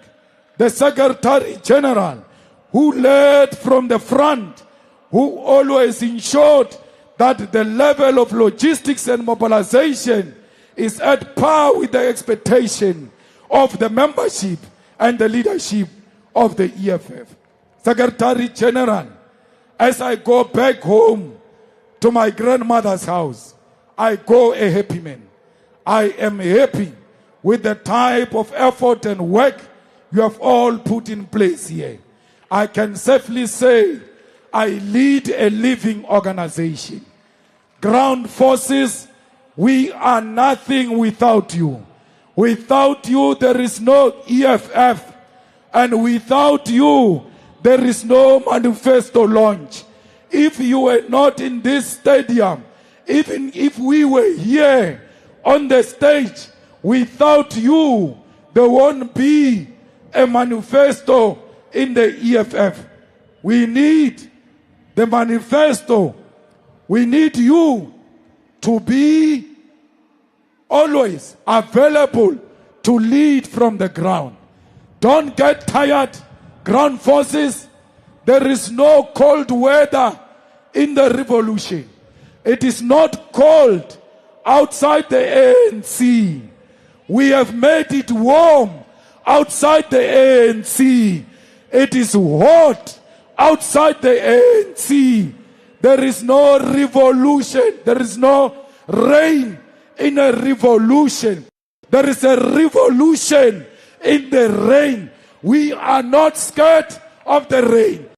the Secretary General, who led from the front, who always ensured that the level of logistics and mobilization is at par with the expectation of the membership and the leadership of the EFF. Secretary General, as I go back home to my grandmother's house, I go a happy man. I am happy with the type of effort and work you have all put in place here. I can safely say I lead a living organization. Ground forces, we are nothing without you. Without you, there is no EFF. And without you, there is no manifesto launch. If you were not in this stadium, even if we were here on the stage, without you, there won't be a manifesto in the EFF. We need the manifesto. We need you to be always available to lead from the ground. Don't get tired, ground forces. There is no cold weather in the revolution. It is not cold outside the ANC. We have made it warm outside the ANC. It is hot outside the ANC. There is no revolution. There is no rain in a revolution. There is a revolution in the rain. We are not scared of the rain.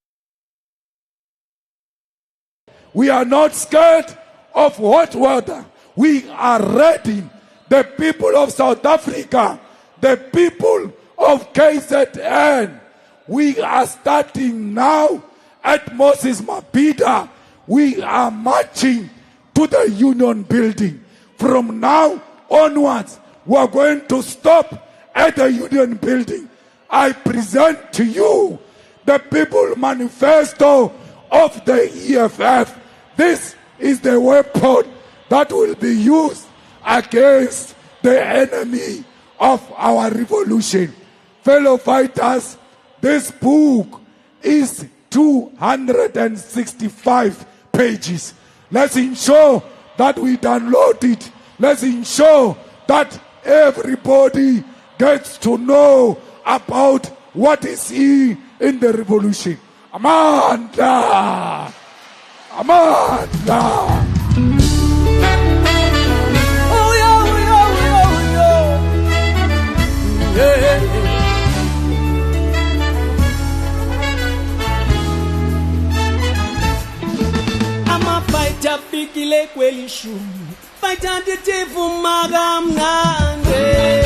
We are not scared of hot weather. We are ready. The people of South Africa, the people of KZN, we are starting now at Moses Mabhida. We are marching to the Union Building. From now onwards, we are going to stop at the Union Building. I present to you the People Manifesto of the EFF. This is the weapon that will be used against the enemy of our revolution. Fellow fighters, this book is 265 pages. Let's ensure that we download it. Let's ensure that everybody gets to know about what is in the revolution. Amanda! Amanda! Oh, yeah. Fighter fikile kweli shumu Fighter nditifu magamnande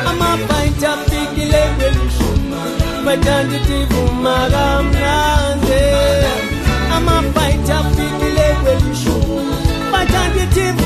Ama fighter fikile kweli shumu Fighter nditifu magamnande Ama fighter fikile kweli shumu Fighter nditifu